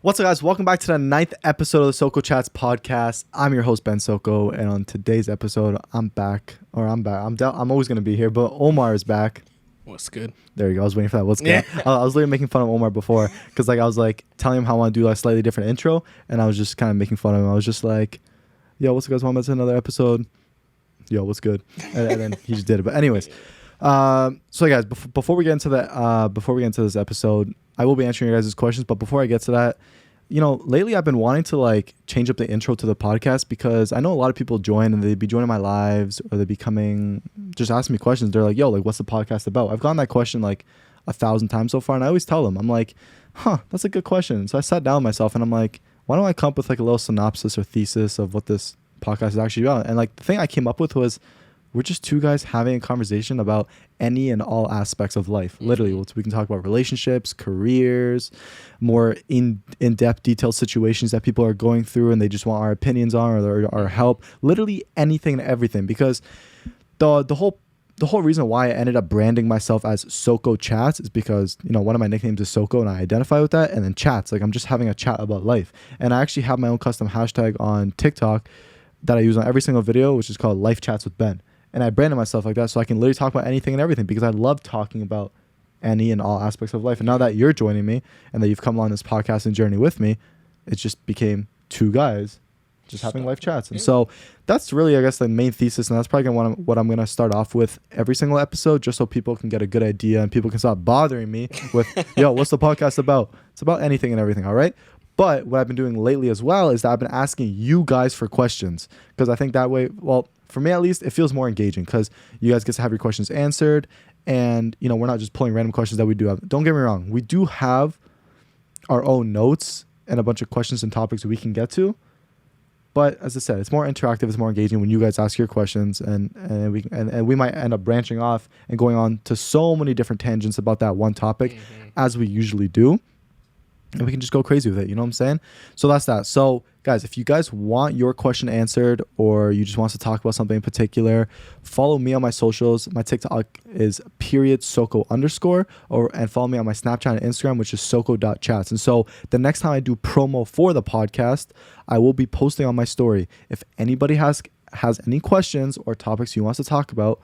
What's up, guys? Welcome back to the 9th episode of the Soko.chats podcast. I'm your host, Ben Soko, and on today's episode, I'm back. I'm always going to be here, but Omar is back. What's good? There you go. I was waiting for that. What's good? I was literally making fun of Omar before because I was telling him how I want to do a slightly different intro, and I was just kind of making fun of him. I was just like, yo, what's up, guys? Welcome to another episode. Yo, what's good? And then he just did it. But anyways, so guys, before we get into this episode, I will be answering your guys' questions. But before I get to that, lately I've been wanting to change up the intro to the podcast because I know a lot of people join and they'd be joining my lives or they'd be coming, just asking me questions. They're like, yo, what's the podcast about? I've gotten that question 1,000 times so far. And I always tell them, I'm like, that's a good question. So I sat down with myself and I'm like, why don't I come up with a little synopsis or thesis of what this podcast is actually about? And the thing I came up with was, we're just two guys having a conversation about any and all aspects of life. Literally, we can talk about relationships, careers, more in-depth, detailed situations that people are going through and they just want our opinions on or our help. Literally anything and everything. Because the whole reason why I ended up branding myself as Soko.chats is because, one of my nicknames is Soko and I identify with that. And then chats, I'm just having a chat about life. And I actually have my own custom hashtag on TikTok that I use on every single video, which is called Life Chats with Ben. And I branded myself like that so I can literally talk about anything and everything because I love talking about any and all aspects of life. And now that you're joining me and that you've come along this podcasting journey with me, it just became two guys just having life chats. And so that's really, I guess, the main thesis. And that's probably what I'm going to start off with every single episode just so people can get a good idea and people can stop bothering me with, yo, what's the podcast about? It's about anything and everything, all right? But what I've been doing lately as well is that I've been asking you guys for questions because I think that way, well, for me at least, it feels more engaging because you guys get to have your questions answered and, we're not just pulling random questions that we do have. Don't get me wrong. We do have our own notes and a bunch of questions and topics we can get to. But as I said, it's more interactive. It's more engaging when you guys ask your questions and we might end up branching off and going on to so many different tangents about that one topic as we usually do. And we can just go crazy with it. You know what I'm saying? So that's that. So guys, if you guys want your question answered or you just want us to talk about something in particular, follow me on my socials. My TikTok is @Soko_ and follow me on my Snapchat and Instagram, which is soko.chats. And so the next time I do promo for the podcast, I will be posting on my story. If anybody has any questions or topics you want us to talk about,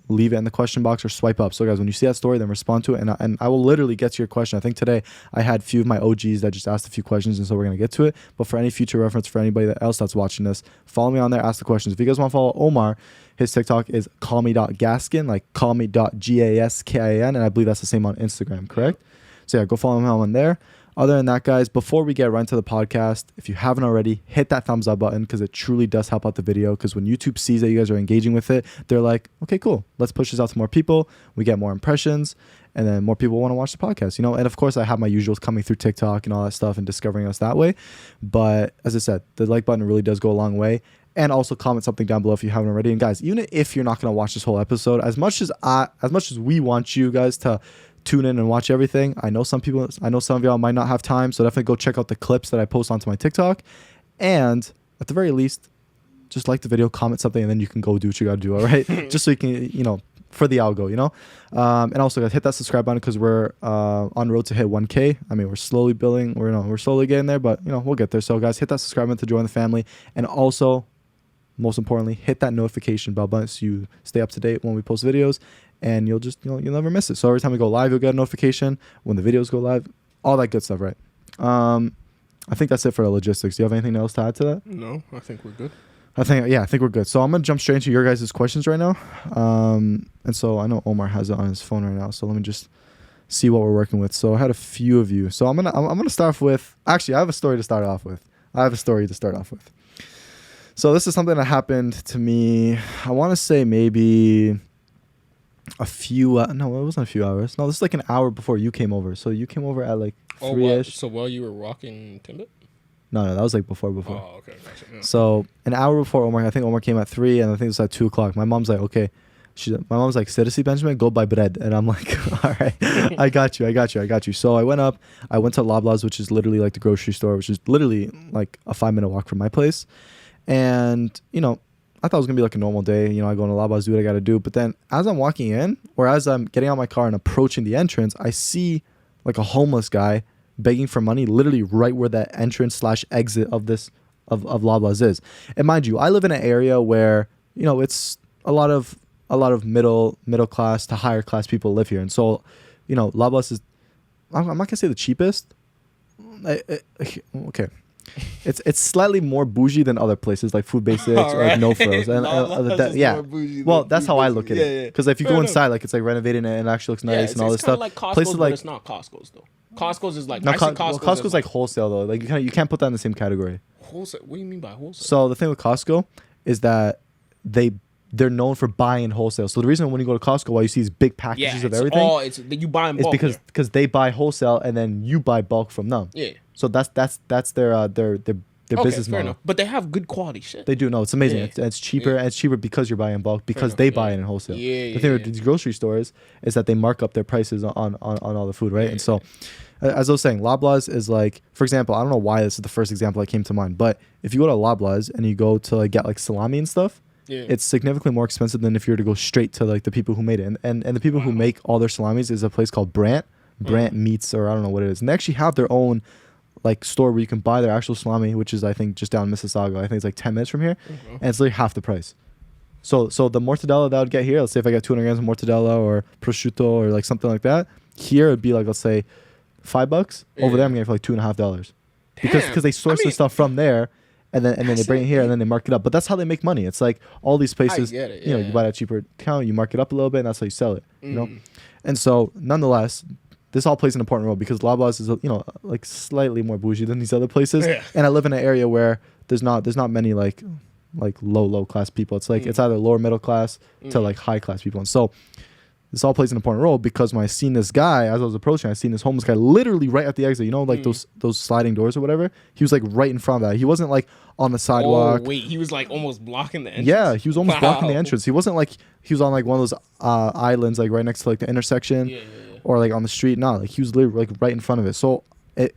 leave it in the question box or swipe up. So guys, when you see that story, then respond to it. And I will literally get to your question. I think today I had a few of my OGs that just asked a few questions. And so we're going to get to it. But for any future reference, for anybody else that's watching this, follow me on there, ask the questions. If you guys want to follow Omar, his TikTok is callme.gaskin, callme.gaskin. And I believe that's the same on Instagram, correct? So yeah, go follow him on there. Other than that, guys, before we get right into the podcast, if you haven't already, hit that thumbs up button because it truly does help out the video. Because when YouTube sees that you guys are engaging with it, they're like, okay, cool. Let's push this out to more people. We get more impressions and then more people want to watch the podcast, And of course, I have my usuals coming through TikTok and all that stuff and discovering us that way. But as I said, the like button really does go a long way. And also comment something down below if you haven't already. And guys, even if you're not going to watch this whole episode, as much as we want you guys to tune in and watch everything, I know some of y'all might not have time, so definitely go check out the clips that I post onto my TikTok. And at the very least, just like the video, comment something, and then you can go do what you gotta do, all right? Just so you can, for the algo, and also guys, hit that subscribe button because we're on road to hit 1K. I mean, we're slowly building, we're slowly getting there, but we'll get there. So guys, hit that subscribe button to join the family, and also, most importantly, hit that notification bell button so you stay up to date when we post videos. And you'll never miss it. So every time we go live, you'll get a notification when the videos go live, all that good stuff, right? I think that's it for the logistics. Do you have anything else to add to that? No, I think we're good. I think we're good. So I'm going to jump straight into your guys' questions right now. And so I know Omar has it on his phone right now. So let me just see what we're working with. So I had a few of you. So I'm going to start off with, actually, I have a story to start off with. So this is something that happened to me, I want to say maybe a few no, it wasn't a few hours. No, this is like an hour before you came over. So you came over at 3ish. So while you were rocking Timbit? No, that was before. Oh, okay, gotcha. Yeah. So an hour before Omar, I think Omar came at 3, and I think it was at 2:00. My mom's like, okay. My mom's like, seriously, Benjamin, go buy bread. And I'm like, all right, I got you. So I went to Loblaws, which is literally like the grocery store, which is literally like a 5-minute walk from my place. And, I thought it was going to be like a normal day. I go into Loblaws, do what I got to do. But then as I'm walking in or as I'm getting out of my car and approaching the entrance, I see like a homeless guy begging for money, literally right where that entrance / exit of this of Loblaws is. And mind you, I live in an area where it's a lot of middle class to higher class people live here, and so Loblaws is, I'm not gonna say the cheapest. Okay. It's slightly more bougie than other places like Food Basics or like No Frills, and well, that's how I look at it. Because if you go inside, like it's like renovated and it actually looks nice and all this stuff. Like Costco's, places but it's not Costco's though. Costco's is like, no, Costco's like wholesale though. Like you can't put that in the same category. Wholesale. What do you mean by wholesale? So the thing with Costco is that they're known for buying wholesale. So the reason when you go to Costco, why you see these big packages of everything, you buy in bulk. Is because they buy wholesale and then you buy bulk from them. Yeah. So that's their business model. Enough. But they have good quality shit. They do. No, it's amazing. Yeah. It's cheaper. And it's cheaper because you're buying in bulk, because they buy it in wholesale. Yeah, the thing with these grocery stores is that they mark up their prices on all the food, right? And so, as I was saying, Loblaws is like, for example, I don't know why this is the first example that came to mind, but if you go to Loblaws and you go to like get like salami and stuff, it's significantly more expensive than if you were to go straight to like the people who made it. And the people who make all their salamis is a place called Brandt Meats, or I don't know what it is. And they actually have their own like store where you can buy their actual salami, which is I think just down in Mississauga. I think it's like 10 minutes from here, and it's like half the price. So the mortadella that I would get here, let's say if I got 200 grams of mortadella or prosciutto or like something like that, here it'd be like, let's say $5. Over there I'm getting for like $2.50, because they source their stuff from there. And then they bring it here and then they mark it up. But that's how they make money. It's like all these places, you buy that cheaper count, you mark it up a little bit, and that's how you sell it. You know, and so nonetheless, this all plays an important role because Loblaws is like slightly more bougie than these other places. Yeah. And I live in an area where there's not many like low class people. It's like it's either lower middle class to like high class people. And so this all plays an important role because when I seen this guy, as I was approaching, I seen this homeless guy literally right at the exit. Like those sliding doors or whatever. He was like right in front of that. He wasn't like on the sidewalk. Oh, wait, he was like almost blocking the entrance? Yeah, he was almost blocking the entrance. He wasn't like he was on like one of those islands like right next to like the intersection or like on the street. No, like he was literally like right in front of it. So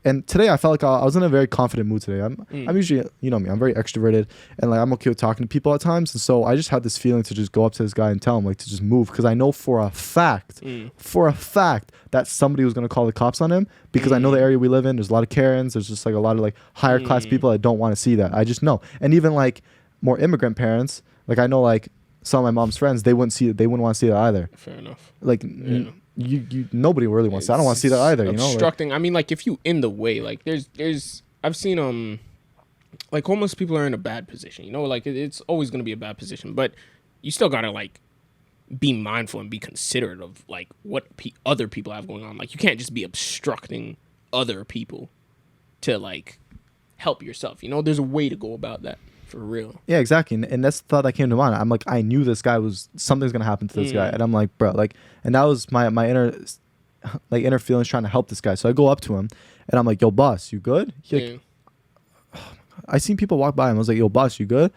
and today I felt like I was in a very confident mood today. I'm usually, me, I'm very extroverted and like I'm okay with talking to people at times. And so I just had this feeling to just go up to this guy and tell him like to just move, because I know for a fact that somebody was going to call the cops on him, because I know the area we live in, there's a lot of Karens, there's just like a lot of like higher class people that don't want to see that. I just know. And even like more immigrant parents, like I know like some of my mom's friends, they wouldn't want to see that either. Fair enough. Like you nobody really wants that. I don't want to see that either. Obstructing. I mean, like if you in the way, like there's I've seen like homeless people are in a bad position. Like it's always gonna be a bad position, but you still gotta like be mindful and be considerate of like what other people have going on. Like you can't just be obstructing other people to like help yourself. There's a way to go about that. For real. Yeah, exactly. And that's the thought that came to mind. I'm like, I knew this guy something's gonna happen to this guy. And I'm like, bro, like, and that was my inner feelings trying to help this guy. So I go up to him and I'm like, yo, boss, you good? He's like, oh I seen people walk by him. I was like, yo, boss, you good?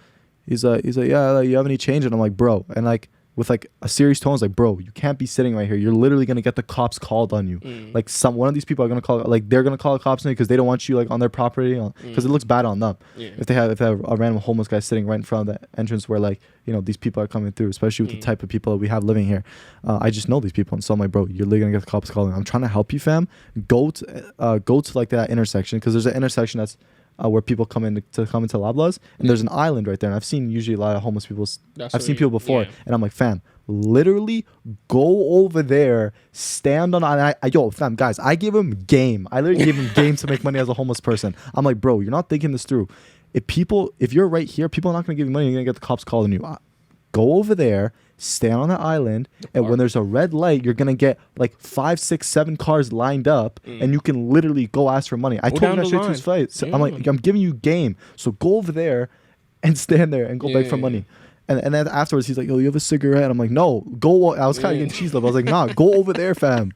He's like, yeah, like, you have any change? And I'm like, bro, and like with like a serious tone, I was like, bro, you can't be sitting right here. You're literally gonna get the cops called on you. Like one of these people are gonna call, like they're gonna call the cops on you because they don't want you like on their property, because it looks bad on them. If they have a random homeless guy sitting right in front of the entrance where like these people are coming through, especially with the type of people that we have living here. I just know these people, and so I'm like, bro, you're literally gonna get the cops calling. I'm trying to help you, fam. Go to like that intersection, because there's an intersection that's where people come into Loblaws, and there's an island right there. And I've seen usually a lot of homeless people. I've seen people before, and I'm like, fam, literally go over there, stand on. Yo, fam, guys, I gave him game. I literally gave him game to make money as a homeless person. I'm like, bro, you're not thinking this through. If you're right here, people are not gonna give you money. You're gonna get the cops calling you. Go over there, stand on the island, and when there's a red light, you're gonna get like 5, 6, 7 cars lined up, and you can literally go ask for money. I told him that straight to his face. So I'm like, I'm giving you game, so go over there and stand there and go beg for money. And then afterwards, he's like, yo, you have a cigarette? I'm like, no, go. I was kind of getting cheese love. I was like, nah, go over there, fam.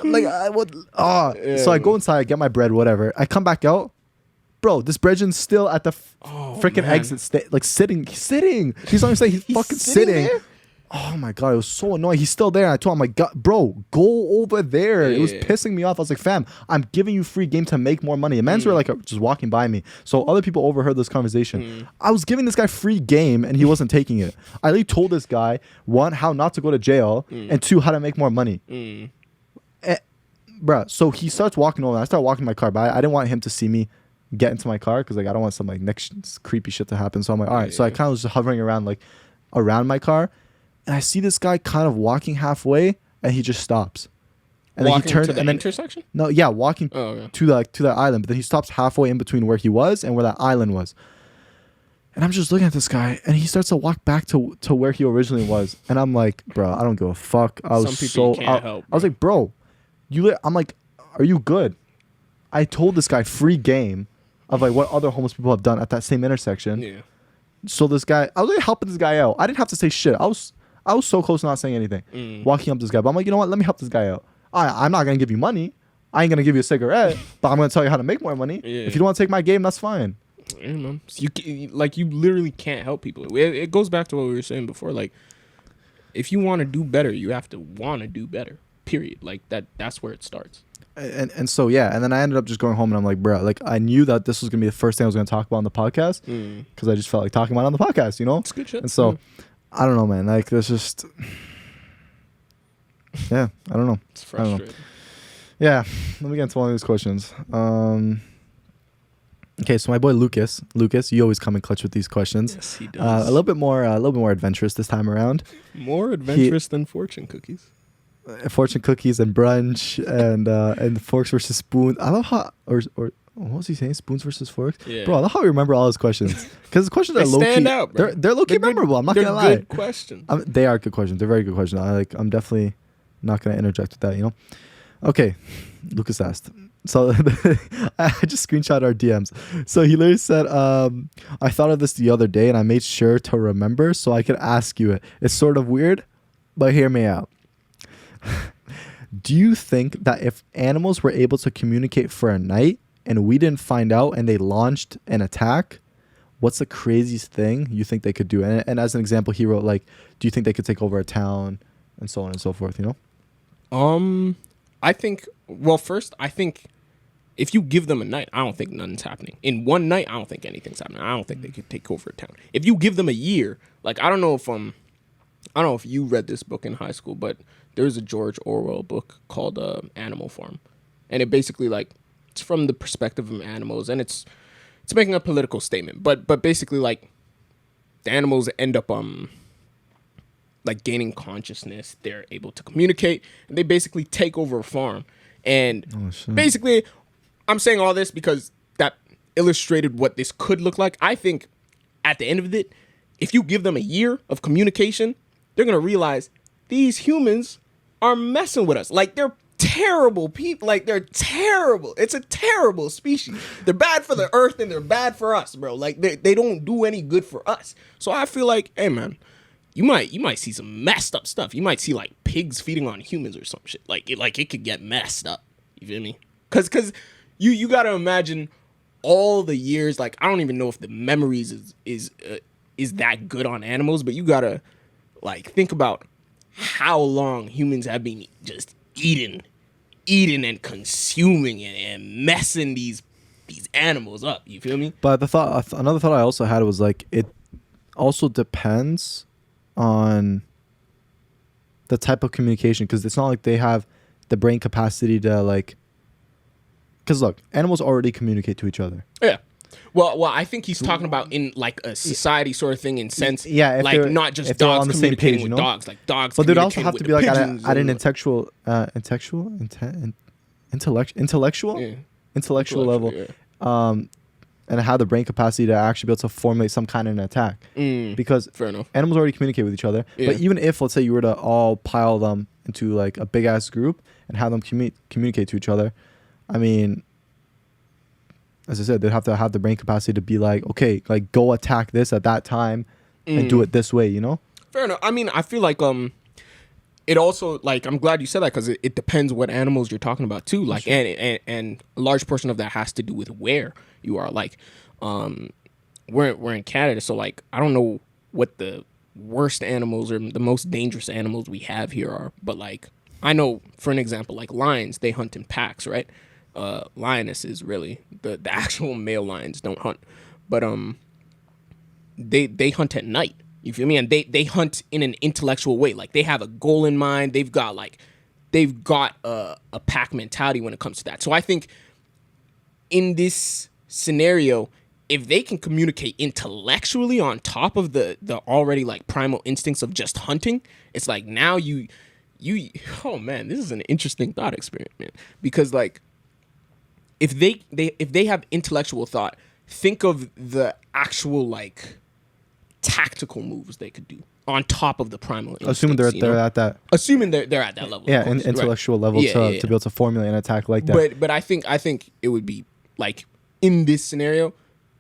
Like, so I go inside, I get my bread, whatever. I come back out. Bro, this Bredgen's still at the freaking exit, sitting. He's not even saying he's fucking sitting. Oh my God, it was so annoying. He's still there. And I told him, my God, bro, go over there. It was pissing me off. I was like, fam, I'm giving you free game to make more money. The mans were like just walking by me. So other people overheard this conversation. I was giving this guy free game and he wasn't taking it. I literally told this guy, one, how not to go to jail, and two, how to make more money. bruh. So he starts walking over. I start walking my car, but I didn't want him to see me get into my car because like I don't want some like next creepy shit to happen. So I'm like, all right. So I kind of was just hovering around like around my car, and I see this guy kind of walking halfway, and he just stops. And walking then he turns to the and then intersection. no, yeah, walking to that island. But then he stops halfway in between where he was and where that island was. And I'm just looking at this guy, and he starts to walk back to where he originally was. And I'm like, bro, I don't give a fuck. I was I was like, bro, I'm like, are you good? I told this guy free game of like what other homeless people have done at that same intersection. Yeah. So this guy, I was like helping this guy out. I didn't have to say shit. I was so close to not saying anything. Walking up to this guy, but I'm like, you know what? Let me help this guy out. I'm not gonna give you money. I ain't gonna give you a cigarette, but I'm gonna tell you how to make more money. Yeah. If you don't want to take my game, that's fine. Yeah, man. You literally can't help people. It goes back to what we were saying before. Like, if you want to do better, you have to want to do better. Period. Like that's where it starts. And so yeah, and then I ended up just going home, and I'm like, bro, like I knew that this was gonna be the first thing I was gonna talk about on the podcast because I just felt like talking about it on the podcast, you know. It's good shit. And so I don't know, man. Like there's just yeah, I don't know. It's frustrating. Yeah, let me get into one of these questions. Okay, so my boy Lucas, you always come in clutch with these questions. Yes, he does. A little bit more adventurous this time around. More adventurous than fortune cookies. Fortune cookies and brunch and forks versus spoons. I love how or what was he saying? Spoons versus forks. Yeah. Bro, I love how we remember all his questions because the questions are low key. Out, bro. They're low key memorable. I'm not gonna lie. They're good questions. They are good questions. They're very good questions. I'm definitely not gonna interject with that. You know. Okay, Lucas asked. So I just screenshot our DMs. So he literally said, I thought of this the other day and I made sure to remember so I could ask you it. It's sort of weird, but hear me out. Do you think that if animals were able to communicate for a night and we didn't find out and they launched an attack, what's the craziest thing you think they could do? And as an example, he wrote like, do you think they could take over a town and so on and so forth, you know? I think if you give them a night, I don't think nothing's happening. In one night, I don't think anything's happening. I don't think they could take over a town. If you give them a year, like I don't know if you read this book in high school, but there's a George Orwell book called Animal Farm. And it basically like it's from the perspective of animals and it's making a political statement. But basically like the animals end up like gaining consciousness, they're able to communicate, and they basically take over a farm. And basically, I'm saying all this because that illustrated what this could look like. I think at the end of it, if you give them a year of communication, they're going to realize these humans are messing with us. Like, they're terrible people. Like, they're terrible. It's a terrible species. They're bad for the earth and they're bad for us, bro. Like, they don't do any good for us. So I feel like, hey, man, you might see some messed up stuff. You might see like pigs feeding on humans or some shit. Like it could get messed up. You feel me? Cause you gotta imagine all the years. Like I don't even know if the memories is that good on animals, but you gotta like think about how long humans have been just eating and consuming and messing these animals up. You feel me? But another thought I also had was like it also depends on the type of communication because it's not like they have the brain capacity to like because look, animals already communicate to each other. Yeah. Well, I think he's talking about in like a society sort of thing in sense. Yeah, like not just dogs on the same page, with dogs. Like dogs. But they'd also have to be like at an intellectual level. Yeah. And have the brain capacity to actually be able to formulate some kind of an attack. Because fair enough. Animals already communicate with each other. Yeah. But even if, let's say, you were to all pile them into like a big ass group and have them communicate to each other, I mean, as I said, they'd have to have the brain capacity to be like, okay, like go attack this at that time and do it this way, you know? Fair enough. I mean, I feel like it also like I'm glad you said that because it depends what animals you're talking about too. Like and a large portion of that has to do with where you are. Like we're in Canada, so like I don't know what the worst animals or the most dangerous animals we have here are, but like I know for an example, like lions, they hunt in packs, right? Lionesses really the actual male lions don't hunt, but they hunt at night. You feel me? And they hunt in an intellectual way. Like they have a goal in mind. They've got like they've got a pack mentality when it comes to that. So I think in this scenario, if they can communicate intellectually on top of the already like primal instincts of just hunting, it's like now you oh man, this is an interesting thought experiment, man. Because like if they have intellectual thought, think of the actual like tactical moves they could do on top of the primal instincts. Assuming they're at that. Assuming they're at that level. Yeah, an intellectual level to be able to formulate an attack like that. But I think it would be like in this scenario,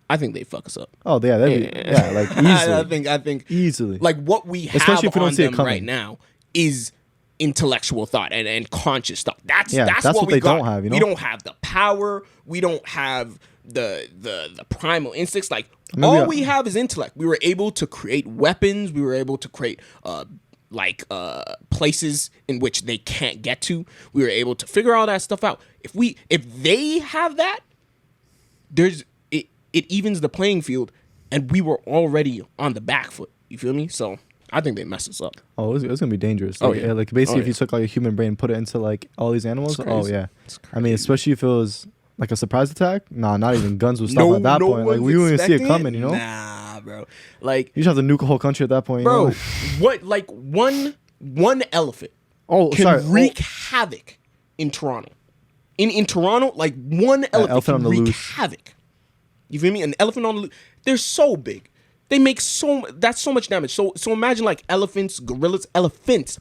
I think they fuck us up. Oh yeah, like easily. I think easily. Like what we have Especially if we don't on see it them coming. right now is intellectual thought and conscious thought. That's what we they got. don't have. You know? We don't have the power. We don't have the primal instincts. Like all we have is intellect. We were able to create weapons. We were able to create places in which they can't get to. We were able to figure all that stuff out. If they have that, it evens the playing field, and we were already on the back foot. You feel me? So I think they mess us up. Oh, it's gonna be dangerous. Like, like basically, if you took like a human brain and put it into like all these animals, oh yeah. I mean, especially if it was like a surprise attack. Nah, not even guns would stop at that point. Like we wouldn't even see it coming. You know? Nah, bro. Like you just have to nuke a whole country at that point. Bro, you know? what? Like one elephant can wreak havoc in Toronto. In Toronto, like one elephant can wreak havoc. You feel me? An elephant on the loose. They're so big. They make so much damage. So imagine like elephants,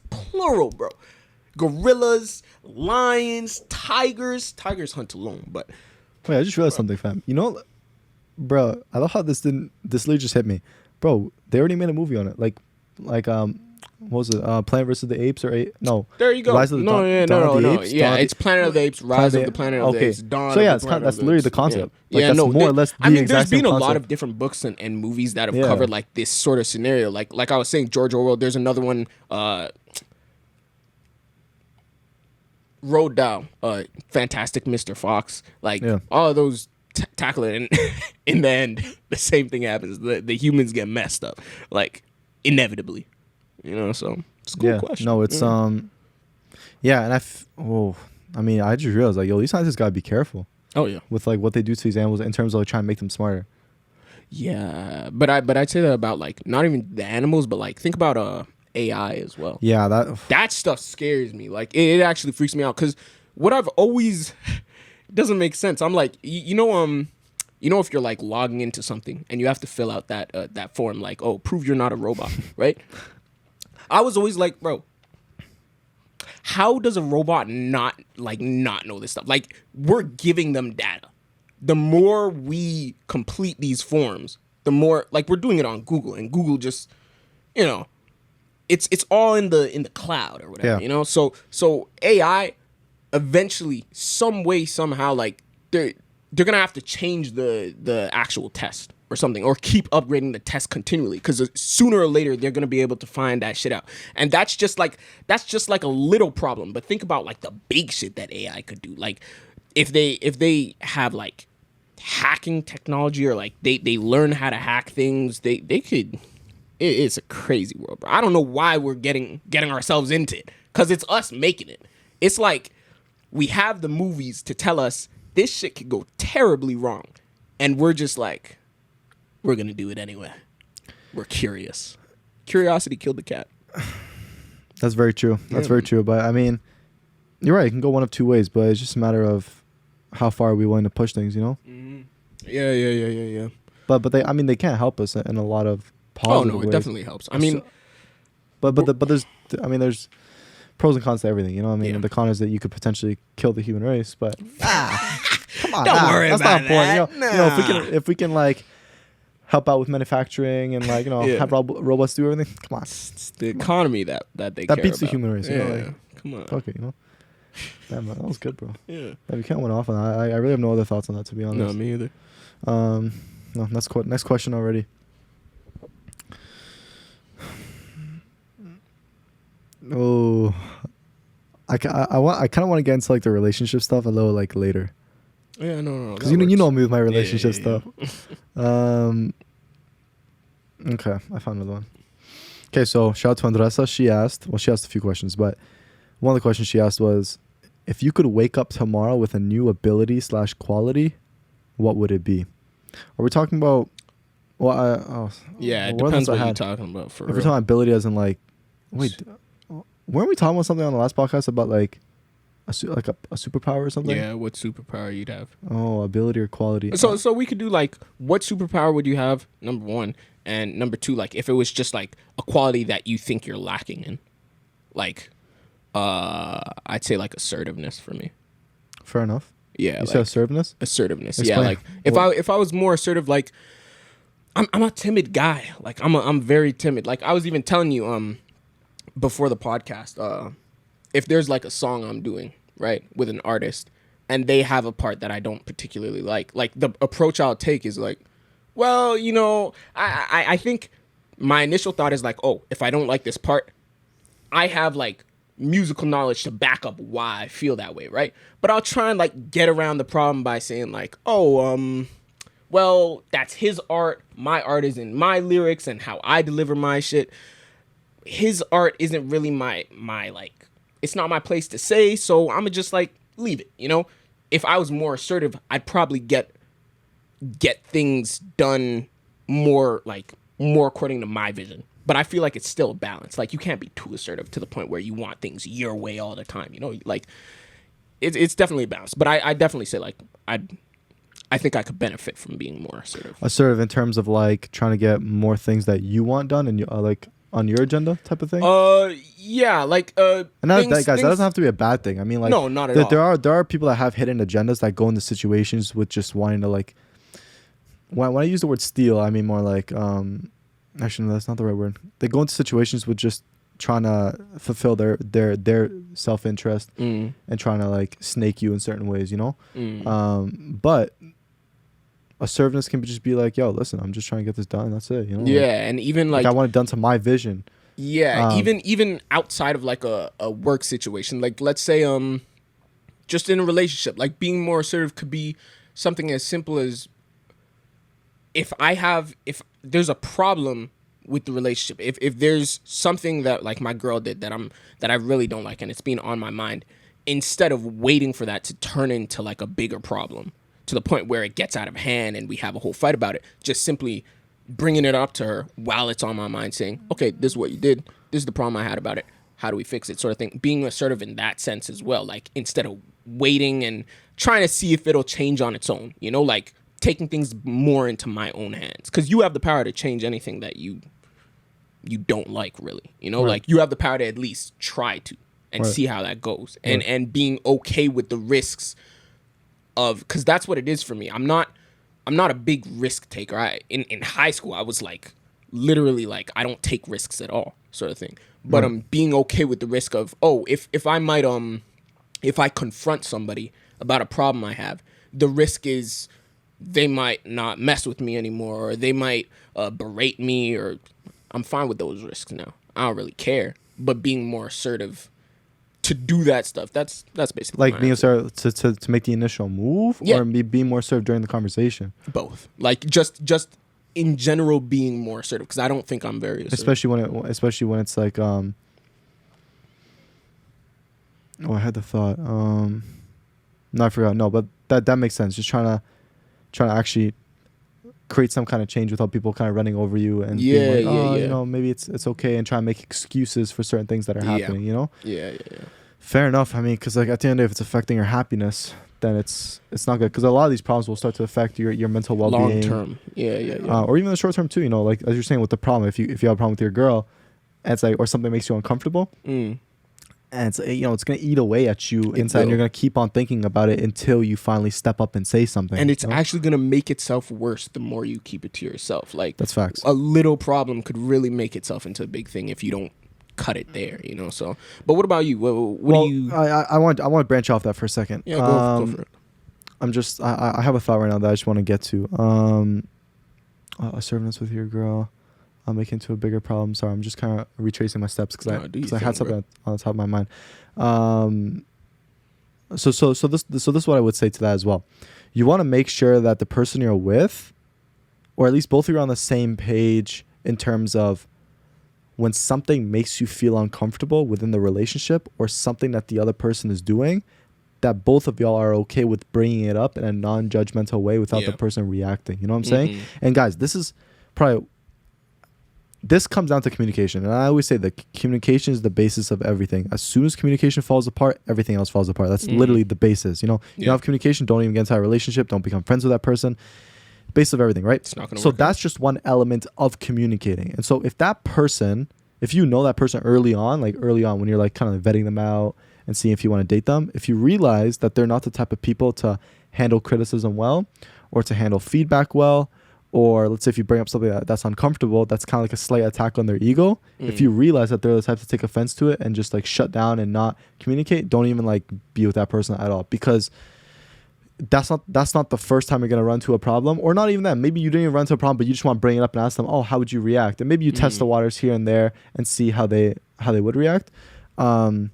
plural, bro. Gorillas, lions, tigers. Tigers hunt alone, but wait, I just realized something, fam. You know, bro, I love how this literally just hit me, bro. They already made a movie on it, like what was it? Planet vs. the Apes no? There you go. Rise of the no. Apes, yeah, it's Planet of the Apes, Rise of the Planet of the Apes, Dawn. So yeah, of the that's literally the concept. Yeah, like, that's more or less. There's been a lot of different books and movies that have covered like this sort of scenario. Like I was saying, George Orwell. There's another one. Road Down, Fantastic Mr. Fox. Like all of those tackle it, and in the end, the same thing happens. The humans get messed up, like inevitably. You know, so it's a cool question. No, it's and I mean, I just realized like, yo, these scientists gotta be careful. Oh yeah, with like what they do to these animals in terms of like, trying to make them smarter. Yeah, but I'd say that about like not even the animals, but like think about AI as well. Yeah, that stuff scares me. Like it actually freaks me out because what I've always doesn't make sense. I'm like, you know, if you're like logging into something and you have to fill out that form, like, oh, prove you're not a robot, right? I was always like, bro, how does a robot not know this stuff? Like, we're giving them data. The more we complete these forms, the more, like, we're doing it on Google, and Google just, you know, it's all in the cloud or whatever, you know? So AI eventually, some way, somehow, like, they're gonna have to change the actual test or something, or keep upgrading the test continually, because sooner or later they're gonna be able to find that shit out. And that's just like a little problem. But think about like the big shit that AI could do. Like if they have like hacking technology, or like they learn how to hack things, they could. It's a crazy world, bro. I don't know why we're getting ourselves into it, because it's us making it. It's like we have the movies to tell us this shit could go terribly wrong, and we're just like, we're gonna do it anyway. We're curious. Curiosity killed the cat. That's very true. That's very true. But I mean, you're right. It can go one of two ways, but it's just a matter of how far are we willing to push things, you know? Mm-hmm. Yeah. But they can't help us in a lot of positive ways. It definitely helps. I mean, but there's pros and cons to everything, you know what I mean? The con is that you could potentially kill the human race, but come on, don't worry that's about not that. important. You know, if we can like help out with manufacturing and like, you know, have robots do everything. Come on, it's the economy that they that care beats about. the human race. You know, like, come on. Fuck it, you know. Damn, that was good, bro. Yeah. We can't went off on that. I really have no other thoughts on that, to be honest. No, me either. No, next question already. Oh, I kind of want to get into like the relationship stuff a little like later. Yeah, no. Because you know me with my relationship stuff. Okay, I found another one. Okay, so shout out to Andressa. She asked a few questions, but One of the questions she asked was, if you could wake up tomorrow with a new ability / quality, what would it be? Are we talking about? Well, Yeah, it what depends else what I you're had? talking about for If we're real. talking about ability, as in like, wait, weren't we talking about something on the last podcast about like a superpower or something? Yeah, what superpower you'd have. Oh, ability or quality. So we could do like, what superpower would you have? Number one, and number two, like if it was just like a quality that you think you're lacking in, like, I'd say like assertiveness for me. Fair enough. Yeah, You said assertiveness. assertiveness. Explain. Yeah, like if I was more assertive, like I'm a timid guy. Like I'm very timid. Like I was even telling you before the podcast, if there's like a song I'm doing right with an artist and they have a part that I don't particularly like the approach I'll take is like, well, you know, I think my initial thought is like, oh, if I don't like this part, I have like musical knowledge to back up why I feel that way, right? But I'll try and like get around the problem by saying like, oh, well, that's his art. My art is in my lyrics and how I deliver my shit. His art isn't really my like, it's not my place to say, so I'ma just like leave it, you know? If I was more assertive, I'd probably get things done more according to my vision. But I feel like it's still a balance. Like you can't be too assertive to the point where you want things your way all the time, you know? Like it's definitely a balance. But I definitely say like I think I could benefit from being more assertive. Assertive in terms of like trying to get more things that you want done and you like on your agenda type of thing. Yeah, like and that doesn't have to be a bad thing. I mean, like no, not at all. There are people that have hidden agendas that go into situations with just wanting to like. When I use the word steal, I mean more like actually no, that's not the right word. They go into situations with just trying to fulfill their self-interest and trying to like snake you in certain ways, you know. But assertiveness can just be like, yo, listen, I'm just trying to get this done. That's it, you know. Yeah, and even like I want it done to my vision. Yeah, even outside of like a work situation, like let's say just in a relationship, like being more assertive could be something as simple as if there's a problem with the relationship, if there's something that like my girl did that I really don't like and it's been on my mind, instead of waiting for that to turn into like a bigger problem to the point where it gets out of hand and we have a whole fight about it, just simply bringing it up to her while it's on my mind, saying, okay, this is what you did, this is the problem I had about it, how do we fix it, sort of thing. Being assertive in that sense as well, like instead of waiting and trying to see if it'll change on its own, you know, like taking things more into my own hands, because you have the power to change anything that you don't like, really, you know. Right. Like you have the power to at least try to and see how that goes, and being okay with the risks of, because that's what it is for me. I'm not a big risk taker. In high school I was like literally like I don't take risks at all, sort of thing. But I'm being okay with the risk of, oh, if I might if I confront somebody about a problem I have, the risk is they might not mess with me anymore, or they might berate me, or I'm fine with those risks now. I don't really care. But being more assertive to do that stuff, that's basically like being assertive to make the initial move, or being more assertive during the conversation. Both, like just in general being more assertive, because I don't think I'm very assertive. especially when it's like I had the thought no, I forgot. No, but that makes sense. Just trying to actually create some kind of change without people kind of running over you and being like, you know, maybe it's okay, and try and make excuses for certain things that are happening, you know. Yeah. Fair enough. I mean, because like at the end of it, if it's affecting your happiness, then it's not good, because a lot of these problems will start to affect your mental well-being long term. Or even the short term too, you know, like as you're saying with the problem, if you have a problem with your girl and it's like, or something makes you uncomfortable, and it's, you know, it's gonna eat away at you inside, and you're gonna keep on thinking about it until you finally step up and say something, and it's actually gonna make itself worse the more you keep it to yourself. Like, that's facts. A little problem could really make itself into a big thing if you don't cut it there, you know. So, but what about you? What do you? I want to branch off that for a second. Yeah, go for it. I'm just I have a thought right now that I just want to get to. Assertiveness with your girl, I'll make it into a bigger problem. Sorry, I'm just kind of retracing my steps because I had something on the top of my mind. So this is what I would say to that as well. You want to make sure that the person you're with, or at least both of you, are on the same page in terms of when something makes you feel uncomfortable within the relationship or something that the other person is doing, that both of y'all are okay with bringing it up in a non-judgmental way without the person reacting. You know what I'm saying? And guys, this comes down to communication. And I always say that communication is the basis of everything. As soon as communication falls apart, everything else falls apart. That's literally the basis. You know, you don't have communication, don't even get into a relationship, don't become friends with that person. Base of everything, right? It's not gonna so work that's just one element of communicating. And so if you know that person early on when you're like kind of vetting them out and seeing if you want to date them, if you realize that they're not the type of people to handle criticism well or to handle feedback well, or let's say if you bring up something that's uncomfortable, that's kind of like a slight attack on their ego. If you realize that they're the type to take offense to it and just like shut down and not communicate, don't even like be with that person at all, because that's not the first time you're going to run to a problem. Or not even that, maybe you didn't even run to a problem, but you just want to bring it up and ask them, oh, how would you react? And maybe you test the waters here and there and see how they would react. As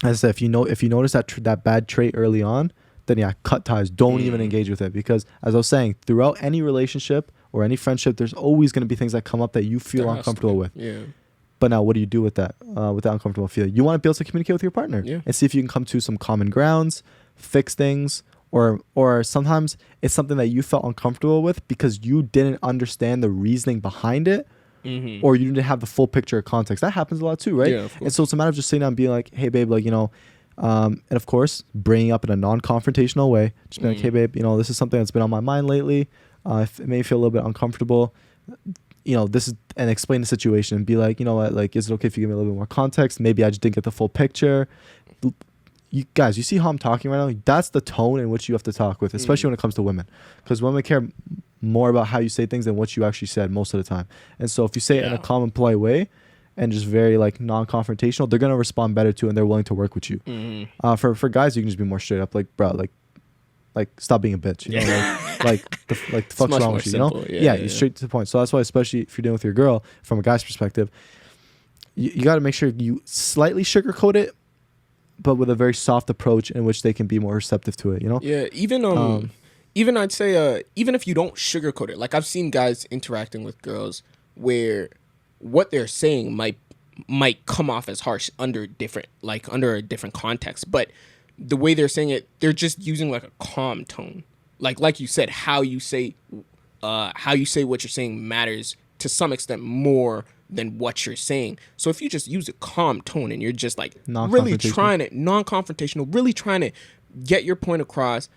I said, if you notice that bad trait early on, then yeah, cut ties. Don't even engage with it, because as I was saying, throughout any relationship or any friendship, there's always going to be things that come up that you feel uncomfortable with. Yeah. But now, what do you do with that uncomfortable feeling? You want to be able to communicate with your partner and see if you can come to some common grounds, fix things, or sometimes it's something that you felt uncomfortable with because you didn't understand the reasoning behind it. Or you didn't have the full picture of context. That happens a lot too, right? Yeah, of course. And so it's a matter of just sitting down and being like, hey, babe, like, you know, and of course, bringing up in a non-confrontational way. Just being like, hey, babe, you know, this is something that's been on my mind lately. It may feel a little bit uncomfortable. You know, and explain the situation and be like, you know what, like, is it okay if you give me a little bit more context? Maybe I just didn't get the full picture. You guys, you see how I'm talking right now? That's the tone in which you have to talk with, especially when it comes to women, because women care more about how you say things than what you actually said most of the time. And so if you say it in a calm and polite way and just very like non-confrontational, they're gonna respond better to it and they're willing to work with you. For guys, you can just be more straight up, like, bro, like stop being a bitch, you know, like the fuck's wrong with you, you know? You're straight to the point. So that's why, especially if you're dealing with your girl, from a guy's perspective, you got to make sure you slightly sugarcoat it, but with a very soft approach in which they can be more receptive to it, you know? Yeah, even I'd say even if you don't sugarcoat it, like I've seen guys interacting with girls where what they're saying might come off as harsh under a different context, but the way they're saying it, they're just using like a calm tone. Like you said, how you say what you're saying matters to some extent more than what you're saying. So if you just use a calm tone and you're just like really trying to non-confrontational, really trying to get your point across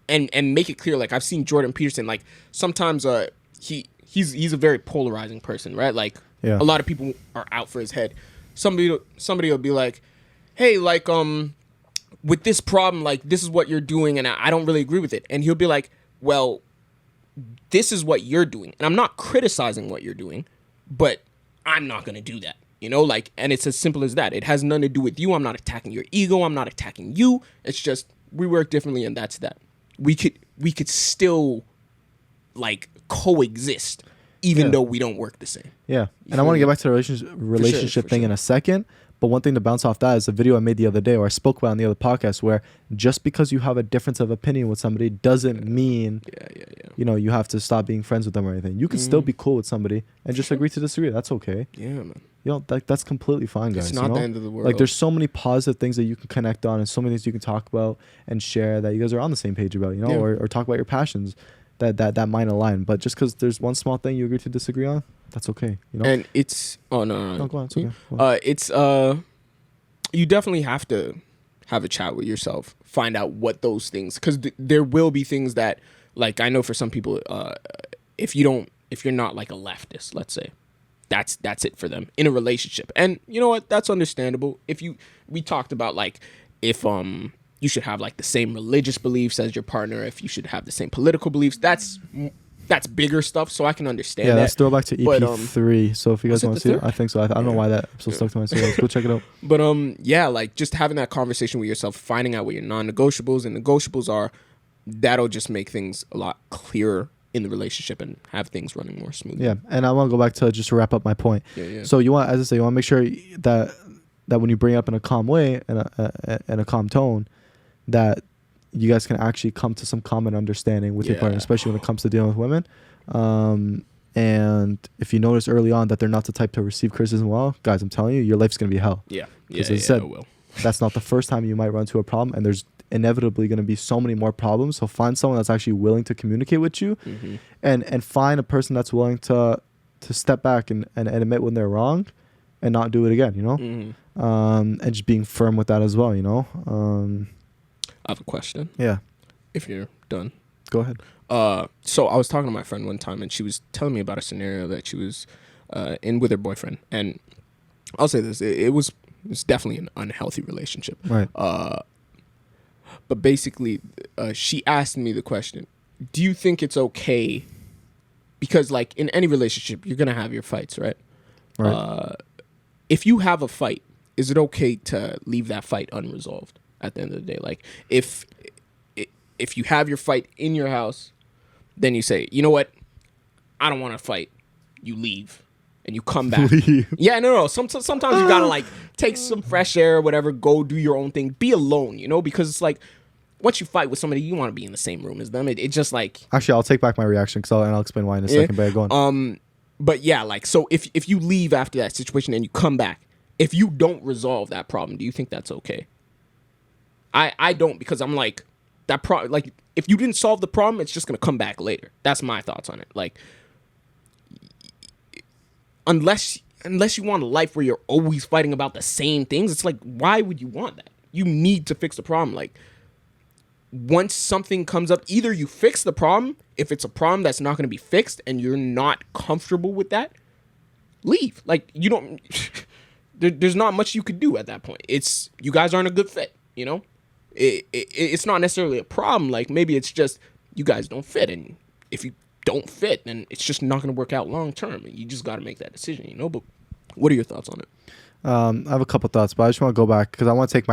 and make it clear. Like I've seen Jordan Peterson, like sometimes he's a very polarizing person, right? Like a lot of people are out for his head. Somebody will be like, hey, like with this problem, like this is what you're doing and I don't really agree with it. And he'll be like, well, this is what you're doing. And I'm not criticizing what you're doing, but I'm not going to do that, you know, like, and it's as simple as that. It has nothing to do with you. I'm not attacking your ego. I'm not attacking you. It's just, we work differently and that's that. We could still like coexist even though we don't work the same. Yeah. And I want to get back to the relationship thing in a second. But one thing to bounce off that is a video I made the other day, or I spoke about on the other podcast, where just because you have a difference of opinion with somebody doesn't mean, you know, you have to stop being friends with them or anything. You can still be cool with somebody and just agree to disagree. That's okay. Yeah, man. You know, that's completely fine, guys. It's not the end of the world. Like, there's so many positive things that you can connect on and so many things you can talk about and share that you guys are on the same page about, you know, or talk about your passions that might align. But just because there's one small thing you agree to disagree on, that's okay, you know? And it's... Oh, no. Go on, it's okay. It's... You definitely have to have a chat with yourself. Find out what those things... Because there will be things that... Like, I know for some people, if you're not like a leftist, let's say, that's it for them in a relationship. And you know what? That's understandable. We talked about, like, if you should have like the same religious beliefs as your partner, if you should have the same political beliefs. That's bigger stuff, so I can understand that. Yeah, let's throw back to Ep.9. So if you guys want to see it, I think so. I don't know why that episode stuck to my soul. Let's go check it out. But yeah, like just having that conversation with yourself, finding out what your non-negotiables and negotiables are, that'll just make things a lot clearer in the relationship and have things running more smoothly. Yeah, and I want to go back to just to wrap up my point. Yeah. So you want, as I say, you want to make sure that when you bring it up in a calm way and a calm tone, that you guys can actually come to some common understanding with your partner, especially when it comes to dealing with women. And if you notice early on that they're not the type to receive criticism well, guys, I'm telling you, your life's going to be hell. Yeah. Because as I said, that's not the first time you might run into a problem, and there's inevitably going to be so many more problems. So find someone that's actually willing to communicate with you, and find a person that's willing to step back and admit when they're wrong and not do it again, you know? And just being firm with that as well, you know? I have a question. Yeah. If you're done. Go ahead. So I was talking to my friend one time, and she was telling me about a scenario that she was in with her boyfriend. And I'll say this, it was definitely an unhealthy relationship. Right. But basically, she asked me the question, do you think it's okay? Because, like, in any relationship, you're going to have your fights, right? Right. If you have a fight, is it okay to leave that fight unresolved at the end of the day? Like, if you have your fight in your house, then you say, you know what? I don't want to fight. You leave. And you come back. Yeah, no. Sometimes you gotta, like, take some fresh air or whatever, go do your own thing, be alone, you know, because it's like once you fight with somebody, you want to be in the same room as them. It just like, actually, I'll take back my reaction and I'll explain why in a second. But go on. But yeah, like, so if you leave after that situation and you come back, if you don't resolve that problem, do you think that's okay? I don't, because I'm like, like, if you didn't solve the problem, it's just gonna come back later. That's my thoughts on it. Like, unless you want a life where you're always fighting about the same things, it's like, why would you want that? You need to fix the problem. Like, once something comes up, either you fix the problem. If it's a problem that's not going to be fixed and you're not comfortable with that, leave. Like, you don't there's not much you could do at that point. It's, you guys aren't a good fit, you know? It's not necessarily a problem. Like, maybe it's just you guys don't fit, and if you don't fit, then it's just not going to work out long term. You just got to make that decision, you know? But what are your thoughts on it? I have a couple thoughts, but I just want to go back because I want to take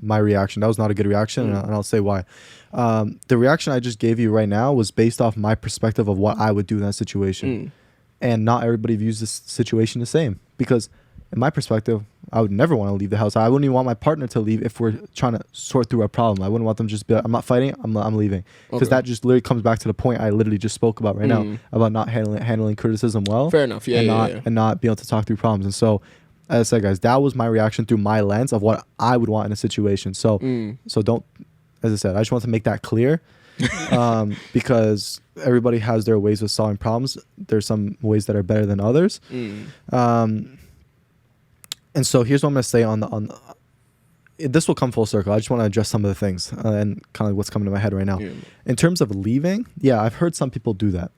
my reaction. That was not a good reaction, and I'll say why. The reaction I just gave you right now was based off my perspective of what I would do in that situation. And not everybody views this situation the same, because in my perspective, I would never want to leave the house. I wouldn't even want my partner to leave if we're trying to sort through a problem. I wouldn't want them to just be like, I'm not fighting, I'm leaving. Because that just literally comes back to the point I literally just spoke about right now, about not handling criticism well. Fair enough. Yeah, and not being able to talk through problems. And so, as I said, guys, that was my reaction through my lens of what I would want in a situation. So don't, as I said, I just want to make that clear. Because everybody has their ways of solving problems. There's some ways that are better than others. And so here's what I'm going to say on this will come full circle. I just want to address some of the things and kind of what's coming to my head right now. In terms of leaving, I've heard some people do that.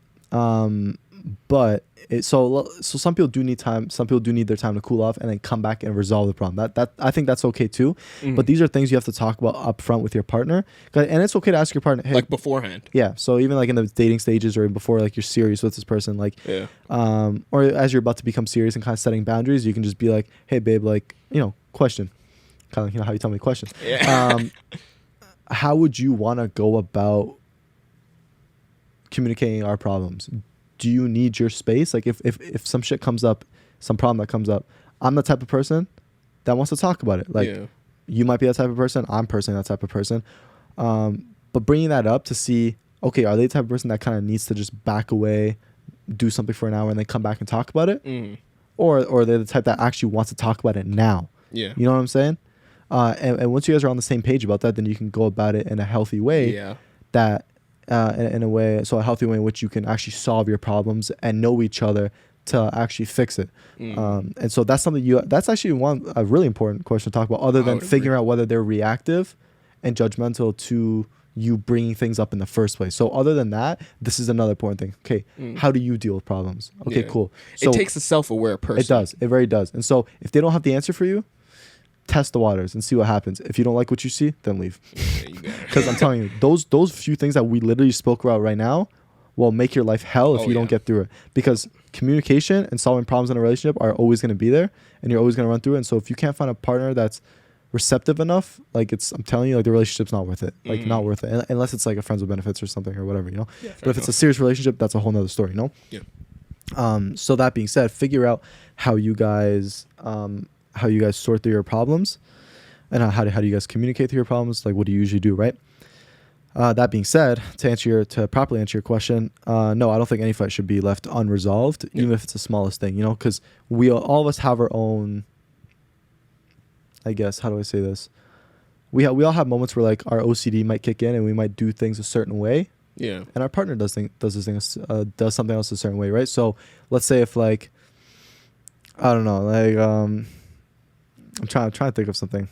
But so some people do need time. Some people do need their time to cool off and then come back and resolve the problem. That I think that's okay too. But these are things you have to talk about up front with your partner. And it's okay to ask your partner, hey, like beforehand. Yeah. So even like in the dating stages or before, like, you're serious with this person, like, or as you're about to become serious and kind of setting boundaries, you can just be like, hey babe, like, you know, question, kind of, you know, how you tell me questions. How would you want to go about communicating our problems? Do you need your space? Like, if some shit comes up, some problem that comes up, I'm the type of person that wants to talk about it. Like, you might be that type of person. I'm personally that type of person. But bringing that up to see, okay, are they the type of person that kind of needs to just back away, do something for an hour, and then come back and talk about it? Or are they the type that actually wants to talk about it now? You know what I'm saying? And once you guys are on the same page about that, then you can go about it in a healthy way. That in a way, so a healthy way in which you can actually solve your problems and know each other to actually fix it. And so that's something that's actually a really important question to talk about, other than figuring out whether they're reactive and judgmental to you bringing things up in the first place. So other than that, this is another important thing. Okay, how do you deal with problems? Okay, cool. So it takes a self-aware person. It does. It very does. And so if they don't have the answer for you, test the waters and see what happens. If you don't like what you see, then leave. Because I'm telling you, those few things that we literally spoke about right now will make your life hell if you don't get through it. Because communication and solving problems in a relationship are always going to be there, and you're always going to run through it. And so if you can't find a partner that's receptive enough, like, I'm telling you, like, the relationship's not worth it. Like, not worth it. Unless it's like a friends with benefits or something or whatever, you know? But if it's a serious relationship, that's a whole nother story, you know? So that being said, figure out how you guys sort through your problems, and how do you guys communicate through your problems. Like, what do you usually do, right? That being said, to properly answer your question, no, I don't think any fight should be left unresolved, even if it's the smallest thing, because all of us have our own, I guess, how do I say this? We all have moments where like our OCD might kick in and we might do things a certain way. Yeah. And our partner does something else a certain way, right? So let's say if like, I don't know, like I'm trying to think of something.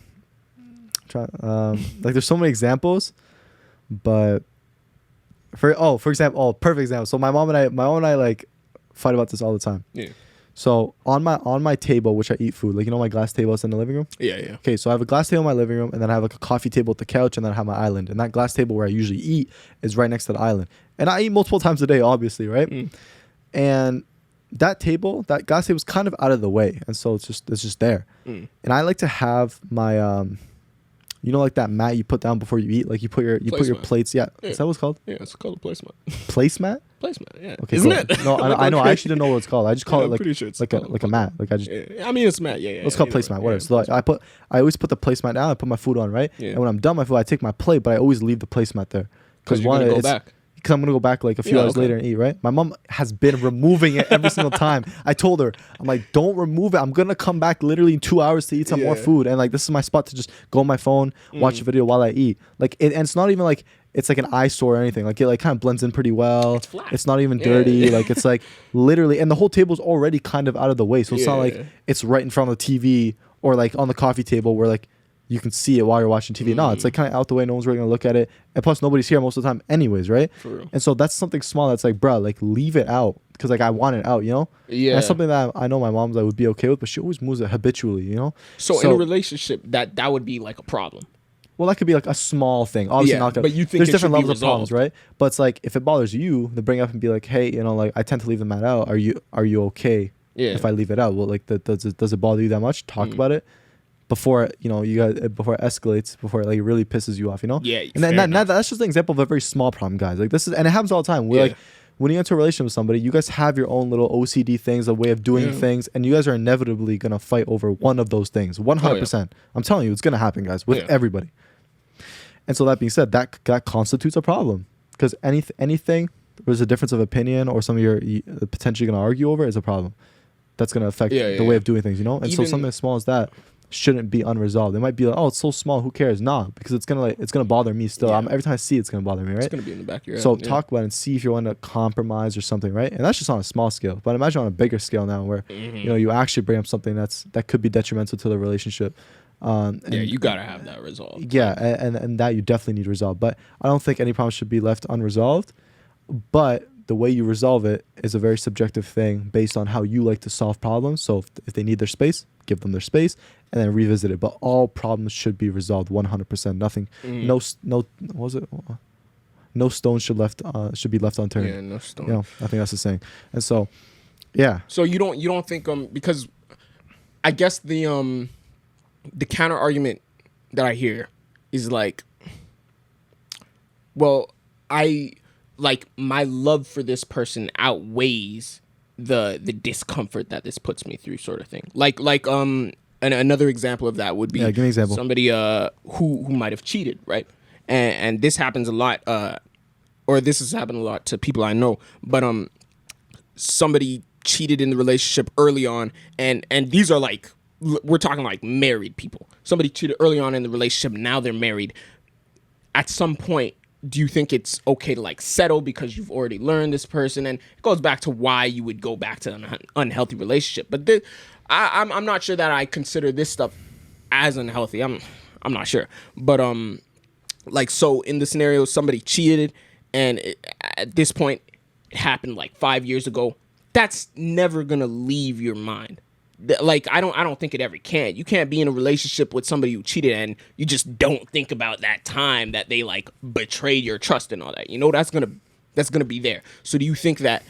Like there's so many examples, but for example, perfect example. So my mom and I like fight about this all the time. Yeah. So on my table, which I eat food, like my glass table that's in the living room. Yeah, yeah. Okay, so I have a glass table in my living room, and then I have like a coffee table at the couch, and then I have my island. And that glass table where I usually eat is right next to the island. And I eat multiple times a day, obviously, right? And that glass table is kind of out of the way, and so it's just there. And I like to have my like that mat you put down before you eat, like you put your plates. Yeah, is that what it's called? Yeah, it's called a placemat. Placemat? Placemat, yeah. Okay, Isn't cool. it? No, I know. I actually didn't know what it's called. I just call it like pretty sure it's like a mat. Like I just. Yeah. I mean, it's mat. Yeah. Let's call it placemat. Whatever. So I always put the placemat down. I put my food on, right? Yeah. And when I'm done my food, I take my plate, but I always leave the placemat there because you're gonna go back. Because I'm gonna go back like a few hours later and eat, right? My mom has been removing it every single time. I told her, I'm like, don't remove it. I'm gonna come back literally in 2 hours to eat some more food, and like this is my spot to just go on my phone, watch a video while I eat. Like, and it's not even like it's like an eyesore or anything. Like it like kind of blends in pretty well. It's flat. It's not even dirty. Like it's like literally, and the whole table's already kind of out of the way, so it's not like it's right in front of the TV or like on the coffee table where like you can see it while you're watching TV. No, it's like kind of out the way. No one's really gonna look at it. And plus, nobody's here most of the time, anyways, right? For real. And so that's something small that's like, bro, like leave it out because like I want it out, Yeah. And that's something that I know my mom's like would be okay with, but she always moves it habitually, So in a relationship, that would be like a problem. Well, that could be like a small thing. Obviously, not gonna. But you think there's it different should be levels of problems, resolved. right? But it's like if it bothers you, then bring it up and be like, hey, like I tend to leave the mat out. Are you okay? Yeah. If I leave it out, well, like does it bother you that much? Talk about it. Before before it escalates, before it like really pisses you off, Yeah, and then that's just an example of a very small problem, guys. Like this is, and it happens all the time. We're like, when you enter a relationship with somebody, you guys have your own little OCD things, a way of doing things, and you guys are inevitably gonna fight over one of those things. 100%. I'm telling you, it's gonna happen, guys, with everybody. And so that being said, that constitutes a problem because anything there's a difference of opinion or something you're potentially gonna argue over is a problem. That's gonna affect the way of doing things, And so something as small as that shouldn't be unresolved. It might be like, oh, it's so small, who cares? Nah, because it's gonna bother me still. Every time I see it, it's gonna bother me, right? It's gonna be in the back of your head. So talk about it and see if you want to compromise or something, right? And that's just on a small scale. But imagine on a bigger scale now, where you actually bring up something that could be detrimental to the relationship. And you gotta have that resolved. Yeah, and that you definitely need resolved. But I don't think any problem should be left unresolved. But the way you resolve it is a very subjective thing based on how you like to solve problems. So if they need their space, give them their space and then revisit it. But all problems should be resolved 100%. Nothing, no, what was it? No stone should be left unturned. Yeah, no stone. I think that's the saying. And so, yeah. So you don't think because I guess the counter argument that I hear is like, well, my love for this person outweighs the discomfort that this puts me through, sort of thing. And another example of that would be give me an example. Somebody who might have cheated, right? And this happens a lot, or this has happened a lot to people I know. But somebody cheated in the relationship early on, and these are like, we're talking like married people. Somebody cheated early on in the relationship, now they're married. At some point, do you think it's okay to like settle because you've already learned this person? And it goes back to why you would go back to an unhealthy relationship. But I'm not sure that I consider this stuff as unhealthy. I'm not sure. But so in the scenario, somebody cheated, and at this point, it happened like 5 years ago. That's never gonna leave your mind. Like I don't think it ever can. You can't be in a relationship with somebody who cheated and you just don't think about that time that they like betrayed your trust and all that. That's gonna be there. So do you think that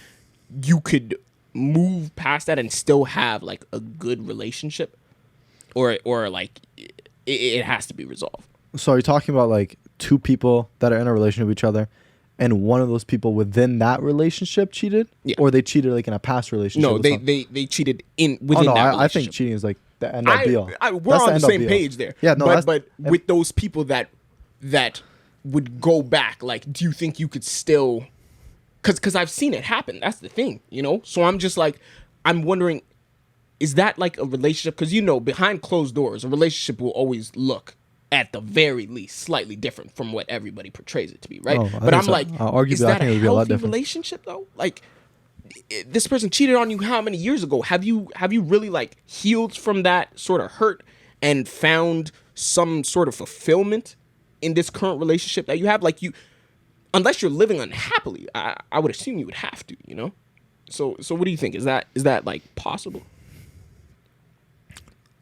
you could move past that and still have like a good relationship, or like it has to be resolved? So are you talking about like two people that are in a relationship with each other, and one of those people within that relationship cheated? Yeah. Or they cheated like in a past relationship? No, they cheated within that relationship. I think cheating is like the end all be all. We're on the same page there. Yeah, no, but with those people that would go back, like, do you think you could still? Because I've seen it happen. That's the thing, you know. So I'm just like, I'm wondering, is that like a relationship? Because behind closed doors, a relationship will always look, at the very least, slightly different from what everybody portrays it to be, right? But I'm like, is that a healthy relationship though? Like, this person cheated on you how many years ago? Have you really like healed from that sort of hurt and found some sort of fulfillment in this current relationship that you have? Like, unless you're living unhappily, I would assume you would have to, you know? So what do you think? Is that like possible?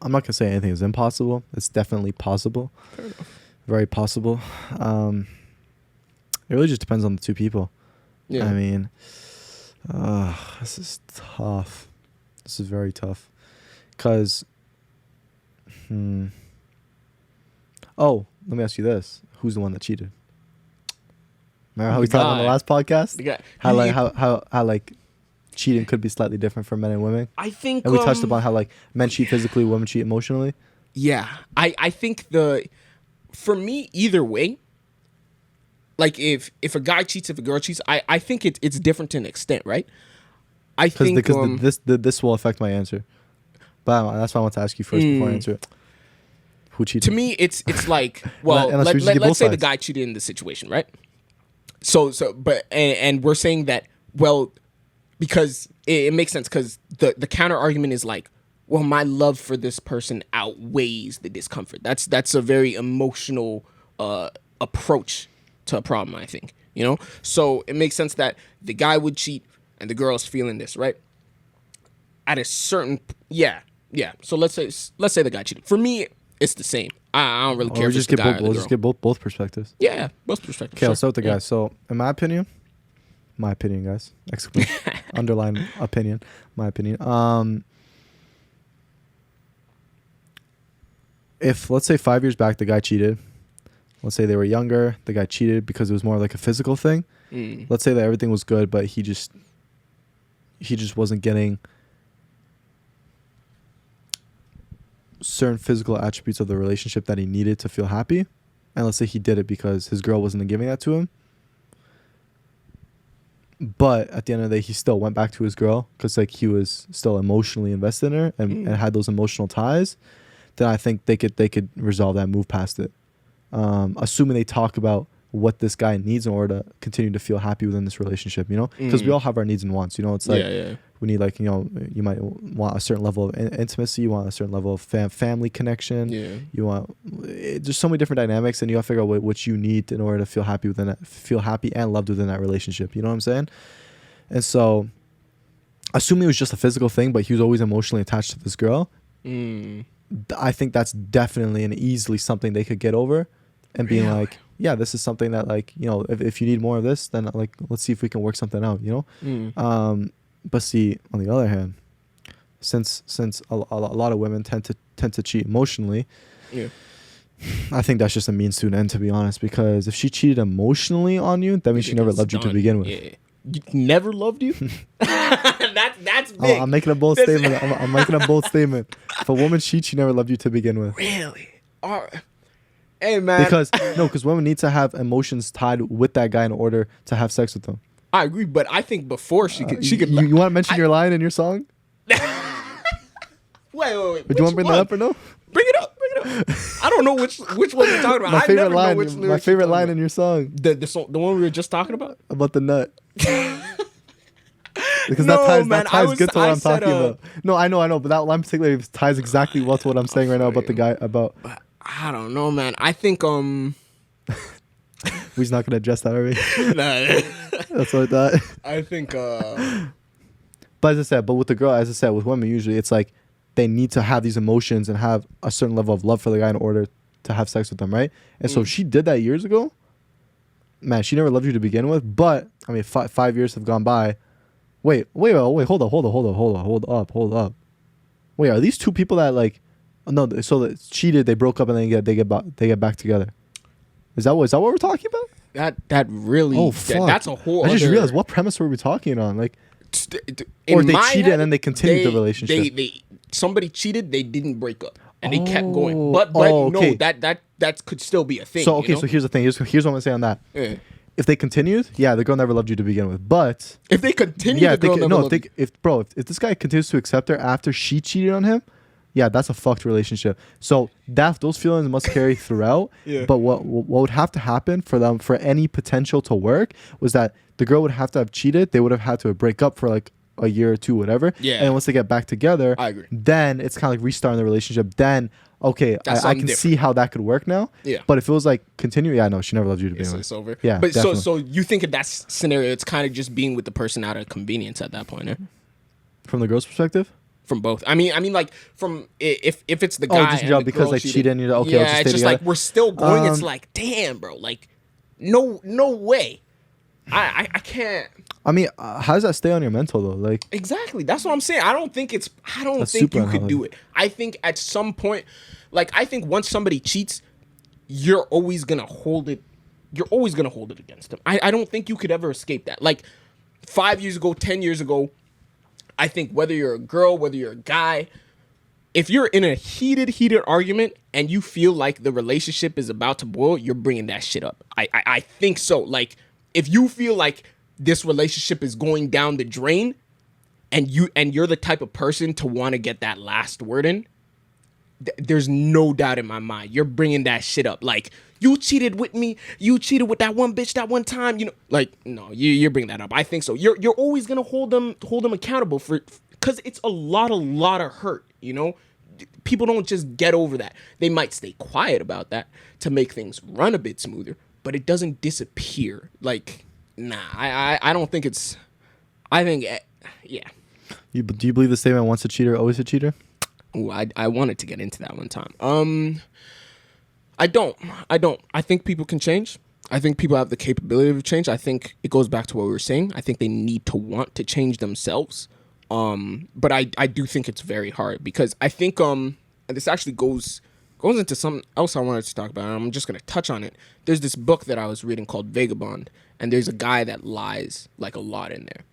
I'm not gonna say anything is impossible. It's definitely possible. Fair enough. Very possible. It really just depends on the two people. Yeah. I mean, this is tough. This is very tough. Cause, oh, let me ask you this: who's the one that cheated? Remember how we talked on the last podcast? The guy. How like cheating could be slightly different for men and women. I think, and we touched upon how like men cheat physically, women cheat emotionally. Yeah, I think for me, either way, like if a guy cheats, if a girl cheats, I think it's different to an extent, right? I think because this will affect my answer, but that's why I want to ask you first before I answer it. Who cheated? To me, it's like, well, let's say the guy cheated in the situation, right? So but and we're saying that, well, because it makes sense, because the counter argument is like, well, my love for this person outweighs the discomfort. That's a very emotional approach to a problem, I think, you know? So it makes sense that the guy would cheat and the girl's feeling this, right? At a certain, yeah. So let's say the guy cheated. For me, it's the same. I don't really care if it's the guy or the girl. We'll just get both perspectives. Yeah, both perspectives. Okay, I'll start with the guy. So in my opinion, guys, underline opinion, my opinion. If let's say 5 years back the guy cheated, let's say they were younger, the guy cheated because it was more like a physical thing. Let's say that everything was good, but he just wasn't getting certain physical attributes of the relationship that he needed to feel happy. And let's say he did it because his girl wasn't giving that to him. But at the end of the day, he still went back to his girl because like he was still emotionally invested in her and had those emotional ties. Then I think they could resolve that, move past it. Assuming they talk about what this guy needs in order to continue to feel happy within this relationship, you know, because we all have our needs and wants, you know. It's like we need, like, you know, you might want a certain level of intimacy, you want a certain level of family connection, you want there's so many different dynamics, and you gotta figure out what you need in order to feel happy and loved within that relationship, you know what I'm saying? And so assuming it was just a physical thing but he was always emotionally attached to this girl, I think that's definitely and easily something they could get over, and being like, yeah, this is something that, like, you know, if you need more of this, then like let's see if we can work something out, you know. But see, on the other hand, since a lot of women tend to cheat emotionally, I think that's just a means to an end, to be honest. Because if she cheated emotionally on you, that means she never loved you to begin with. Never loved you? That's big. I'm making a bold statement. I'm making a bold statement. If a woman cheats, she never loved you to begin with. Really? All right. Hey, man. Because women need to have emotions tied with that guy in order to have sex with them. I agree, but I think before she could. You want to mention your line in your song? Wait. Do you want to bring that up or no? Bring it up. I don't know which one you're talking about. My favorite line in your song. The one we were just talking about? About the nut. Because that ties good to what I'm talking about. No, I know, but that line particularly ties exactly well to what I'm saying right now about the guy about. But I don't know, man. I think we're not gonna address that already. That's what I thought. I think But with the girl, as I said, with women usually it's like they need to have these emotions and have a certain level of love for the guy in order to have sex with them, right? And so if she did that years ago, man, she never loved you to begin with. But I mean, 5 years have gone by. Wait, hold up. Wait, are these two people that like? No, so that cheated, they broke up, and then they get back together. Is that what we're talking about? That really? Oh, fuck. That's a whole. I just realized, what premise were we talking on? Like, or they cheated and then they continued the relationship. Somebody cheated, they didn't break up. and they kept going. But okay. no, that could still be a thing. So okay, you know? so here's the thing. Here's what I'm gonna say on that. Yeah. If they continued, yeah, the girl never loved you to begin with. But If they continue, yeah, the girl never loved you. if this guy continues to accept her after she cheated on him, yeah, that's a fucked relationship. So those feelings must carry throughout. Yeah. But what would have to happen for any potential to work was that the girl would have to have cheated. They would have had to break up for like a year or two, whatever. Yeah. And once they get back together, I agree. then it's kind of like restarting the relationship. Then okay, I can see how that could work now. Yeah. But if it was like continue, yeah, no, she never loved you to begin with. It's over. Yeah. But definitely. so you think in that scenario, it's kind of just being with the person out of convenience at that point, eh? From the girl's perspective. From both. I mean, like from if it's the guy just and the because girl they cheated and you're like, okay, let's yeah, just it's stay just together. like we're still going. It's like, damn, bro, like no way. I can't. I mean, how does that stay on your mental though? Like, Exactly. That's what I'm saying. I don't think That's think super you could unhealthy. do it. I think at some point, like I think once somebody cheats, you're always gonna hold it. You're always gonna hold it against them. I don't think you could ever escape that. Like 5 years ago, 10 years ago, I think whether you're a girl, whether you're a guy, if you're in a heated argument and you feel like the relationship is about to boil, you're bringing that shit up. I think so. Like if you feel like this relationship is going down the drain and you're the type of person to want to get that last word in, there's no doubt in my mind you're bringing that shit up. Like you cheated with me, you cheated with that one bitch that one time, you know, like no, you're bringing that up. I think so. You're always gonna hold them accountable for, because it's a lot of hurt, you know. People don't just get over that. They might stay quiet about that to make things run a bit smoother, but it doesn't disappear. Like nah, I don't think it's. I think yeah. do you believe the statement once a cheater, always a cheater? Ooh, I wanted to get into that one time. I don't. I think people can change. I think people have the capability of change. I think it goes back to what we were saying. I think they need to want to change themselves. But I do think it's very hard because I think and this actually goes into something else I wanted to talk about. And I'm just gonna touch on it. There's this book that I was reading called Vagabond, and there's a guy that lies like a lot in there,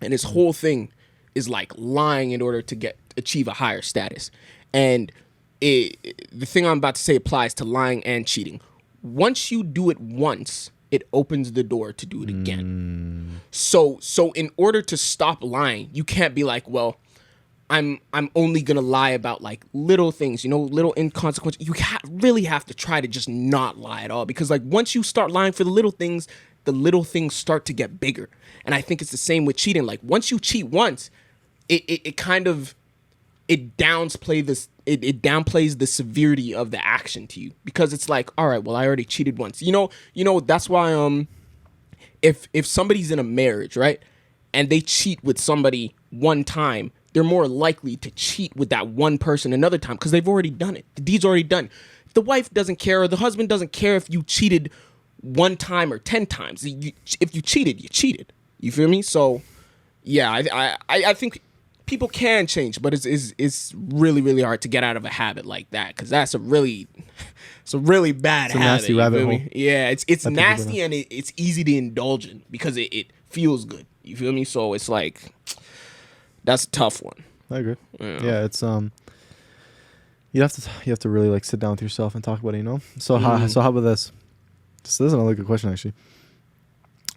and his whole thing is like lying in order to achieve a higher status. And the thing I'm about to say applies to lying and cheating. Once you do it once, it opens the door to do it again. So in order to stop lying, you can't be like, well, I'm only gonna lie about like little things, you know, little inconsequential. You really have to try to just not lie at all, because like once you start lying for the little things start to get bigger. And I think it's the same with cheating. Like once you cheat once, it kind of downplays the severity of the action to you, because it's like, all right, well, I already cheated once. You know that's why if somebody's in a marriage, right, and they cheat with somebody one time, they're more likely to cheat with that one person another time because they've already done it. The deed's already done. The wife doesn't care, or the husband doesn't care if you cheated one time or 10 times. If you cheated, you cheated. You feel me? So, yeah, I think people can change, but it's really, really hard to get out of a habit like that, because that's a really bad habit. Nasty rabbit hole. Yeah, it's nasty, and it's easy to indulge in because it feels good. You feel me? So it's like, that's a tough one. I agree. Yeah, it's you have to really like sit down with yourself and talk about it, you know. So how about this? This is another good question actually.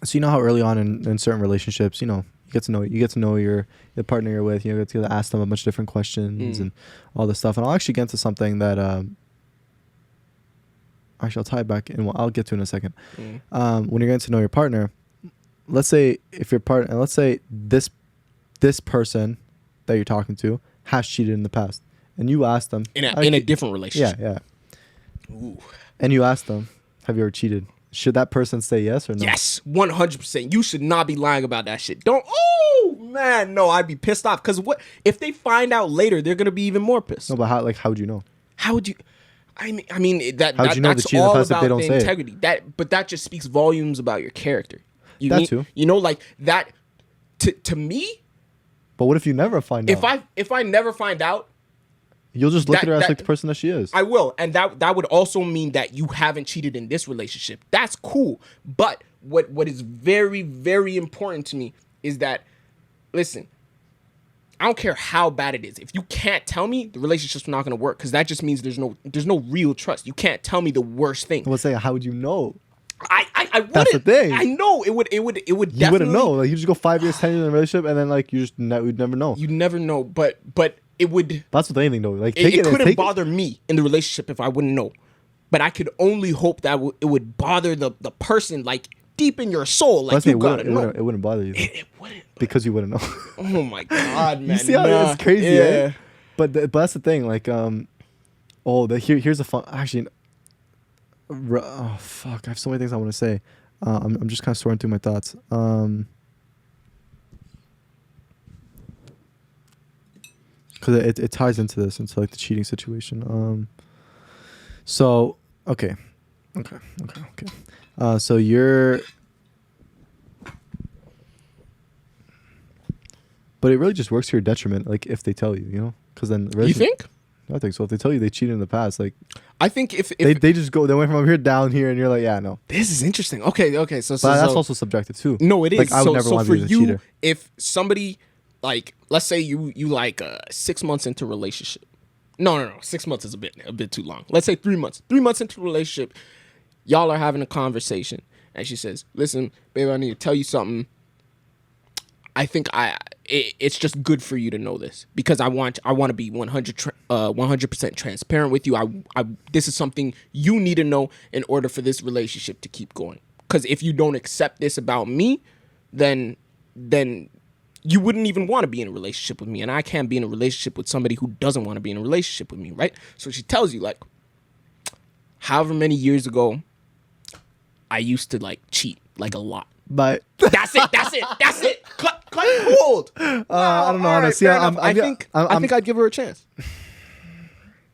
So you know how early on in certain relationships, you know, you get to know your partner you're with, you know, you get to ask them a bunch of different questions and all this stuff. And I'll actually get into something that actually I'll tie it back in. I'll get to in a second. When you're getting to know your partner, let's say this person that you're talking to has cheated in the past, and you ask them in a different relationship. Yeah. Ooh. And you ask them, have you ever cheated? Should that person say yes or no? Yes, 100%. You should not be lying about that shit. Oh man, no, I'd be pissed off, because what if they find out later? They're gonna be even more pissed. No, but how would you know? How would you? I mean that. How'd you know that's the cheating in the all past if about they don't the say it? integrity. But that just speaks volumes about your character. Too. You know, like that. To me. But what if you never find out? If I never find out, you'll just look at her as like the person that she is. I will, and that would also mean that you haven't cheated in this relationship. That's cool. But what is very, very important to me is that, listen, I don't care how bad it is. If you can't tell me, the relationship's not gonna work because that just means there's no real trust. You can't tell me the worst thing. I was saying, how would you know? I wouldn't. That's the thing. I know it would definitely. You wouldn't know. Like you just go 5 years, 10 years in a relationship, and then like you'd never know. You never know, but it would. That's with anything though. Like it couldn't bother me in the relationship if I wouldn't know, but I could only hope that it would bother the person like deep in your soul. Like you gotta know. It wouldn't bother you. It wouldn't. Because you wouldn't know. Oh my god, man! You see how it's crazy, eh? But that's the thing. Like, here's a fun. Actually, oh fuck! I have so many things I want to say. I'm just kind of sorting through my thoughts. Because it ties into this, into like the cheating situation. So okay. So you're. But it really just works to your detriment, like if they tell you, you know, because then you think? I think so. If they tell you they cheated in the past, like I think if they just go, they went from over here down here, and you're like, yeah, no. This is interesting. Okay. So that's also subjective too. No, it is. Like I would never want to be a cheater. If somebody like, let's say you like 6 months into a relationship. No. 6 months is a bit too long. Let's say 3 months. 3 months into a relationship, y'all are having a conversation, and she says, "Listen, babe, I need to tell you something. I think it's just good for you to know this because I want to be 100% transparent with you. I this is something you need to know in order for this relationship to keep going. Because if you don't accept this about me, then you wouldn't even want to be in a relationship with me, and I can't be in a relationship with somebody who doesn't want to be in a relationship with me, right? So she tells you like, however many years ago, I used to like cheat like a lot. But that's it. Cut cold. I don't know. Honestly, I think I'd give her a chance.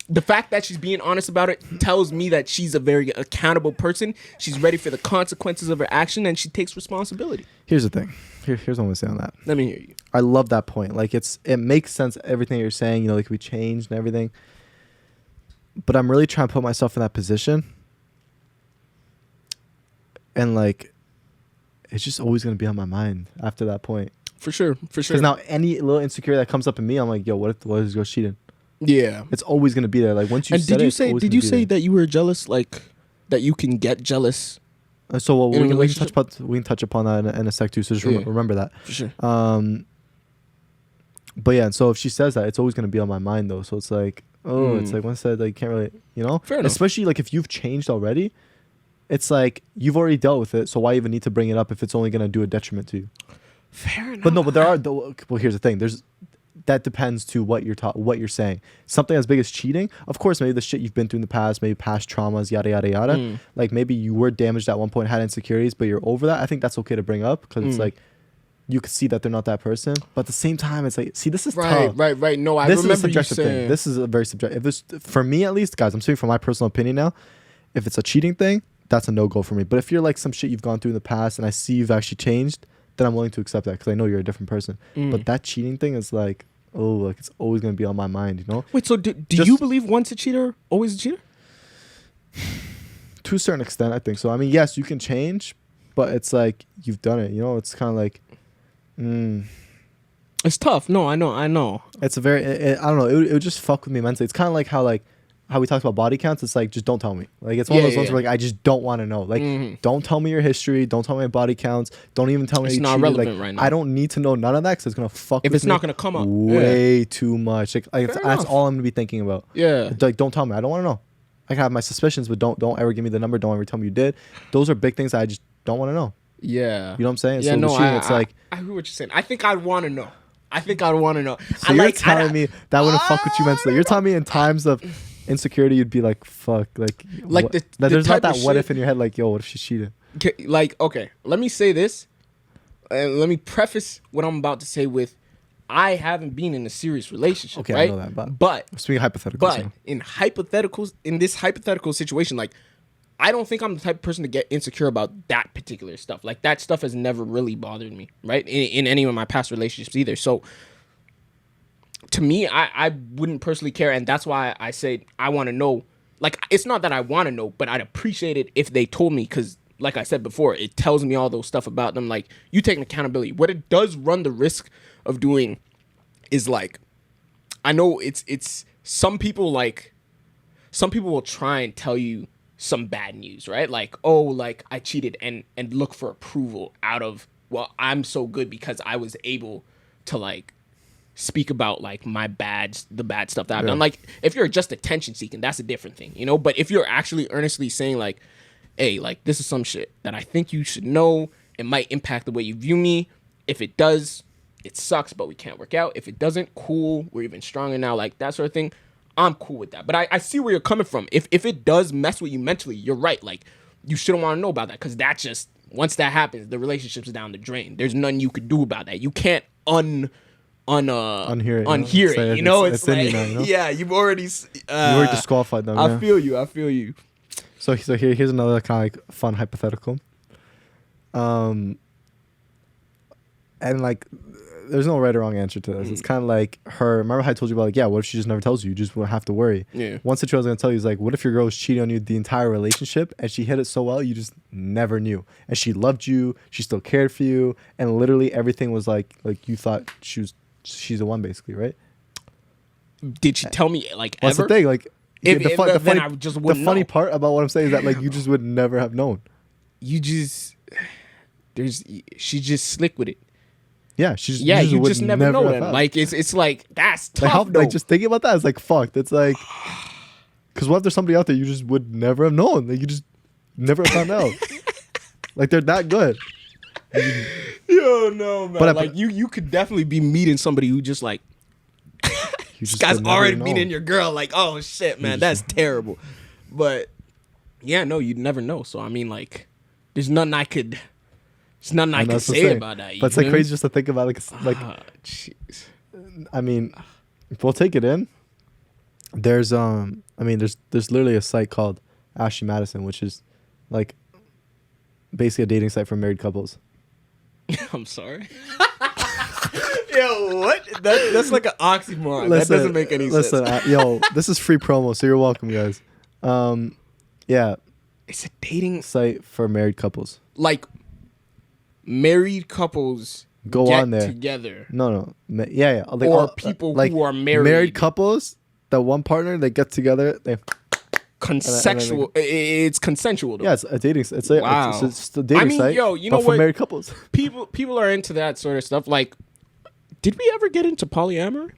The fact that she's being honest about it tells me that she's a very accountable person. She's ready for the consequences of her action, and she takes responsibility. Here's the thing. Here's what I'm gonna say on that. Let me hear you. I love that point. Like it makes sense. Everything you're saying, you know, like we changed and everything. But I'm really trying to put myself in that position, and like. It's just always going to be on my mind after that point. For sure. Because now any little insecurity that comes up in me, I'm like, yo, what if this girl cheating? Yeah. It's always going to be there. Like once you and did you say that you were jealous, like that you can get jealous? So we can touch upon that in a sec too. So just remember that. For sure. But yeah, and so if she says that, it's always going to be on my mind though. So it's like, it's like once said, like, you can't really, you know? Fair enough. Especially like if you've changed already. It's like you've already dealt with it, so why even need to bring it up if it's only going to do a detriment to you? Fair enough. But here's the thing. That depends to what you're saying. Something as big as cheating, of course, maybe the shit you've been through in the past, maybe past traumas, yada yada yada. Like maybe you were damaged at one point, had insecurities, but you're over that. I think that's okay to bring up because it's like you could see that they're not that person. But at the same time, it's like, see, this is tough. Right. No, I this remember is a subjective you saying. thing. This is a very subjective. For me at least, guys, I'm speaking from my personal opinion now. If it's a cheating thing, that's a no-go for me. But if you're like some shit you've gone through in the past and I see you've actually changed, then I'm willing to accept that because I know you're a different person. But that cheating thing is like, like it's always going to be on my mind, you know? Wait, so do you believe once a cheater, always a cheater? To a certain extent, I think so. I mean, yes, you can change, but it's like you've done it, you know? It's kind of like... It's tough. No, I know. It's a very... I don't know. It would just fuck with me mentally. It's kind of like how we talked about body counts. It's like, just don't tell me. Like it's one of those ones where like I just don't want to know. Like don't tell me your history, don't tell me my body counts, don't even tell me it's you not cheated. relevant Like, right now. I don't need to know none of that because it's gonna fuck if with it's me not gonna come up way too much. Like that's all I'm gonna be thinking about. Yeah. Like don't tell me. I don't want to know. I can have my suspicions, but don't ever give me the number. Don't ever tell me you did. Those are big things that I just don't want to know. Yeah. You know what I'm saying? Yeah, so no, cheating, it's like I hear what you're saying. I think I'd want to know. So you're telling me that wouldn't fuck with you mentally. You're telling me in times of insecurity you'd be like, fuck, like there's not that what if in your head, like, yo, what if she's cheating? Like, okay, let me say this, and let me preface what I'm about to say with, I haven't been in a serious relationship. Okay, right? I know that, but speaking hypotheticals. But in this hypothetical situation, like, I don't think I'm the type of person to get insecure about that particular stuff. Like, that stuff has never really bothered me, right? In any of my past relationships either. So to me, I wouldn't personally care, and that's why I say I want to know. Like, it's not that I want to know, but I'd appreciate it if they told me, because like I said before, it tells me all those stuff about them. Like, you taking accountability. What it does run the risk of doing is like, I know it's some people will try and tell you some bad news, right? Like, oh, like I cheated and look for approval out of, well, I'm so good because I was able to like speak about like the bad stuff that I've done. Like if you're just attention seeking, that's a different thing, you know? But if you're actually earnestly saying like, hey, like this is some shit that I think you should know, it might impact the way you view me. If it does, it sucks, but we can't work out. If it doesn't, cool, we're even stronger now, like that sort of thing. I'm cool with that. But I see where you're coming from. If it does mess with you mentally, you're right. Like you shouldn't want to know about that, because that just, once that happens, the relationship's down the drain. There's nothing you could do about that. You can't unhear it. You know, it's like, you know? Yeah, you've already disqualified them. I feel you. So here's another kind of like fun hypothetical. And like, there's no right or wrong answer to this. It's kind of like her. Remember how I told you about like, yeah, what if she just never tells you? You just won't have to worry. Yeah. One situation I was gonna tell you is like, what if your girl was cheating on you the entire relationship and she hit it so well you just never knew, and she loved you, she still cared for you, and literally everything was like you thought she's the one, basically, right? Did she tell me like What's ever? the thing? Like, the funny part about what I'm saying is that like you just would never have known. She's just slick with it. Yeah, you just never know that. Like it's like, that's tough. Like, how, though. like just thinking about that is like fucked. It's like, because what if there's somebody out there you just would never have known? Like you just never found out. Like they're that good. Yo, no, man. But like you could definitely be meeting somebody who just like, this guy's already meeting your girl. Like, oh shit, man, that's terrible. But yeah, no, you'd never know. So I mean, like, there's nothing I could say about that. But it's like crazy just to think about. Like, jeez. I mean, if we'll take it in, there's literally a site called Ashley Madison, which is like basically a dating site for married couples. I'm sorry. Yo, what? That's like an oxymoron. That doesn't make any sense. Yo, this is free promo, so you're welcome, guys. Yeah, it's a dating site for married couples. Like, married couples go on there together. No, yeah. Like, or people who are married. Married couples, that one partner, they get together. They consensual. It's consensual, though. Yeah, it's a dating. It's a dating site. Yo, you know what? For married couples, people are into that sort of stuff. Like, did we ever get into polyamory?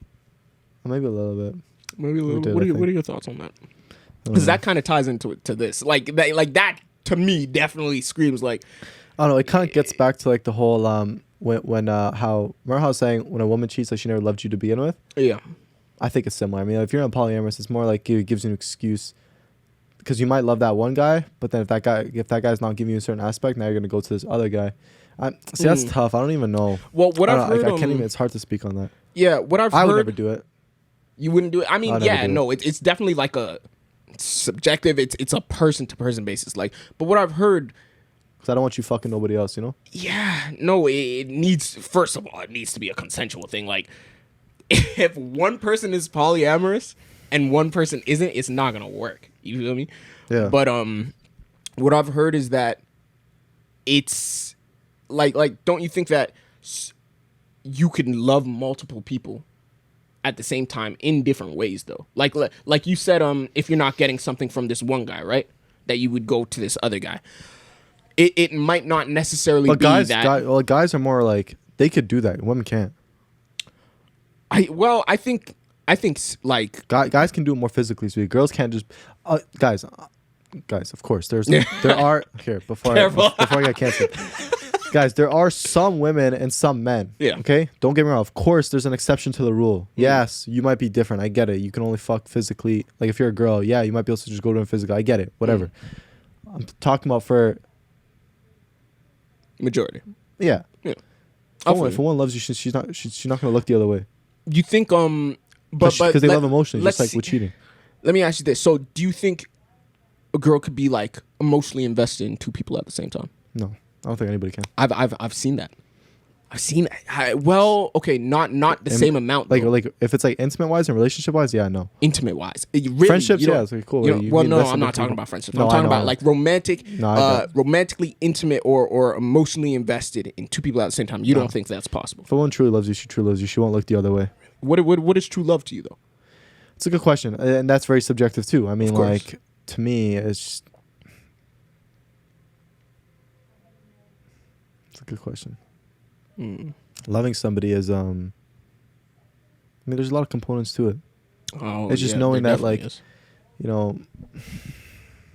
Maybe a little bit. Maybe a little. What are your thoughts on that? Because that kind of ties into this. Like that to me definitely screams like. I don't know. It kind of gets back to like the whole remember how I was saying when a woman cheats, like she never loved you to begin with. Yeah, I think it's similar. I mean, if you're in polyamorous, it's more like it gives you an excuse, because you might love that one guy, but then if that guy's not giving you a certain aspect, now you're gonna go to this other guy. See, that's tough. I don't even know. Well, what I've heard, I can't even. It's hard to speak on that. Yeah, what I've heard. I would never do it. You wouldn't do it. I mean, yeah, no. It's definitely like a subjective. It's a person to person basis. Like, but what I've heard. Because I don't want you fucking nobody else, you know? Yeah, no, it needs, first of all, it needs to be a consensual thing. Like, if one person is polyamorous and one person isn't, it's not going to work. You feel me? Yeah. But what I've heard is that it's, like, don't you think that you can love multiple people at the same time in different ways, though? Like you said, if you're not getting something from this one guy, right? That you would go to this other guy. It might not necessarily be that. Guys are more like, they could do that. Women can't. I think like guys can do it more physically. So girls can't just. Guys, of course, there are here before I get canceled. Guys, there are some women and some men. Yeah. Okay. Don't get me wrong. Of course, there's an exception to the rule. Yes, you might be different. I get it. You can only fuck physically. Like if you're a girl, yeah, you might be able to just go to a physical. I get it. Whatever. I'm talking about for. Majority. Yeah. Yeah. If a woman loves you, she's not gonna look the other way. You think but because they love emotionally, just like with cheating. Let me ask you this: so, do you think a girl could be like emotionally invested in two people at the same time? No, I don't think anybody can. I've seen that. I've seen it. Well, okay, not the same amount. Like if it's like intimate wise and relationship wise, yeah, no. Intimate wise, really, friendships, yeah, it's like cool. Well, no, I'm not talking about friendships. I'm talking about like romantic, romantically intimate or emotionally invested in two people at the same time. You don't think that's possible? If a woman truly loves you, she truly loves you. She won't look the other way. What is true love to you though? It's a good question, and that's very subjective too. I mean, like to me, it's a good question. Loving somebody is I mean, there's a lot of components to it. Oh, it's just knowing that, like, you know, I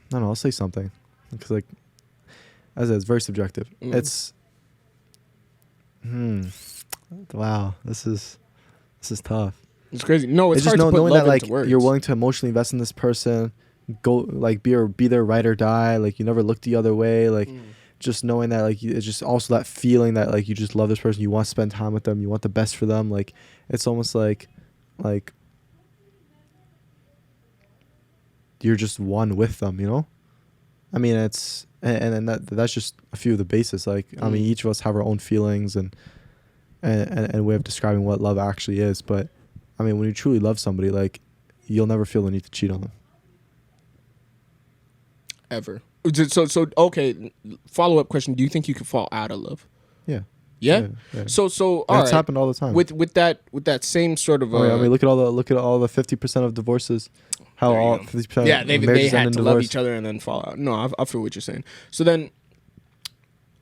don't know. I'll say something because, like, as I said, it's very subjective. It's wow. This is tough. It's crazy. No, it's just hard to put knowing love that, like, into words. you're willing to emotionally invest in this person, go like be their ride or die. Like, you never look the other way. Like, just knowing that, like, it's just also that feeling that, like, you just love this person. You want to spend time with them. You want the best for them. Like, it's almost like you're just one with them. You know, I mean, it's and that's just a few of the bases. Like, I mean, each of us have our own feelings and way of describing what love actually is. But I mean, when you truly love somebody, like, you'll never feel the need to cheat on them. Ever. So okay. Follow up question: do you think you could fall out of love? Yeah. Yeah. So all that's right. happened all the time. With that same sort of. I mean, look at all the 50% of divorces. How all 50% they of marriages had end in to divorce. love each other and then fall out. No, I feel what you're saying. So then,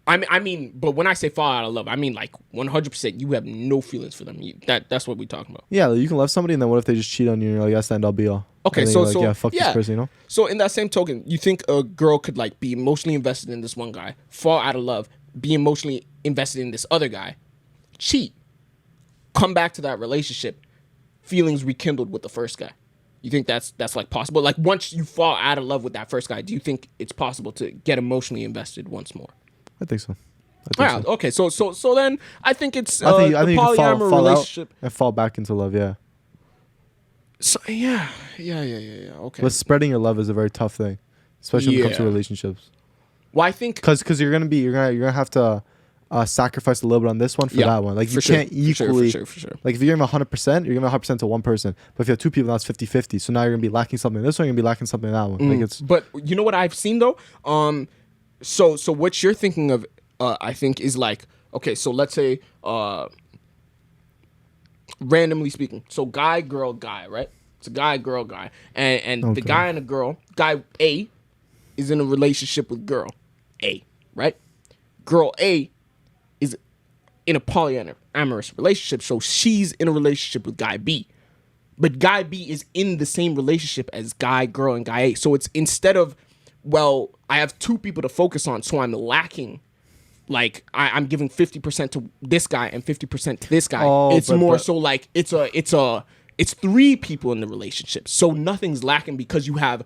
I mean, but when I say fall out of love, I mean, like, 100% you have no feelings for them. That's what we're talking about. Yeah, like, you can love somebody, and then what if they just cheat on you and you're like, that's the end all be all. Okay, and so like, yeah, fuck this person, you know? So in that same token, you think a girl could, like, be emotionally invested in this one guy, fall out of love, be emotionally invested in this other guy, cheat, come back to that relationship, feelings rekindled with the first guy. You think that's like possible? Like, once you fall out of love with that first guy, do you think it's possible to get emotionally invested once more? I think so. Yeah. So. Okay. So then I think it's I think the you can polyamorous fall relationship out and fall back into love. Yeah. So, yeah. Okay. But spreading your love is a very tough thing, especially when it comes to Yeah. relationships. Well, I think because you're gonna have to sacrifice a little bit on this one for that one. Like, you can't equally. For sure. Like, if you're giving 100%, you're giving 100% to one person. But if you have two people, that's 50-50. So now you're gonna be lacking something in this one. You're gonna be lacking something in that one. Like, it's. But you know what I've seen though. So what you're thinking of, I think, is like, okay. So let's say, randomly speaking, so guy, girl, guy, right? It's a guy, girl, guy, and the guy and the girl, guy A, is in a relationship with girl A, right? Girl A is in a polyamorous relationship, so she's in a relationship with guy B. But guy B is in the same relationship as guy, girl, and guy A. So it's instead of, well, I have two people to focus on, so I'm lacking. Like, I'm giving 50% to this guy and 50% to this guy. It's more so like it's three people in the relationship. So nothing's lacking because you have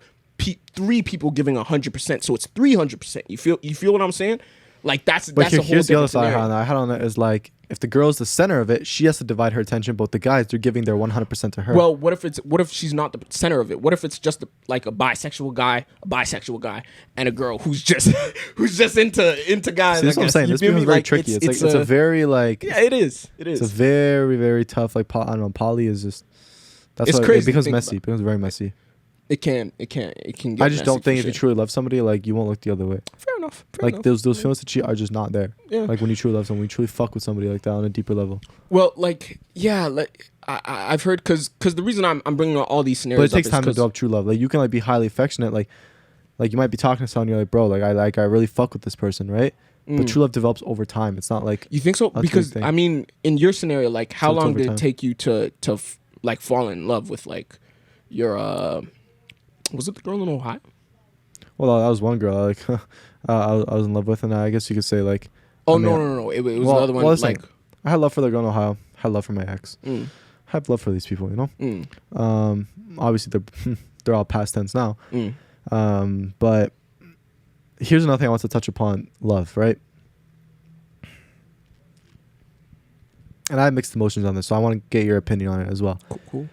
three people giving 100%. So it's 300%. You feel what I'm saying? Like, that's a whole here's the other different side scenario. I had on that is, like, if the girl's the center of it, she has to divide her attention. But the guys, they're giving their 100% to her. Well, what if she's not the center of it? What if it's just like a bisexual guy, and a girl who's just into guys? See, that's what I'm saying. This becomes very tricky. It's a very, like, yeah, it is. It's a very, very tough, like, I don't know. Poly is just that's why crazy it becomes messy. It becomes very messy. It can get I just don't think if sure. you truly love somebody, like, you won't look the other way. Fair enough. Like, those feelings to cheat are just not there. Yeah. Like, when you truly love someone, when you truly fuck with somebody like that on a deeper level. Well, like, yeah, like, I've heard, because the reason I'm bringing all these scenarios But it takes time to develop true love. Like, you can, like, be highly affectionate. Like you might be talking to someone, you're like, bro, like I really fuck with this person, right? But true love develops over time. It's not like, you think so? Because I mean, in your scenario, like, how long did it take you to like fall in love with, like, your was it the girl in Ohio? Well, that was one girl I was in love with, and I guess you could say, like, oh, no, it was another one. Like, I had love for the girl in Ohio. I had love for my ex. I have love for these people, you know. Obviously they're all past tense now. But here's another thing I want to touch upon: love, right? And I have mixed emotions on this, so I want to get your opinion on it as well. Cool.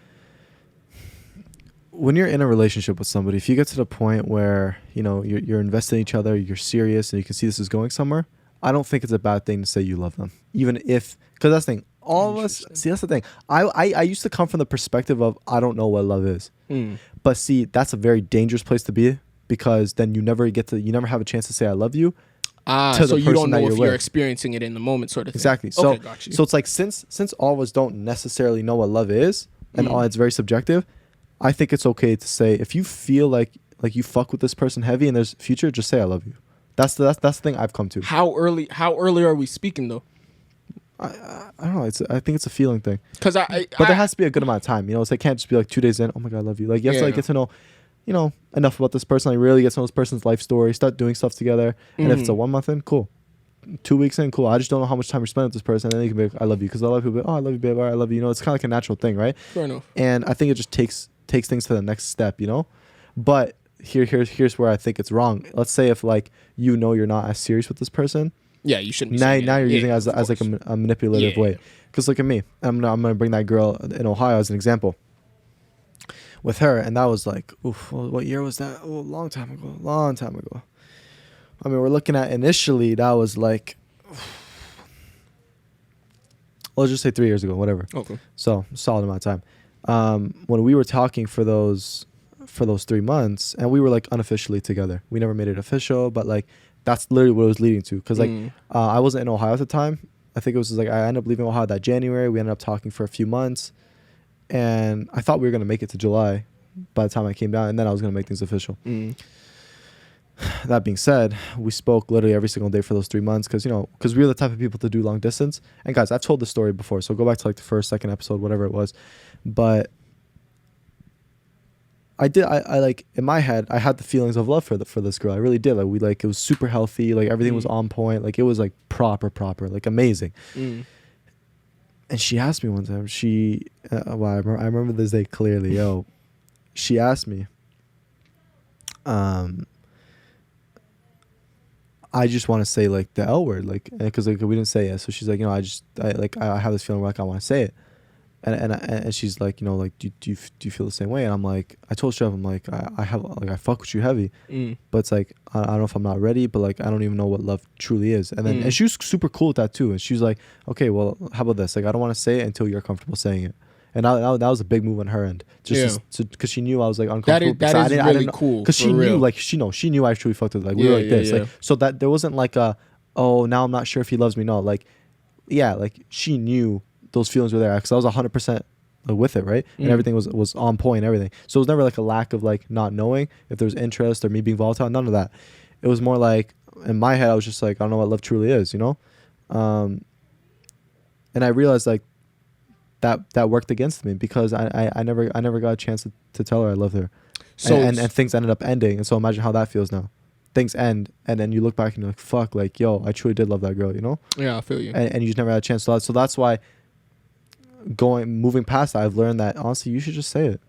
When you're in a relationship with somebody, if you get to the point where, you know, you're invested in each other, you're serious, and you can see this is going somewhere, I don't think it's a bad thing to say you love them, even if, because that's the thing. All of us, see, that's the thing. I used to come from the perspective of, I don't know what love is, but see, that's a very dangerous place to be, because then you never have a chance to say I love you, to So the you don't person that know you're if you're with. experiencing it in the moment, sort of thing. Exactly. So Okay, got you. so it's like since all of us don't necessarily know what love is, and all it's very subjective. I think it's okay to say if you feel like you fuck with this person heavy and there's future, just say I love you. That's the thing I've come to. How early are we speaking though? I don't know. I think it's a feeling thing. Because But there has to be a good amount of time. You know, it can't just be like 2 days in. Oh my god, I love you. Like you have to like get to know, enough about this person. Like really get to know this person's life story. Start doing stuff together. And if it's a 1 month in, cool. 2 weeks in, cool. I just don't know how much time you're spending with this person. And then you can be like, I love you. Because a lot of people be, oh, I love you, babe. Or, I love you. You know, it's kind of like a natural thing, right? Fair enough. And I think it just takes things to the next step, you know? But here's where I think it's wrong. Let's say if like you're not as serious with this person. Yeah, you shouldn't. Now you're using it as like a manipulative way. Because look at me. I'm gonna bring that girl in Ohio as an example. With her, and that was like, what year was that? Oh, long time ago. I mean, we're looking at initially that was like, let's just say 3 years ago, whatever. Okay. So solid amount of time. When we were talking for those 3 months, and we were like unofficially together. We never made it official, but like that's literally what it was leading to. Because like I wasn't in Ohio at the time. I think it was like I ended up leaving Ohio that January. We ended up talking for a few months, and I thought we were gonna make it to July by the time I came down, and then I was gonna make things official. That being said, we spoke literally every single day for those 3 months because we were the type of people to do long distance. And guys, I've told this story before, so go back to like the first, second episode, whatever it was. But I like in my head, I had the feelings of love for this girl. I really did. Like it was super healthy. Like everything was on point. Like it was like proper, like amazing. And she asked me one time. I remember this day clearly. She asked me. I just want to say like the L word, like because like we didn't say it. So she's like, I have this feeling like I want to say it. And she's like, like, do you feel the same way? And I'm like, I told Chef, I'm like, I fuck with you heavy, but it's like, I don't know if I'm not ready, but like, I don't even know what love truly is. And then, and she was super cool with that too. And she was like, okay, well, how about this? Like, I don't want to say it until you're comfortable saying it. And that was a big move on her end, just because she knew I was like uncomfortable. That is really cool. Because she knew, like, she knew I truly fucked with her. Like we were like this, like so that there wasn't like now I'm not sure if he loves me. No, like, like she knew those feelings were there because I was 100% with it, right? And everything was on point, and everything. So it was never like a lack of like not knowing if there was interest or me being volatile. None of that. It was more like in my head I was just like, I don't know what love truly is, and I realized like that worked against me because I never got a chance to tell her I loved her. So and things ended up ending, and so imagine how that feels now. Things end, and then you look back and you're like, fuck, like, yo, I truly did love that girl, Yeah, I feel you. And you just never had a chance. So that's why moving past that, I've learned that honestly you should just say it,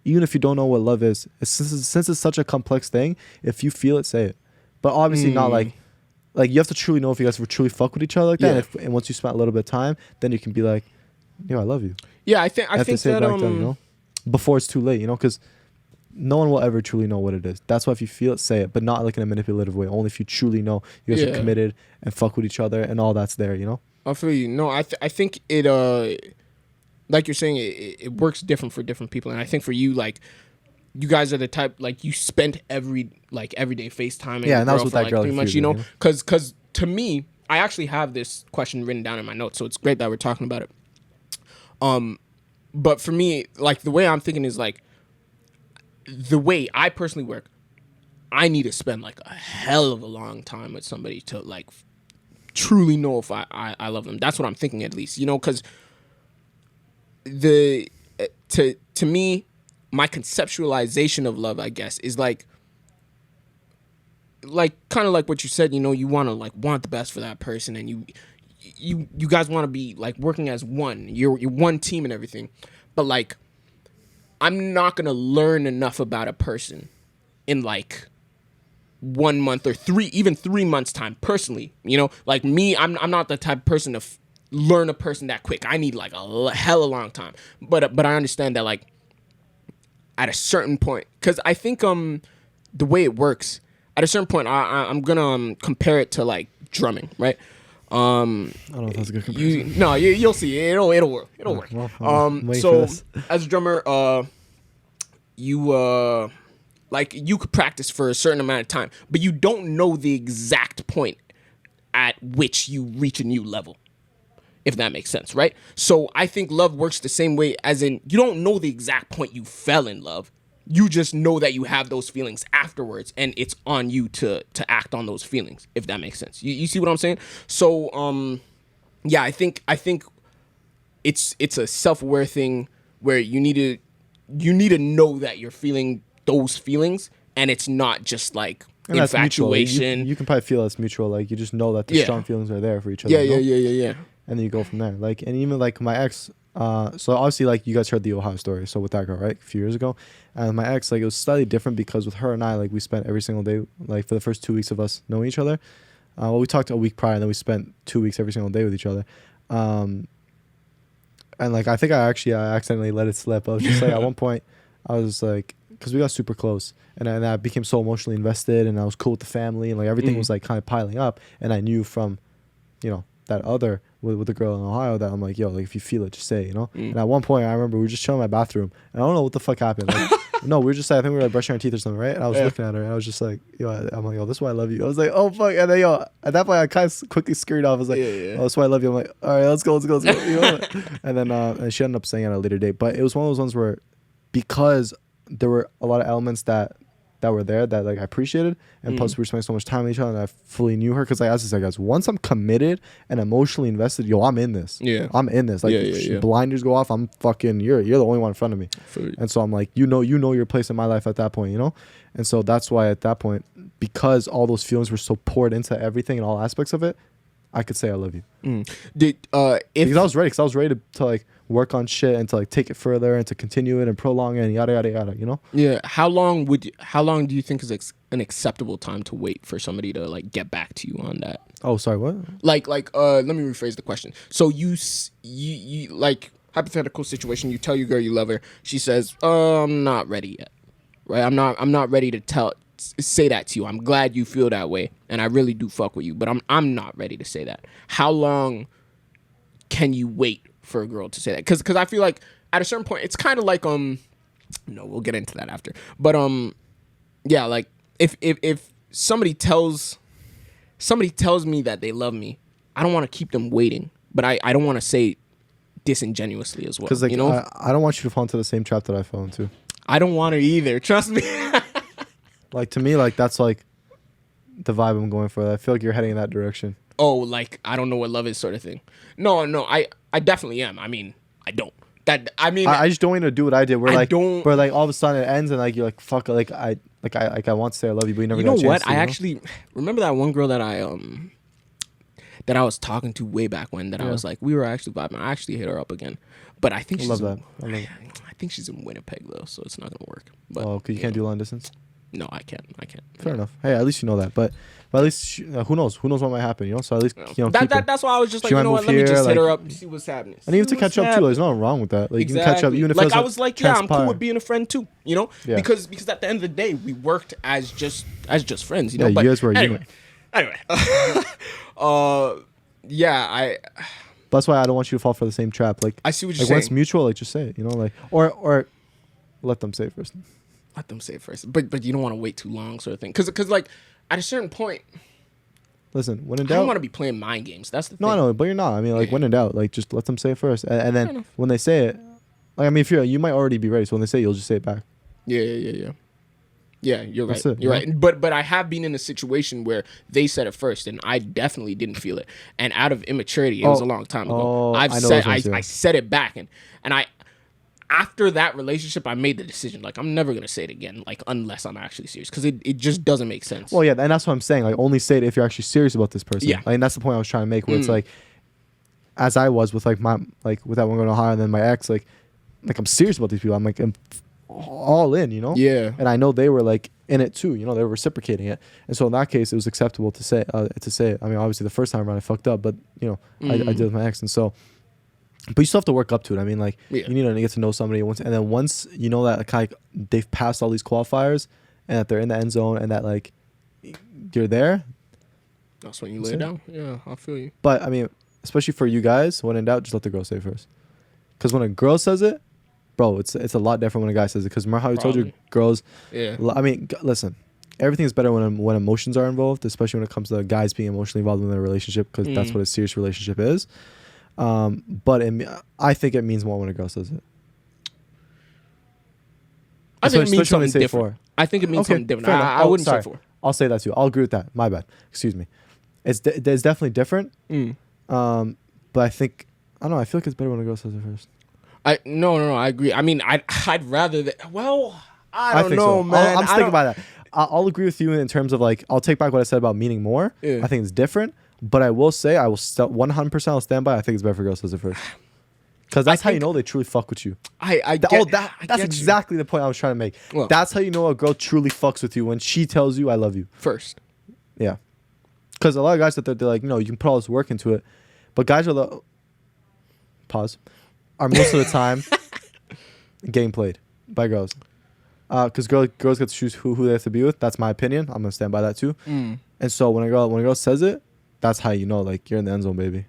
even if you don't know what love is. Since it's such a complex thing, if you feel it, say it. But obviously not like you have to truly know if you guys truly fuck with each other like that. And once you spend a little bit of time, then you can be like, yo, I love you. Yeah, I think that before it's too late, because no one will ever truly know what it is. That's why if you feel it, say it, but not like in a manipulative way. Only if you truly know you guys are committed and fuck with each other and all that's there, I feel you. No, I think it like you're saying, it works different for different people, and I think for you, like, you guys are the type, like, you spent every day FaceTiming. Yeah, and that was with that girl. Pretty much, because to me, I actually have this question written down in my notes, so it's great that we're talking about it. But for me, like, the way I'm thinking is like, the way I personally work, I need to spend like a hell of a long time with somebody to like truly know if I love them. That's what I'm thinking, at least, because to me, my conceptualization of love, I guess, is like kind of like what you said. You want to like want the best for that person, and you guys want to be like working as one. You're one team and everything, but like, I'm not gonna learn enough about a person in like 1 month or 3 months time. Personally, like me, I'm not the type of person to learn a person that quick. I need like a hella long time. But I understand that like at a certain point, because I think the way it works at a certain point, I'm gonna compare it to like drumming, right? I don't know if that's a good comparison. You'll see. It'll work. It'll work. Well, so as a drummer, you could practice for a certain amount of time, but you don't know the exact point at which you reach a new level, if that makes sense, right? So I think love works the same way, as in you don't know the exact point you fell in love. You just know that you have those feelings afterwards, and it's on you to act on those feelings, if that makes sense. You see what I'm saying? So yeah, I think it's a self-aware thing where you need to know that you're feeling those feelings, and it's not just like and infatuation. You can probably feel it's mutual. Like you just know that the strong feelings are there for each other. Yeah. And then you go from there. Like, and even like my ex, so obviously like you guys heard the Ohio story. So with that girl, right, a few years ago, and my ex, like it was slightly different because with her and I, like we spent every single day, like for the first 2 weeks of us knowing each other. Well, we talked a week prior, and then we spent 2 weeks every single day with each other. And like I think I accidentally let it slip. I was just like at one point, I was like, because we got super close, and I became so emotionally invested, and I was cool with the family, and like everything was like kind of piling up, and I knew from, that other with the girl in Ohio that I'm like, yo, like if you feel it, just say, And at one point I remember we were just chilling in my bathroom, and I don't know what the fuck happened. Like, no, we were just like, I think we were like brushing our teeth or something, right? And I was looking at her, and I was just like, yo, I'm like, yo, this is why I love you. I was like, oh fuck, and then at that point I kind of quickly scurried off. I was like, oh, that's why I love you. I'm like, all right, let's go. And then and she ended up saying at a later date, but it was one of those ones where, because there were a lot of elements that were there that like I appreciated, and plus we were spending so much time with each other, and I fully knew her, because like as I said, guys, once I'm committed and emotionally invested, yo, I'm in this. I'm in this. Like blinders go off, I'm fucking you're the only one in front of me. And so I'm like, you know your place in my life at that point, and so that's why at that point, because all those feelings were so poured into everything and all aspects of it, I could say I love you. Because I was ready to like work on shit and to like take it further and to continue it and prolong it and yada yada yada, Yeah. How long do you think is an acceptable time to wait for somebody to like get back to you on that? Oh, sorry, what? Let me rephrase the question. So you like, hypothetical situation, you tell your girl you love her, she says, I'm not ready yet, right? I'm not ready to say that to you. I'm glad you feel that way, and I really do fuck with you, but I'm not ready to say that. How long can you wait for a girl to say that? Because I feel like at a certain point, it's kind of like no, we'll get into that after. But yeah, like if somebody tells me that they love me, I don't want to keep them waiting, but I don't want to say disingenuously as well. Because like I don't want you to fall into the same trap that I fell into. I don't want to either. Trust me. Like to me, like that's like the vibe I'm going for. I feel like you're heading in that direction. Oh, like I don't know what love is, sort of thing. No, I definitely am. I mean, I don't. I just don't want to do what I did. Where like all of a sudden it ends and like you're like fuck. Like I want to say I love you, but you never. You know what? I actually remember that one girl that I was talking to way back when. That I was like, we were actually vibing. I actually hit her up again, but I think I think she's in Winnipeg though, so it's not gonna work. But because you can't do long distance. No, I can't. Fair enough. Hey, at least you know that. But at least who knows? Who knows what might happen? So at least that's why I was just like, you know what? Let me just hit her up, see what's happening. And even to catch up too, there's nothing wrong with that. Like you can catch up even if like I was like, yeah, I'm cool with being a friend too. Because at the end of the day, we worked as just friends. Yeah, but you guys were anyway. Yeah, that's why I don't want you to fall for the same trap. Like I see what you're saying. When it's mutual, like just say it. Like or let them say it first. Let them say it first, but you don't want to wait too long, sort of thing. Because like at a certain point, listen, when in doubt, I don't want to be playing mind games. That's the thing. No, but you're not. I mean, like when in doubt, like just let them say it first, and then when they say it, like I mean, if you might already be ready, so when they say it, you'll just say it back. Yeah. Yeah, you're right. You're right. But I have been in a situation where they said it first, and I definitely didn't feel it. And out of immaturity, it was a long time ago. I said it back, and I. After that relationship, I made the decision, like, I'm never going to say it again, like, unless I'm actually serious. Because it just doesn't make sense. Well, yeah, and that's what I'm saying. Like, only say it if you're actually serious about this person. Yeah. Like, and that's the point I was trying to make, where it's like, as I was with, like, with that one going to Ohio and then my ex, like, I'm serious about these people. I'm, like, I'm all in, Yeah. And I know they were, like, in it, too. They were reciprocating it. And so, in that case, it was acceptable to say it. I mean, obviously, the first time around, I fucked up. But, I did with my ex. And so... But you still have to work up to it. I mean, like, you need to get to know somebody once, and then once you know that like they've passed all these qualifiers and that they're in the end zone and that like you're there. That's when you lay it down. Yeah, I feel you. But I mean, especially for you guys, when in doubt, just let the girl say it first. Because when a girl says it, bro, it's a lot different when a guy says it. Because remember how we told you girls? Yeah. I mean, listen, everything is better when emotions are involved, especially when it comes to guys being emotionally involved in a relationship, because that's what a serious relationship is. But I think it means more when a girl says it. I think it means something different. For. I think it means something different. I wouldn't say for. I'll say that too. I'll agree with that. My bad. Excuse me. It's definitely different. But I think, I don't know. I feel like it's better when a girl says it first. No. I agree. I mean, I'd rather that. Well, I don't know, so. man. I'm thinking about that. I'll agree with you in terms of like, I'll take back what I said about meaning more. Yeah. I think it's different. But I will say, 100% I'll stand by. I think it's better for girls says it first. Because that's how you know they truly fuck with you. That's exactly the point I was trying to make. Well, that's how you know a girl truly fucks with you, when she tells you I love you first. Yeah. Because a lot of guys that they're like, no, you can put all this work into it. But guys are most of the time getting played by girls. Because girls get to choose who they have to be with. That's my opinion. I'm going to stand by that too. And so when a girl says it, that's how you know, like, you're in the end zone, baby.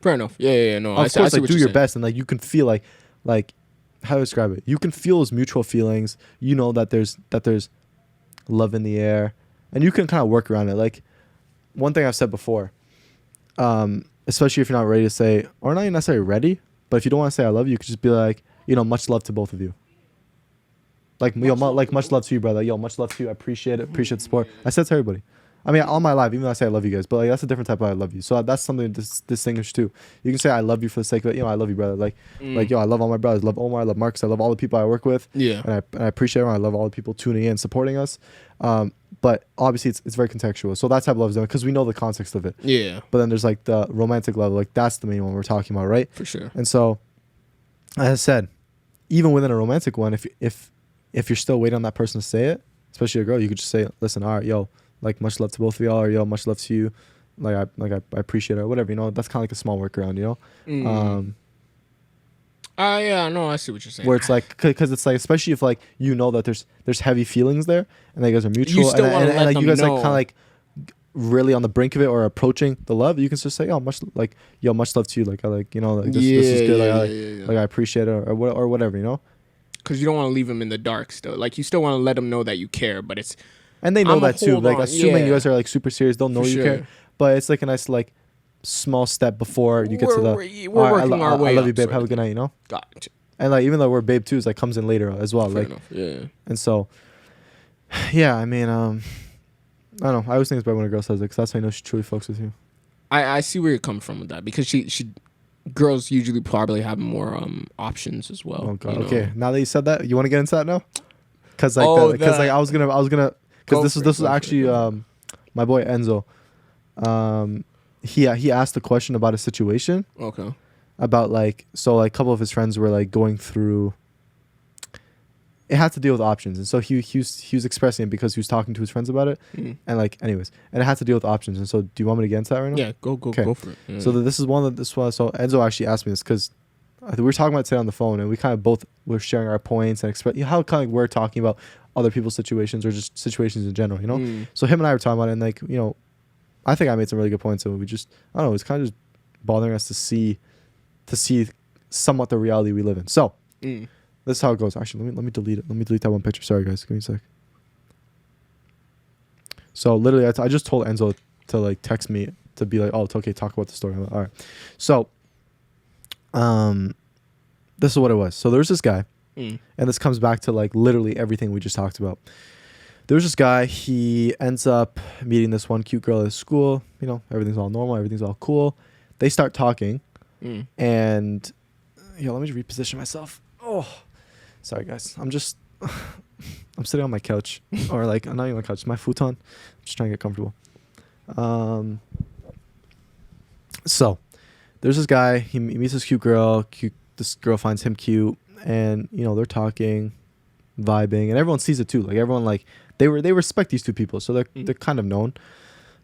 Fair enough. Yeah. No, of course, like, do your best, and like you can feel like how to describe it. You can feel those mutual feelings. You know that there's love in the air, and you can kind of work around it. Like, one thing I've said before, especially if you're not ready to say, or not even necessarily ready, but if you don't want to say I love you, you could just be like, much love to both of you. Like, much love to you, brother. Yo, much love to you. I appreciate it. Appreciate the support. I said to everybody. I mean, all my life, even though I say I love you guys, but like, that's a different type of I love you. So that's something to distinguish too. You can say I love you for the sake of it. I love you, brother. Like, I love all my brothers. I love Omar. I love Marcus. I love all the people I work with. Yeah. And I appreciate everyone. I love all the people tuning in, supporting us. But obviously, it's very contextual. So that type of love is different because we know the context of it. Yeah. But then there's like the romantic level. Like, that's the main one we're talking about, right? For sure. And so, as I said, even within a romantic one, if you're still waiting on that person to say it, especially a girl, you could just say, listen, all right, yo, like, much love to both of y'all, or yo, much love to you, I appreciate it, or whatever, that's kind of like a small workaround, Yeah, no, I see what you're saying. Where it's like, because it's like, especially if like that there's heavy feelings there, and you guys are mutual, you still and like you guys know. like kind of like really on the brink of it or approaching the love, you can just say, much love to you, like, I like, this is good, like I appreciate it, or whatever, because you don't want to leave them in the dark still. Like, you still want to let them know that you care, but it's. And they know that too. Like, assuming you guys are like super serious, they'll know you care. But it's like a nice like small step before you get to the. We're working our way. I love you, babe. Have a good night. Gotcha. And like, even though we're babe too, it's like comes in later as well. Fair like, enough. Yeah. And so, yeah. I mean, I don't know. I always think it's better when a girl says it, because that's how you know she truly fucks with you. I see where you're coming from with that, because she girls usually probably have more options as well. Oh God. Okay. Now that you said that, you want to get into that now? Because I was gonna. Because this was actually my boy Enzo. He asked a question about a situation. Okay. About a couple of his friends were like going through. It had to deal with options, and so he was expressing it because he was talking to his friends about it, and and it had to deal with options. And so, do you want me to get into that right now? Yeah, go for it. Yeah. So this is one of this one. So Enzo actually asked me this because we were talking about it today on the phone, and we kind of both were sharing our points and how kind of we're talking about other people's situations or just situations in general, So him and I were talking about it, and I think I made some really good points, and we just, I don't know, it's kind of just bothering us to see somewhat the reality we live in. So this is how it goes. Actually, let me delete it. Let me delete that one picture. Sorry guys, give me a sec. So literally, I just told Enzo to like text me to be like, oh, it's okay, talk about the story. I'm like, all right. So this is what it was. So there's this guy. And this comes back to like literally everything we just talked about. There's this guy, he ends up meeting this one cute girl at school. Everything's all normal, everything's all cool. They start talking. And let me just reposition myself. Oh, sorry guys. I'm sitting on my couch, or like, I'm not even on my couch, my futon. I'm just trying to get comfortable. So there's this guy, he meets this cute girl. This girl finds him cute. And they're talking, vibing, and everyone sees it too. Like, everyone, like, they respect these two people, so they're kind of known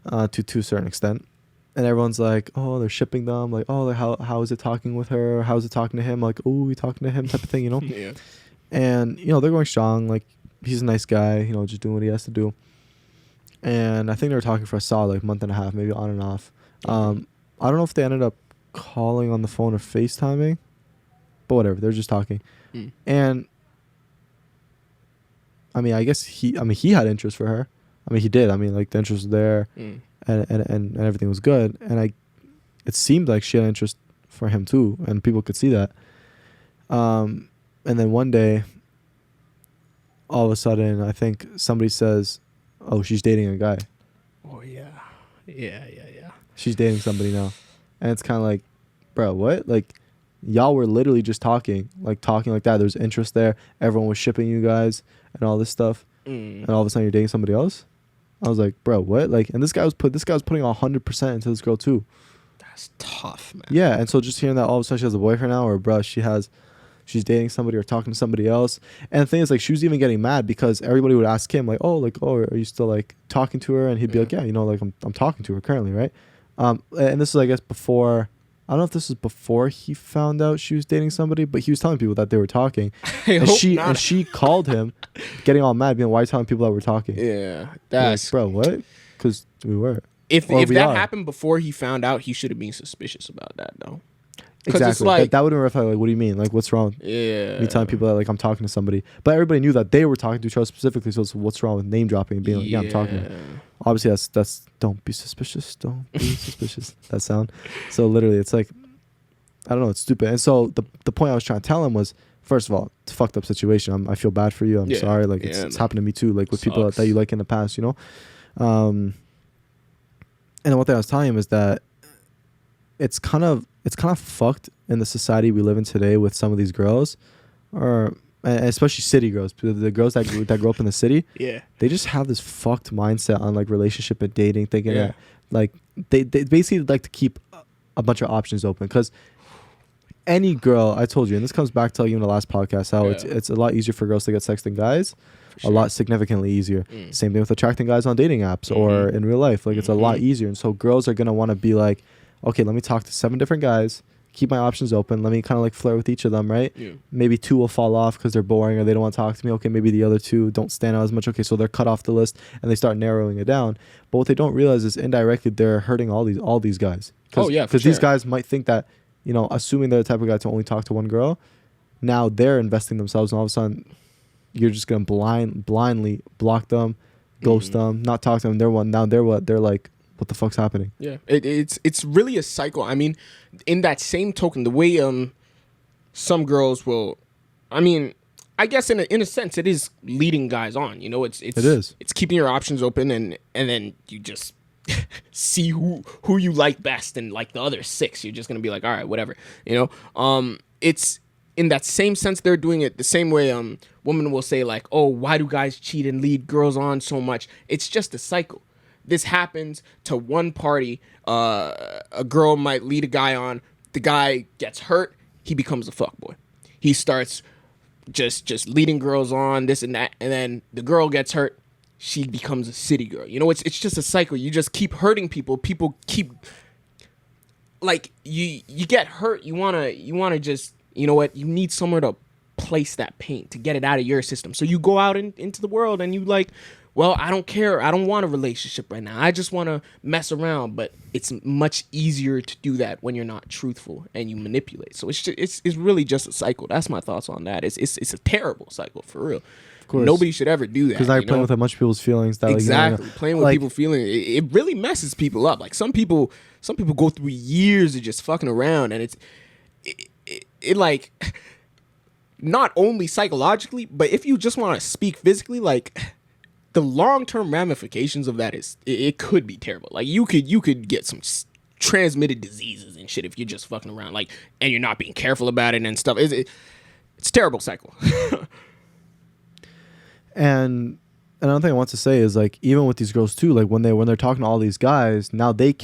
to a certain extent. And everyone's like, oh, they're shipping them. Like, oh, how is it talking with her? How is it talking to him? Like, oh, we talking to him, type of thing, Yeah. And they're going strong. Like, he's a nice guy. Just doing what he has to do. And I think they were talking for a solid month and a half, maybe on and off. I don't know if they ended up calling on the phone or FaceTiming. But whatever, they're just talking. And I mean, I guess he had interest for her, I mean, he did. I mean, like the interest was there, Mm. and everything was good. And it seemed like she had interest for him too, and people could see that. And then one day, all of a sudden, I think somebody says, "Oh, she's dating a guy. Oh yeah, yeah. She's dating somebody now," and it's kind of like, bro, what? Like, y'all were literally just talking like that. There's interest there. Everyone was shipping you guys and all this stuff, and all of a sudden you're dating somebody else. I was like, bro, what? Like, and this guy was putting 100% into this girl too. That's tough, man. Yeah, and so just hearing that all of a sudden she has a boyfriend now, or bro, she's dating somebody or talking to somebody else. And the thing is, like, she was even getting mad because everybody would ask him, like, oh, are you still like talking to her? And he'd be like, yeah, you know, like I'm talking to her currently, right? And this is, I guess, before. I don't know if this was before he found out she was dating somebody, but he was telling people that they were talking. And she called him, getting all mad, being, why are you telling people that we're talking? Yeah, like, that's bro, what? Because we were. If that happened before he found out, he should have been suspicious about that, though. Exactly. It's like, that would have been reflected. Like, what do you mean? Like, what's wrong? Yeah. Me telling people that, like, I'm talking to somebody, but everybody knew that they were talking to each other specifically. So it's, what's wrong with name dropping and being like, yeah, I'm talking to her. Obviously, that's don't be suspicious. Don't be suspicious. That sound. So literally, it's like, I don't know. It's stupid. And so the point I was trying to tell him was, first of all, it's a fucked up situation. I feel bad for you. I'm sorry. Like, it's happened to me too. Like with people that you like in the past, you know. And then one thing I was telling him is that it's kind of fucked in the society we live in today with some of these girls, or and especially city girls. The girls that grow up in the city, yeah, they just have this fucked mindset on like relationship and dating, thinking that like they basically like to keep a bunch of options open. Because any girl, I told you, and this comes back to even the last podcast, how it's a lot easier for girls to get sex than guys. Sure. A lot significantly easier. Same thing with attracting guys on dating apps or in real life. Like, it's a lot easier. And so girls are going to want to be like, okay, let me talk to 7 different guys, keep my options open. Let me kind of like flirt with each of them, right? Yeah. Maybe 2 will fall off because they're boring or they don't want to talk to me. Okay, maybe the other 2 don't stand out as much. Okay, so they're cut off the list and they start narrowing it down. But what they don't realize is indirectly they're hurting all these guys. Because these guys might think that, you know, assuming they're the type of guy to only talk to one girl, now they're investing themselves, and all of a sudden you're just gonna blindly block them, ghost them, not talk to them. They're like, what the fuck's happening? Yeah, it's really a cycle. I mean, in that same token, the way some girls will, I mean, I guess in a sense it is leading guys on. You know, it's keeping your options open, and then you just see who you like best, and like the other 6 you're just gonna be like, all right, whatever, you know. It's in that same sense they're doing it the same way women will say like, oh, why do guys cheat and lead girls on so much? It's just a cycle. This happens to one party. A girl might lead a guy on, the guy gets hurt, he becomes a fuckboy. He starts just leading girls on, this and that, and then the girl gets hurt, she becomes a city girl. You know, it's just a cycle. You just keep hurting people. People keep, like, you get hurt. You wanna just, you know what? You need somewhere to place that pain, to get it out of your system. So you go out into the world and you like, well, I don't care. I don't want a relationship right now. I just want to mess around. But it's much easier to do that when you're not truthful and you manipulate. So it's really just a cycle. That's my thoughts on that. It's a terrible cycle, for real. Of course. Nobody should ever do that. Because I'm playing with a bunch of people's feelings. That, exactly. Playing with people's feelings. It really messes people up. Like, some people go through years of just fucking around, and it like, not only psychologically, but if you just want to speak physically, like, the long-term ramifications of that it could be terrible. Like, you could get some transmitted diseases and shit if you're just fucking around, like, and you're not being careful about it and stuff. It's a terrible cycle. And another thing I want to say is, like, even with these girls too, like, when they're talking to all these guys, now they're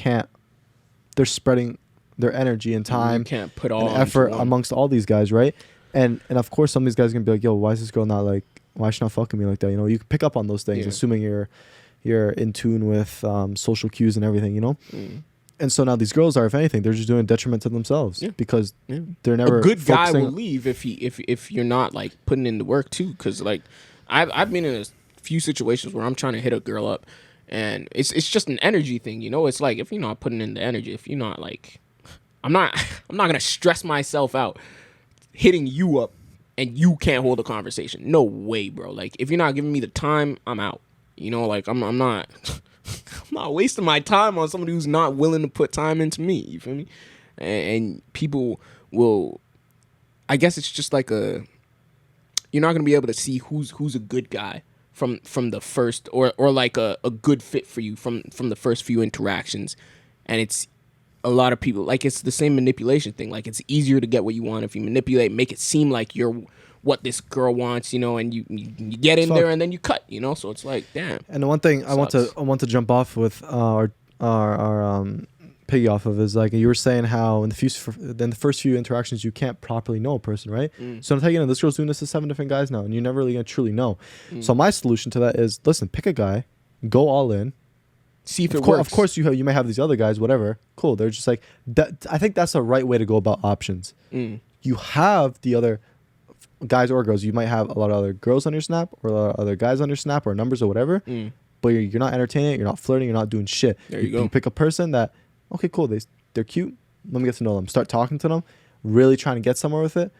spreading their energy and time, you can't put all and effort amongst all these guys, right? And of course some of these guys are gonna be like, yo, why is this girl not, like, why is she not fucking me like that? You know, you can pick up on those things, assuming you're in tune with social cues and everything, you know. And so now these girls are, if anything, they're just doing detriment to themselves because they're never. A good guy will leave if you're not, like, putting in the work too. Because, like, I've been in a few situations where I'm trying to hit a girl up, and it's just an energy thing, you know. It's like, if you're not putting in the energy, if you're not, like, I'm not gonna stress myself out hitting you up and you can't hold a conversation. No way, bro. Like, if you're not giving me the time, I'm out. You know, like I'm not I'm not wasting my time on somebody who's not willing to put time into me. You feel me? And people will, I guess it's just like you're not gonna be able to see who's a good guy from the first, or like a good fit for you from the first few interactions. And it's a lot of people, like, it's the same manipulation thing. Like, it's easier to get what you want if you manipulate, make it seem like you're what this girl wants, you know, and you get in there and then you cut, you know. So it's like, damn. And the one thing I want to jump off with our piggy off of is, like, you were saying how in the first few interactions you can't properly know a person, right? So I'm taking this girl's doing this to 7 different guys now, and you're never really gonna truly know. So my solution to that is, listen, pick a guy, go all in, see if it works. Of course, you may have these other guys, whatever. Cool. They're just like that. I think that's the right way to go about options. You have the other guys or girls. You might have a lot of other girls on your Snap, or a lot of other guys on your Snap, or numbers or whatever. But you're not entertaining it. You're not flirting. You're not doing shit. There you go. You pick a person that, okay, cool. They're cute. Let me get to know them. Start talking to them. Really trying to get somewhere with it,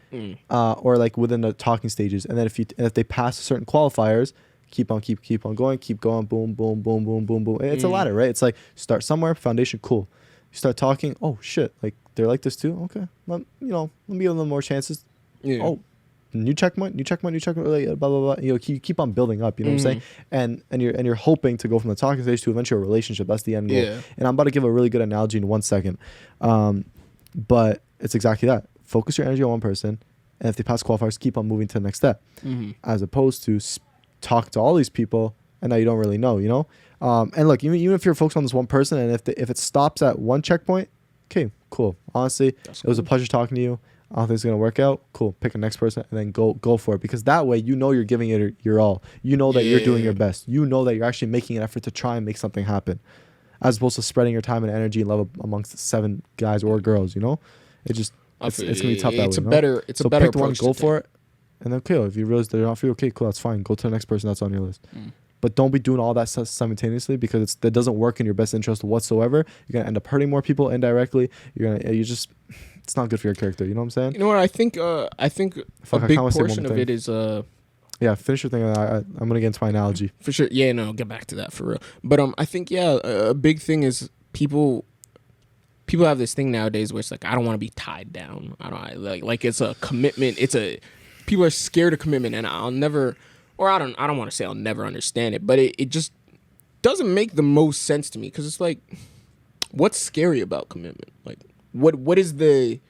or like within the talking stages. And then if they pass certain qualifiers, keep on going, boom, boom, boom, boom, boom, boom. It's a ladder, right? It's like, start somewhere, foundation, cool. You start talking, oh shit, like they're like this too. Okay, let me give them more chances. Yeah. Oh, new checkpoint, like blah blah blah. You know, you keep on building up. You know what I'm saying? And you're hoping to go from the talking stage to eventually a relationship. That's the end goal. Yeah. And I'm about to give a really good analogy in 1 second, but it's exactly that. Focus your energy on one person, and if they pass qualifiers, keep on moving to the next step, as opposed to talk to all these people and now you don't really know, you know. And look, even if you're focused on this one person, and if it stops at one checkpoint, okay, cool. Honestly, it was a pleasure talking to you. I don't think it's gonna work out. Cool. Pick the next person and then go for it, because that way you know you're giving it your all. You know that you're doing your best. You know that you're actually making an effort to try and make something happen, as opposed to spreading your time and energy and love amongst 7 guys or girls. You know, it's gonna be tough. It's that a way, better. It's a better pick the one, approach. go for it. And then, okay, if you realize they're not for you, okay, cool, that's fine. Go to the next person that's on your list. But don't be doing all that stuff simultaneously, because that doesn't work in your best interest whatsoever. You're gonna end up hurting more people indirectly. It's not good for your character. You know what I'm saying? You know what? I think a big portion of it is yeah. Finish your thing. I'm gonna get into my analogy for sure. Yeah, no, get back to that for real. But I think a big thing is people have this thing nowadays where it's like, I don't want to be tied down. I don't like it's a commitment. People are scared of commitment, and I don't want to say I'll never understand it, but it just doesn't make the most sense to me, because it's like, what's scary about commitment? Like, what is the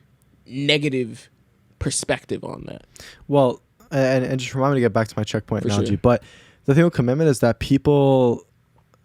negative perspective on that? Well, and just remind me to get back to my checkpoint analogy. Sure. But the thing with commitment is that people,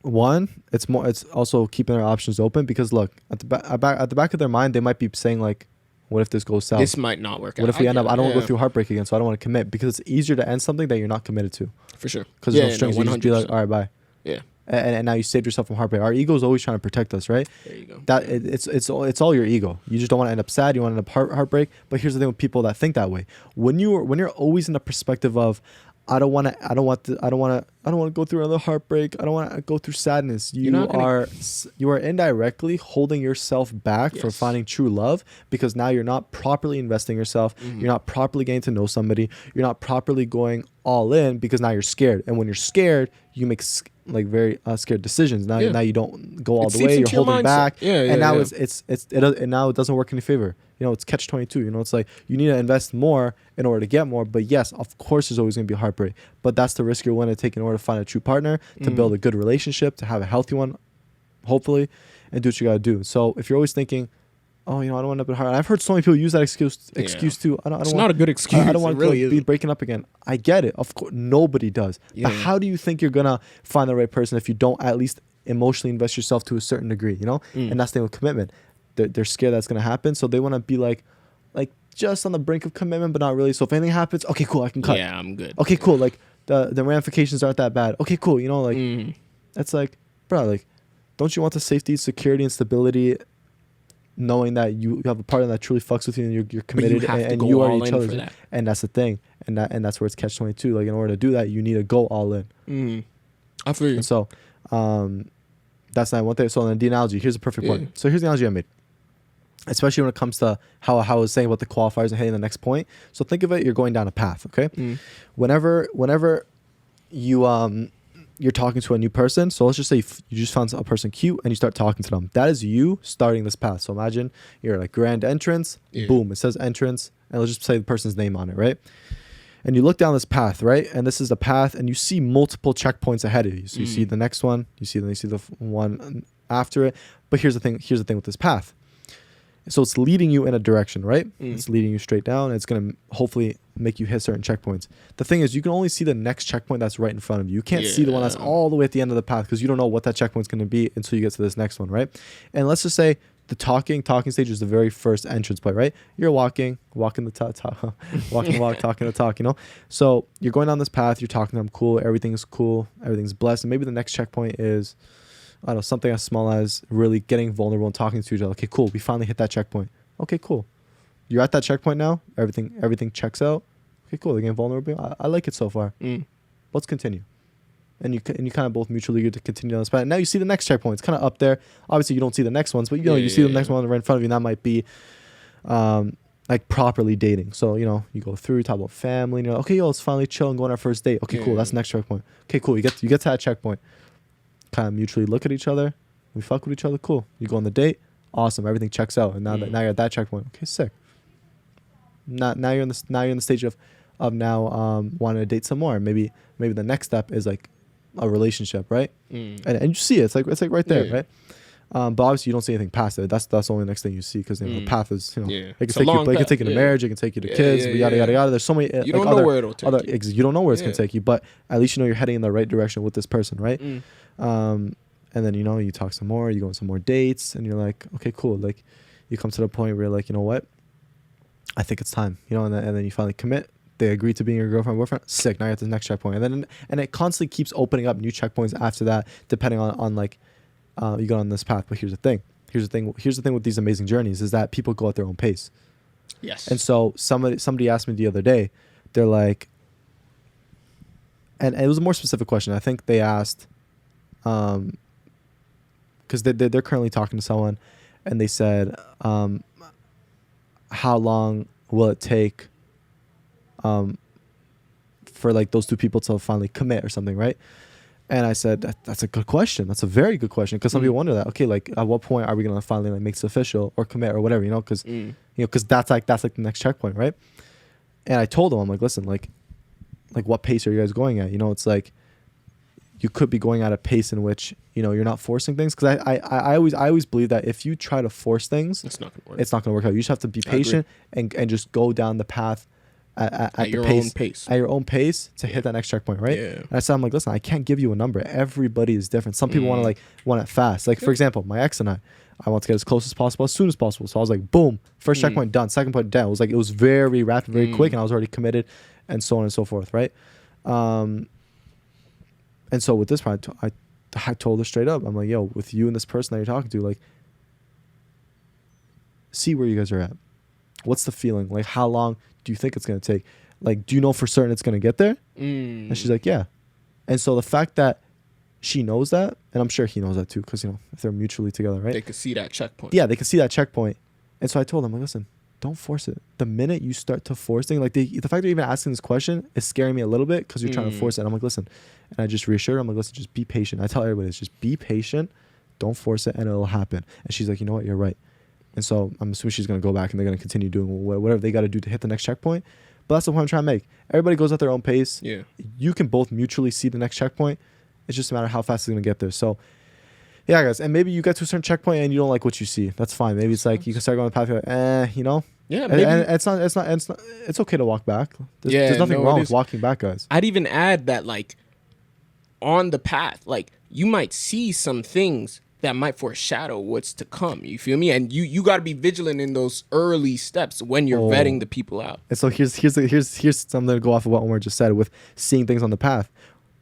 it's also keeping their options open, because look, at the back of their mind, they might be saying like, what if this goes south? This might not work out. What if we end up, I don't want to go through heartbreak again, so I don't want to commit, because it's easier to end something that you're not committed to. For sure. Because there's no strings. You just be like, all right, bye. Yeah. And now you saved yourself from heartbreak. Our ego is always trying to protect us, right? There you go. That it's all your ego. You just don't want to end up sad. You want to end up heartbreak. But here's the thing with people that think that way. When you're always in the perspective of, I don't want to go through another heartbreak. I don't want to go through sadness. You are indirectly holding yourself back from finding true love, because now you're not properly investing yourself. You're not properly getting to know somebody. You're not properly going all in, because now you're scared. And when you're scared, you make like very scared decisions. Now you don't go all the way. You're holding back. And now it doesn't work in your favor. You know, it's catch-22. You know, it's like you need to invest more in order to get more. But yes, of course, there's always going to be heartbreak. But that's the risk you're willing to take in order to find a true partner, to build a good relationship, to have a healthy one, hopefully, and do what you got to do. So if you're always thinking, oh, you know, I don't want to end up in heart. I've heard so many people use that excuse too. It's not a good excuse. I don't want to be breaking up again. I get it. Of course, nobody does. But how do you think you're going to find the right person if you don't at least emotionally invest yourself to a certain degree, you know? And that's the thing with commitment. They're scared that's going to happen, so they want to be like just on the brink of commitment, but not really. So if anything happens, okay, cool, I can cut. Yeah, I'm good. Okay, cool. Like the ramifications aren't that bad. Okay, cool. You know, like that's like, bro, like, don't you want the safety, security, and stability, knowing that you have a partner that truly fucks with you and you're committed and you are each other's, and that's the thing, and that's where it's catch-22. Like, in order to do that, you need to go all in. I feel you. And so, that's not one thing. So then the analogy, here's a perfect point. So here's the analogy I made. Especially when it comes to how I was saying about the qualifiers and hitting the next point. So think of it, you're going down a path, okay? Whenever you you're talking to a new person. So let's just say you just found a person cute and you start talking to them. That is you starting this path. So imagine you're like grand entrance, boom, it says entrance, and let's just say the person's name on it, right? And you look down this path, right? And this is the path, and you see multiple checkpoints ahead of you. So you see the next one, you see the one after it. But here's the thing with this path. So it's leading you in a direction, right? It's leading you straight down. It's going to hopefully make you hit certain checkpoints. The thing is, you can only see the next checkpoint that's right in front of you. You can't see the one that's all the way at the end of the path because you don't know what that checkpoint's going to be until you get to this next one, right? And let's just say the talking stage is the very first entrance point, right? You're walking the talking the talk, you know? So you're going down this path, you're talking to them, cool, everything's blessed. And maybe the next checkpoint is, I don't know, something as small as really getting vulnerable and talking to each other. Okay, cool. We finally hit that checkpoint. Okay, cool. You're at that checkpoint now. Everything checks out. Okay, cool. They're getting vulnerable. I like it so far. Let's continue. And you kind of both mutually agree to continue on this path. Now you see the next checkpoint. It's kind of up there. Obviously, you don't see the next ones, but you see the next one right in front of you. And that might be like properly dating. So, you go through, talk about family. And you're like, okay, let's finally chill and go on our first date. Okay, cool. That's the next checkpoint. Okay, cool. You get to that checkpoint. Kind of mutually look at each other. We fuck with each other. Cool. You go on the date. Awesome. Everything checks out. And now you're at that checkpoint. Okay, sick. Now you're in the stage of now wanting to date some more. Maybe the next step is like a relationship, right? And you see it. It's like right there, right? But obviously you don't see anything past it. That's the only next thing you see because the path is it can take you to marriage, it can take you to kids, yada yada yada. There's so many you don't know where it'll take you. You don't know where it's gonna take you, but at least you're heading in the right direction with this person, right? And then you talk some more, you go on some more dates, and you're like, okay, cool. Like you come to the point where you're like, you know what? I think it's time, and then you finally commit. They agree to being your girlfriend, boyfriend. Sick. Now you're at the next checkpoint, and it constantly keeps opening up new checkpoints after that, depending on like you go on this path. But here's the thing with these amazing journeys is that people go at their own pace. Yes. And so somebody asked me the other day, they're like, and it was a more specific question. I think they asked, because they're currently talking to someone, and they said, how long will it take for like those two people to finally commit or something, right? And I said that's a good question. That's a very good question because some people wonder that. Okay, like at what point are we gonna finally like make this official or commit or whatever, because because that's like the next checkpoint, right? And I told them, I'm like, listen, like what pace are you guys going at? It's like you could be going at a pace in which you're not forcing things, because I always believe that if you try to force things, it's not gonna work out. You just have to be patient and just go down the path at your own pace to hit that next checkpoint, right? Yeah. And I said, I'm like, listen, I can't give you a number. Everybody is different. Some people want it fast. Like for example, my ex and I want to get as close as possible, as soon as possible. So I was like, boom, first checkpoint done, second point done. It was very rapid, very quick, and I was already committed, and so on and so forth, right? And so with this part, I told her straight up, I'm like, yo, with you and this person that you're talking to, like, see where you guys are at. What's the feeling? Like, how long do you think it's going to take? Like, do you know for certain it's going to get there? And she's like, yeah. And so the fact that she knows that, and I'm sure he knows that too, because, if they're mutually together, right? They could see that checkpoint. Yeah, they could see that checkpoint. And so I told him, like, listen, don't force it. The minute you start to force things, like the fact that you're even asking this question is scaring me a little bit because you're trying to force it. And I'm like, listen, and I just reassure her, I'm like, listen, just be patient. I tell everybody, just be patient, don't force it, and it'll happen. And she's like, you know what, you're right. And so I'm assuming she's going to go back and they're going to continue doing whatever they got to do to hit the next checkpoint. But that's the point I'm trying to make. Everybody goes at their own pace. Yeah. You can both mutually see the next checkpoint. It's just a matter of how fast it's going to get there. So, yeah, guys. And maybe you get to a certain checkpoint and you don't like what you see. That's fine. Maybe it's like you can start going the path. You're like, Yeah, maybe. And it's not. It's okay to walk back. There's nothing wrong with walking back, guys. I'd even add that, like, on the path, like, you might see some things that might foreshadow what's to come. You feel me? And you got to be vigilant in those early steps when you're vetting the people out. And so here's something to go off of what Omar just said with seeing things on the path.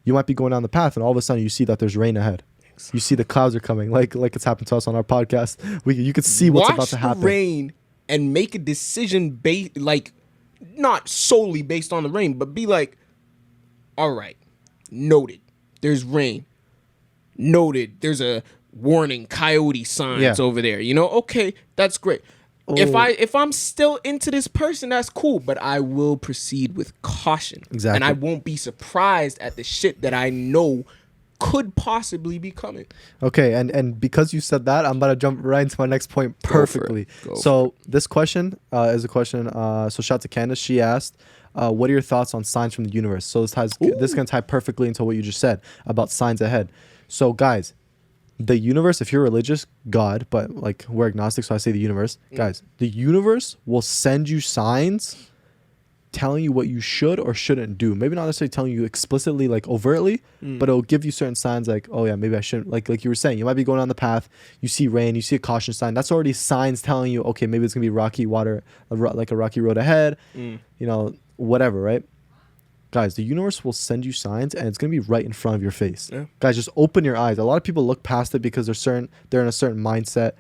You might be going down the path and all of a sudden you see that there's rain ahead. You see the clouds are coming, like it's happened to us on our podcast. You could see what's about to happen. Watch the rain and make a decision like not solely based on the rain, but be like, all right, noted. There's rain. Noted. There's a warning, coyote signs over there. Okay, that's great. Oh. If I'm still into this person, that's cool, but I will proceed with caution. Exactly. And I won't be surprised at the shit that I know could possibly be coming. Okay, and because you said that, I'm about to jump right into my next point perfectly. So this question is a question. So shout out to Candace. She asked, "What are your thoughts on signs from the universe?" So this can tie perfectly into what you just said about signs ahead. So guys, the universe, if you're religious, God, but like we're agnostic, so I say the universe. Guys, the universe will send you signs telling you what you should or shouldn't do. Maybe not necessarily telling you explicitly, like overtly, but it'll give you certain signs like, oh yeah, maybe I shouldn't. Like you were saying, you might be going on the path, you see rain, you see a caution sign. That's already signs telling you, okay, maybe it's gonna be rocky water, like a rocky road ahead, you know, whatever, right? Guys, the universe will send you signs and it's going to be right in front of your face. Yeah. Guys, just open your eyes. A lot of people look past it because they're in a certain mindset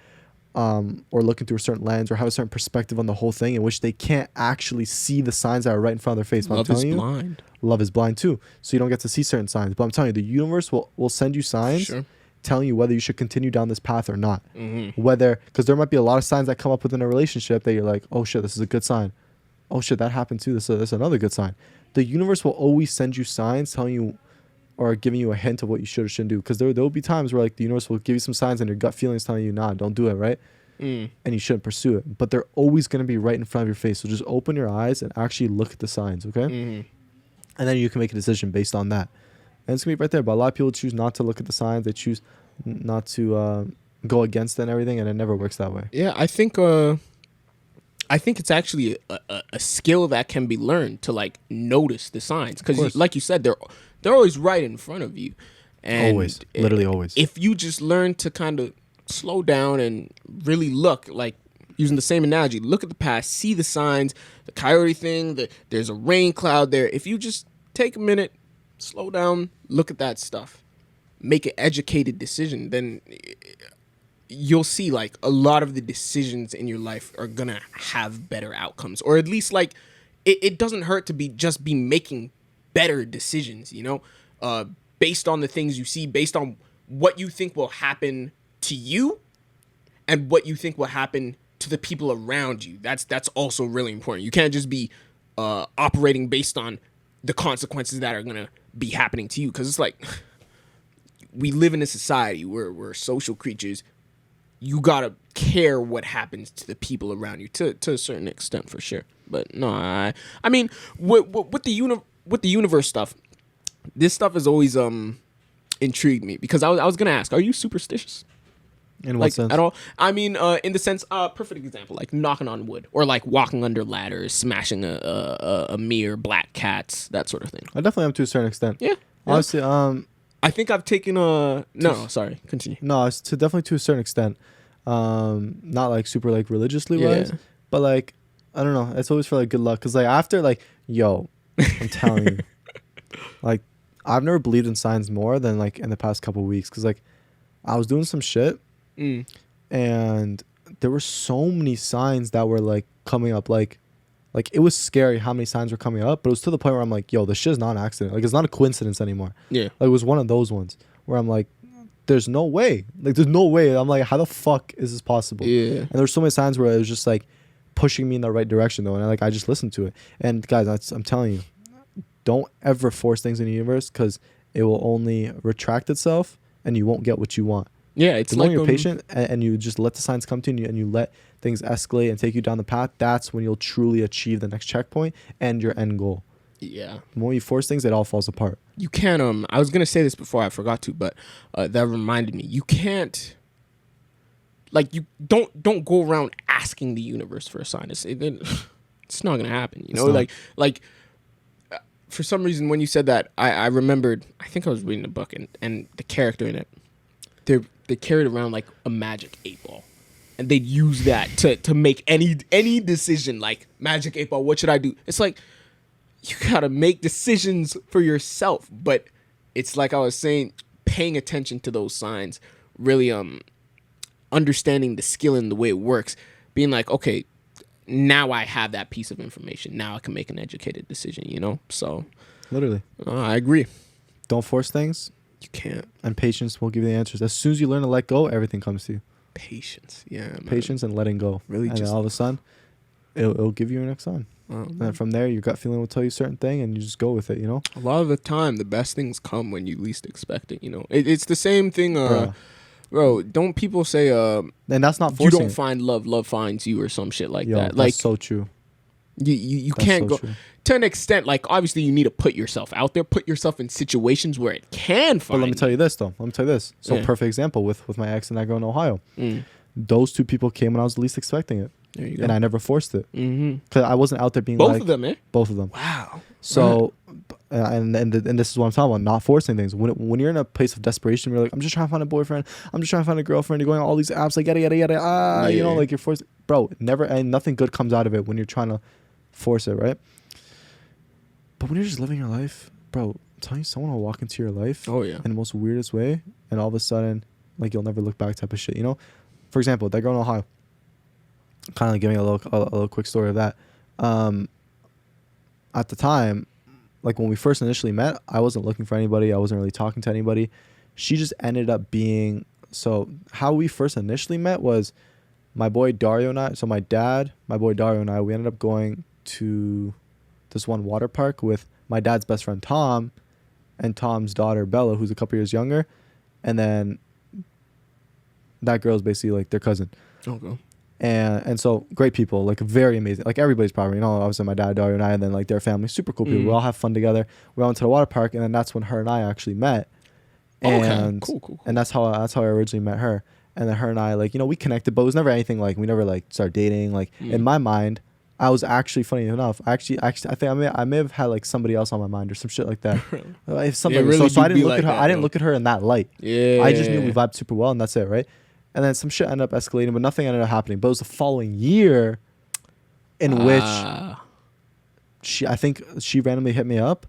or looking through a certain lens or have a certain perspective on the whole thing in which they can't actually see the signs that are right in front of their face. But Love is blind. Love is blind too. So you don't get to see certain signs. But I'm telling you, the universe will send you signs telling you whether you should continue down this path or not. Whether, because there might be a lot of signs that come up within a relationship that you're like, oh shit, this is a good sign. Oh shit, that happened too. This is another good sign. The universe will always send you signs telling you or giving you a hint of what you should or shouldn't do. Because there will be times where like the universe will give you some signs and your gut feelings telling you, nah, don't do it, right? And you shouldn't pursue it. But they're always going to be right in front of your face. So just open your eyes and actually look at the signs, okay? And then you can make a decision based on that. And it's going to be right there. But a lot of people choose not to look at the signs. They choose not to go against it and everything. And it never works that way. Yeah, I think it's actually a skill that can be learned to like notice the signs because, like you said, they're always right in front of you. And always, literally always. If you just learn to kind of slow down and really look, like using the same analogy, look at the past, see the signs, the coyote thing, there's a rain cloud there. If you just take a minute, slow down, look at that stuff, make an educated decision, then you'll see like a lot of the decisions in your life are gonna have better outcomes, or at least like it doesn't hurt to be making better decisions, you know, based on the things you see, based on what you think will happen to you and what you think will happen to the people around you. That's also really important. You can't just be operating based on the consequences that are gonna be happening to you, because it's like we live in a society where we're social creatures. You gotta care what happens to the people around you to a certain extent, for sure. But no, I mean, with the universe stuff, this stuff has always intrigued me, because I was gonna ask, are you superstitious? In what sense? At all? I mean, in the sense, perfect example, like knocking on wood, or like walking under ladders, smashing a mirror, black cats, that sort of thing. I definitely am to a certain extent. Yeah. Honestly, I think I've taken a sorry, continue. No, it's definitely to a certain extent. Not like super like religiously wise, but like I don't know. It's always for like good luck, because like after like I'm telling you, like I've never believed in signs more than like in the past couple of weeks, because like I was doing some shit and there were so many signs that were like coming up, like it was scary how many signs were coming up, but it was to the point where I'm like, this shit is not an accident. Like it's not a coincidence anymore. Yeah. Like it was one of those ones where I'm like, there's no way. Like there's no way. I'm like, how the fuck is this possible? Yeah. And there's so many signs where it was just like pushing me in the right direction though, and I just listened to it. And guys, I'm telling you, don't ever force things in the universe, because it will only retract itself and you won't get what you want. Yeah, it's the like more you're patient and you just let the signs come to you and you let things escalate and take you down the path, that's when you'll truly achieve the next checkpoint and your end goal. Yeah. The more you force things, it all falls apart. You can't, I was going to say this before, I forgot to, but that reminded me. You can't, like, you don't go around asking the universe for a sign. It's not going to happen, you know? Like, for some reason, when you said that, I remembered, I think I was reading a book, and the character in it, they carried around like a magic 8-ball, and they'd use that to make any decision, like magic 8-ball, what should I do? It's like, you gotta make decisions for yourself. But it's like I was saying, paying attention to those signs, really understanding the skill and the way it works, being like, okay, now I have that piece of information, now I can make an educated decision, you know? So literally, I agree. Don't force things. You can't. And patience will give you the answers. As soon as you learn to let go, everything comes to you. Patience, yeah, man. Patience and letting go. Really, and just then all of a sudden, it'll give you your next sign. And then from there, your gut feeling will tell you a certain thing, and you just go with it. You know. A lot of the time, the best things come when you least expect it. You know, it's the same thing. Bro, don't people say and that's not forcing. You don't find love, love finds you, or some shit like that. That's like so true. You can't go true. To an extent. Like obviously, you need to put yourself out there, put yourself in situations where it can find. But let me tell you this though. So Yeah. perfect example with my ex and that girl in Ohio. Those two people came when I was least expecting it. There you go. And I never forced it. Because I wasn't out there being both like... of them, eh? Both of them. Wow. So, and this is what I'm talking about, not forcing things. When you're in a place of desperation, you're like, I'm just trying to find a boyfriend. I'm just trying to find a girlfriend. You're going on all these apps, like, yada, yada, yada. You know, like you're forced... Bro, never... And nothing good comes out of it when you're trying to force it, right? But when you're just living your life, bro, I'm telling you, someone will walk into your life in the most weirdest way, and all of a sudden, like, you'll never look back type of shit, you know? For example, that girl in Ohio, kind of like giving a little quick story of that. At the time, like when we first initially met, I wasn't looking for anybody. I wasn't really talking to anybody. She just ended up being... So how we first initially met was my boy Dario and I. So my dad, my boy Dario and I, we ended up going to this one water park with my dad's best friend Tom and Tom's daughter Bella, who's a couple years younger. And then that girl's basically like their cousin. Okay. And so great people, like very amazing, like everybody's probably, you know, obviously my dad, Dario and I, and then like their family, super cool people. We all have fun together. We all went to the water park, and then that's when her and I actually met. And cool. And that's how I originally met her. And then her and I, like, you know, we connected, but it was never anything like, we never like started dating. Like in my mind, I was actually, funny enough, I think I may have had like somebody else on my mind or some shit like that. If somebody, really so I didn't look like at her. that, I didn't look at her in that light. Yeah. I just knew we vibed super well, and that's it, right? And then some shit ended up escalating, but nothing ended up happening. But it was the following year in which I think she randomly hit me up,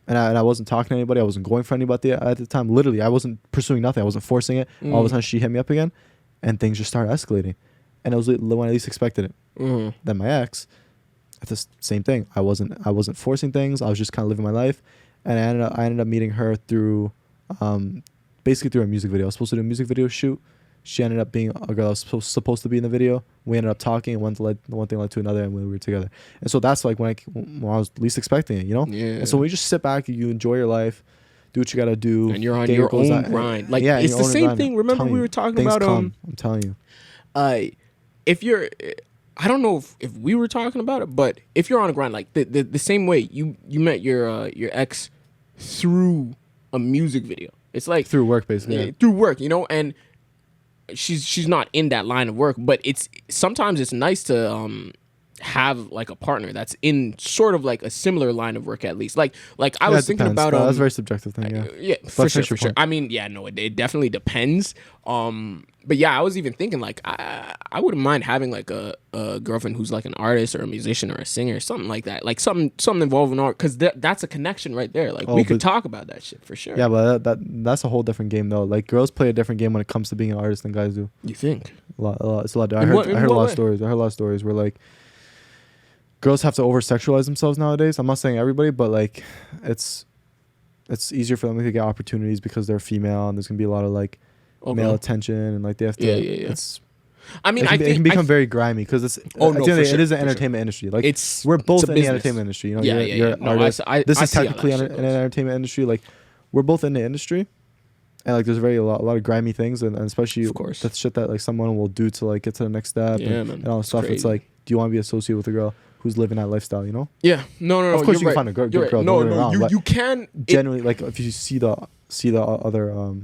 and I wasn't talking to anybody. I wasn't going for anybody at the time. Literally, I wasn't pursuing nothing. I wasn't forcing it. All of a sudden, she hit me up again, and things just started escalating. And it was when I least expected it. Then my ex, it's the same thing. I wasn't forcing things. I was just kind of living my life, and I ended up meeting her through, basically through a music video. I was supposed to do a music video shoot. She ended up being a girl that was supposed to be in the video. We ended up talking, and one thing led to another, and we were together. And so that's like when I was least expecting it, you know? Yeah. And so when you just sit back, you enjoy your life, do what you got to do. And you're on your own grind. Like, yeah, it's the same thing. Remember we were talking about... I'm telling you. If you're... I don't know if we were talking about it, but if you're on a grind, like the same way you met your ex through a music video. It's like... Through work, basically. Yeah. Through work, you know? And she's not in that line of work, but sometimes it's nice to have like a partner that's in sort of like a similar line of work, at least. Like I was thinking about that's a very subjective thing. Yeah, for sure. I mean, yeah, no, it definitely depends. But yeah, I was even thinking like I wouldn't mind having like a girlfriend who's like an artist or a musician or a singer, something like that, like something involving art, because that's a connection right there. Like we could talk about that shit for sure. Yeah, but that's a whole different game though. Like girls play a different game when it comes to being an artist than guys do. You think? A lot. It's a lot. I heard a lot of stories. I heard a lot of stories where like girls have to over sexualize themselves nowadays. I'm not saying everybody, but like it's easier for them to get opportunities because they're female, and there's gonna be a lot of like male attention, and like they have to. Yeah. It's. I mean, it can become very grimy because it's. It is an entertainment industry. Like we're both in the entertainment industry. You know, you're an artist. This is technically an entertainment industry. Like we're both in the industry, and like there's a lot of grimy things, and especially that's shit that like someone will do to like get to the next step and all that stuff. It's like, do you want to be associated with a girl who's living that lifestyle? You know? Yeah. No. Of course, you can find a good girl. No. You can generally like if you see the other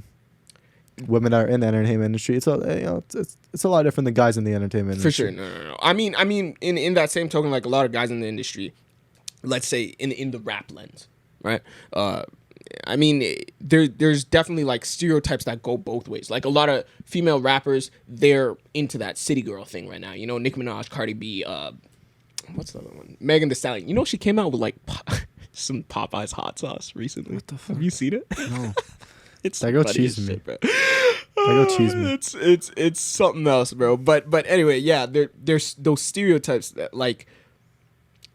women that are in the entertainment industry, it's a lot different than guys in the entertainment industry. For sure. No. I mean, in that same token, like a lot of guys in the industry, let's say in the rap lens, right? I mean, there's definitely like stereotypes that go both ways. Like a lot of female rappers, they're into that city girl thing right now. You know, Nicki Minaj, Cardi B, what's the other one? Megan Thee Stallion. You know, she came out with like some Popeyes hot sauce recently. What the fuck? Have you seen it? No. It's that girl cheesed me. Bro. That girl cheesed me. It's something else, bro. But anyway, yeah, there's those stereotypes that like,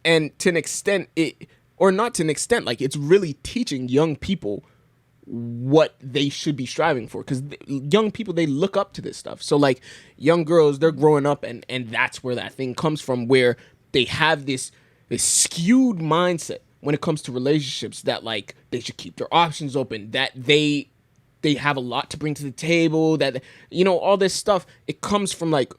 and to an extent, like it's really teaching young people what they should be striving for, because young people, they look up to this stuff. So like young girls, they're growing up, and that's where that thing comes from, where they have this skewed mindset when it comes to relationships, that like they should keep their options open, that they have a lot to bring to the table, that, you know, all this stuff, it comes from like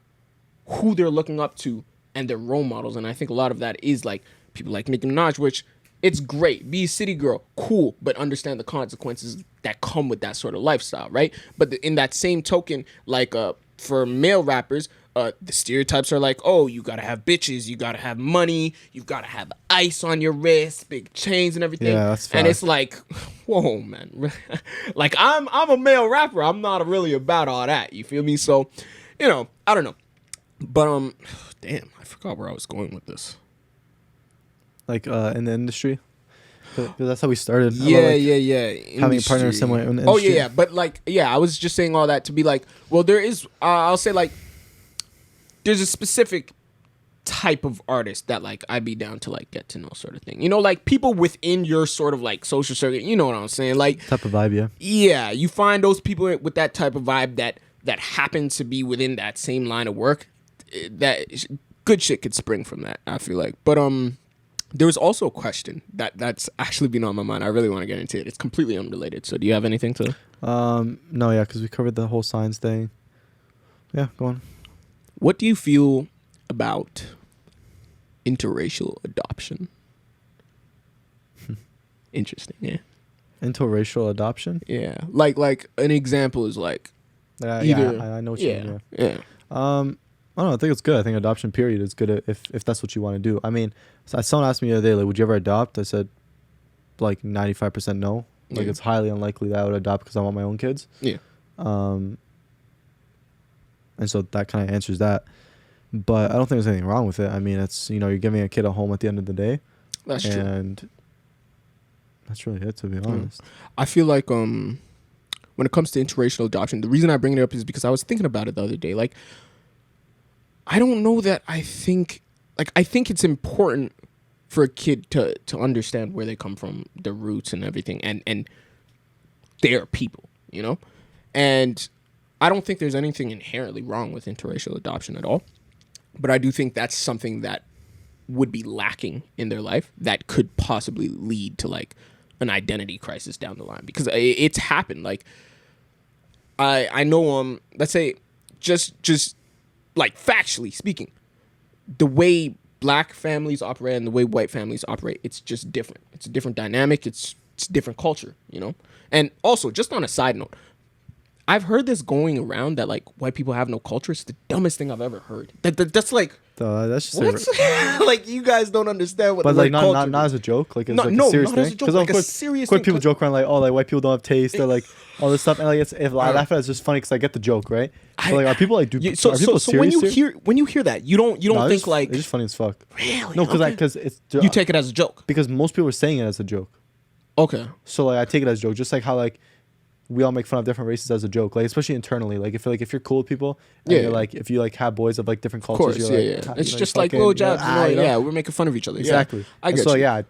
who they're looking up to and their role models. And I think a lot of that is like people like Nicki Minaj, which it's great, be a city girl, cool, but understand the consequences that come with that sort of lifestyle, right? But in that same token, like for male rappers, the stereotypes are like, oh, you gotta have bitches, you gotta have money, you gotta have ice on your wrist, big chains and everything. Yeah, that's fact. And it's like, whoa, man. Like I'm a male rapper, I'm not really about all that. You feel me? So, you know, I don't know. But damn, I forgot where I was going with this. Like in the industry, because that's how we started. Yeah. Having a partner similar in the industry. Oh yeah. But like, yeah, I was just saying all that to be like, well, there is. I'll say like, there's a specific type of artist that like I'd be down to like get to know, sort of thing. You know, like people within your sort of like social circuit. You know what I'm saying? Like type of vibe, yeah. Yeah, you find those people with that type of vibe that happen to be within that same line of work. That good shit could spring from that, I feel like. But there was also a question that's actually been on my mind. I really want to get into it. It's completely unrelated. So do you have anything to? No, yeah, because we covered the whole signs thing. Yeah, go on. What do you feel about interracial adoption? Interesting, yeah. Interracial adoption? Yeah, like an example is like either. Yeah, I know what you mean. Yeah. I don't know. I think it's good. I think adoption period is good if that's what you want to do. I mean, so someone asked me the other day, like, would you ever adopt? I said, like 95% no. Like it's highly unlikely that I would adopt because I want my own kids. Yeah. And so that kind of answers that. But I don't think there's anything wrong with it. I mean, it's, you know, you're giving a kid a home at the end of the day. That's true. And that's really it, to be honest. I feel like when it comes to interracial adoption, the reason I bring it up is because I was thinking about it the other day. Like, I don't know that I think it's important for a kid to understand where they come from, their roots and everything, and they're people, you know? And I don't think there's anything inherently wrong with interracial adoption at all. But I do think that's something that would be lacking in their life that could possibly lead to like an identity crisis down the line, because it's happened. Like I know, let's say just like factually speaking, the way black families operate and the way white families operate, it's just different. It's a different dynamic. It's a different culture, you know? And also, just on a side note, I've heard this going around that like white people have no culture. It's the dumbest thing I've ever heard. That's like, that's just what? Like, you guys don't understand what. But the like culture not as a joke. Like it's no, like no, a serious not thing. as a joke. Like a serious thing. People joke around like, oh, like white people don't have taste, or like all this stuff. And like I laugh at it, it's just funny because I get the joke, right? So like, are people like are people serious? when you hear that, you don't think like it's just funny as fuck. Really? No, because it's you take it as a joke. Because most people are saying it as a joke. Okay. So like I take it as a joke, just like how like we all make fun of different races as a joke, like especially internally. Like if you're cool with people, and you're like if you like have boys of like different cultures, of course, you're like, it's just like little jabs, yeah, we're making fun of each other. Exactly. I get you. Yeah,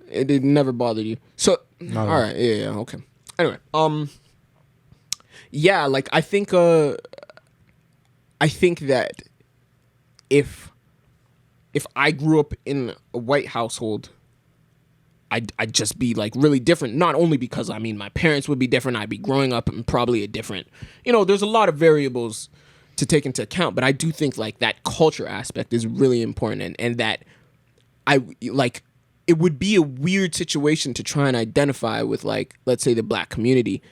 it never bothered you. So all right, yeah, okay. Anyway, yeah, like I think that if I grew up in a white household, I'd just be like really different. Not only because I mean my parents would be different, I'd be growing up in probably a different, you know, there's a lot of variables to take into account, but I do think like that culture aspect is really important, and that I like it would be a weird situation to try and identify with, like, let's say the black community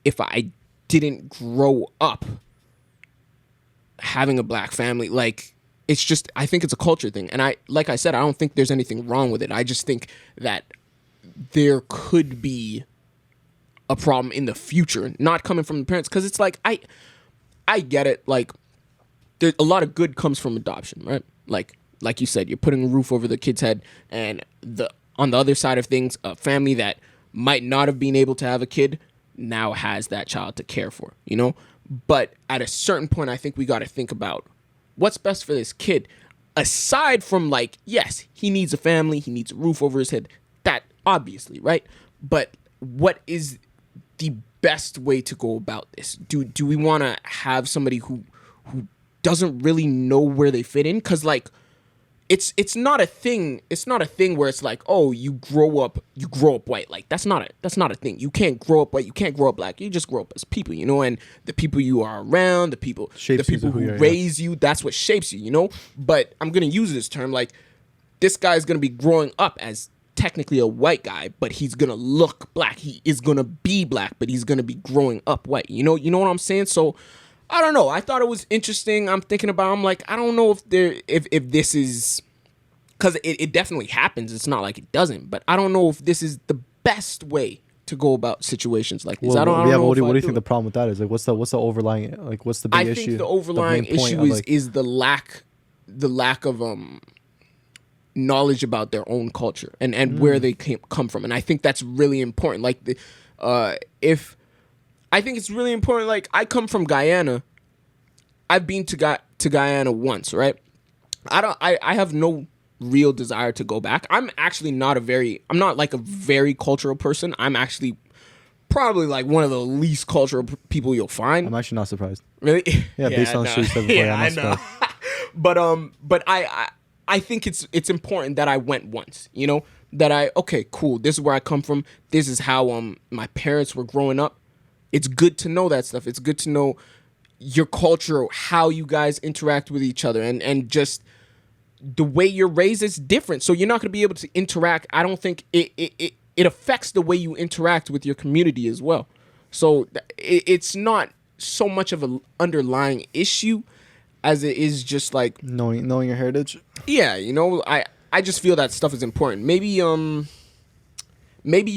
if I didn't grow up having a black family. Like, it's just, I think it's a culture thing. And like I said, I don't think there's anything wrong with it. I just think that there could be a problem in the future, not coming from the parents. Because it's like, I get it. Like, there's a lot of good comes from adoption, right? Like you said, you're putting a roof over the kid's head, and on the other side of things, a family that might not have been able to have a kid now has that child to care for, you know? But at a certain point, I think we got to think about what's best for this kid. Aside from, like, yes, he needs a family, he needs a roof over his head. That, obviously, right? But what is the best way to go about this? Do we want to have somebody who doesn't really know where they fit in? Because like it's not a thing. It's not a thing where it's like, oh, you grow up white. Like that's not a thing. You can't grow up white. You can't grow up black. You just grow up as people, you know. And the people you are around, the people who raise you, that's what shapes you, you know. But I'm gonna use this term like this guy's gonna be growing up as technically a white guy, but he's gonna look black. He is gonna be black, but he's gonna be growing up white. You know what I'm saying? So I don't know. I thought it was interesting. I'm thinking about. I'm like, I don't know if this is because it definitely happens. It's not like it doesn't. But I don't know if this is the best way to go about situations like this. Well, I don't know. What do you think the problem with that is? Like, what's the overlying? Like, what's the big issue? I think the overlying issue is the lack of knowledge about their own culture and where they come from. And I think that's really important. Like I think it's really important. Like I come from Guyana. I've been to Guyana once, right? I have no real desire to go back. I'm not like a very cultural person. I'm actually probably like one of the least cultural people you'll find. I'm actually not surprised. Really? Yeah, based on the shit you said before. Yeah, I know. But I think it's important that I went once, you know, that okay, cool. This is where I come from. This is how my parents were growing up. It's good to know that stuff. It's good to know your culture, how you guys interact with each other, and just the way you're raised is different. So you're not going to be able to interact. I don't think it affects the way you interact with your community as well. So it's not so much of an underlying issue as it is just like knowing your heritage. Yeah, you know, I just feel that stuff is important. Maybe you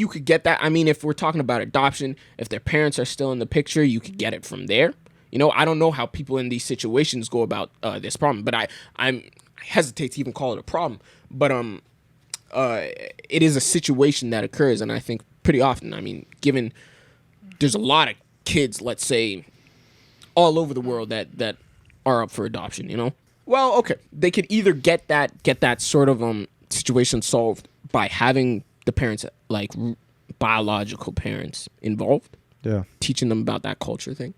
could get that. I mean, if we're talking about adoption, if their parents are still in the picture, you could get it from there. You know, I don't know how people in these situations go about this problem, but I hesitate to even call it a problem. But it is a situation that occurs, and I think pretty often. I mean, given there's a lot of kids, let's say, all over the world that are up for adoption. You know, well, okay, they could either get that sort of situation solved by having the parents, like biological parents, involved. Yeah. Teaching them about that culture thing.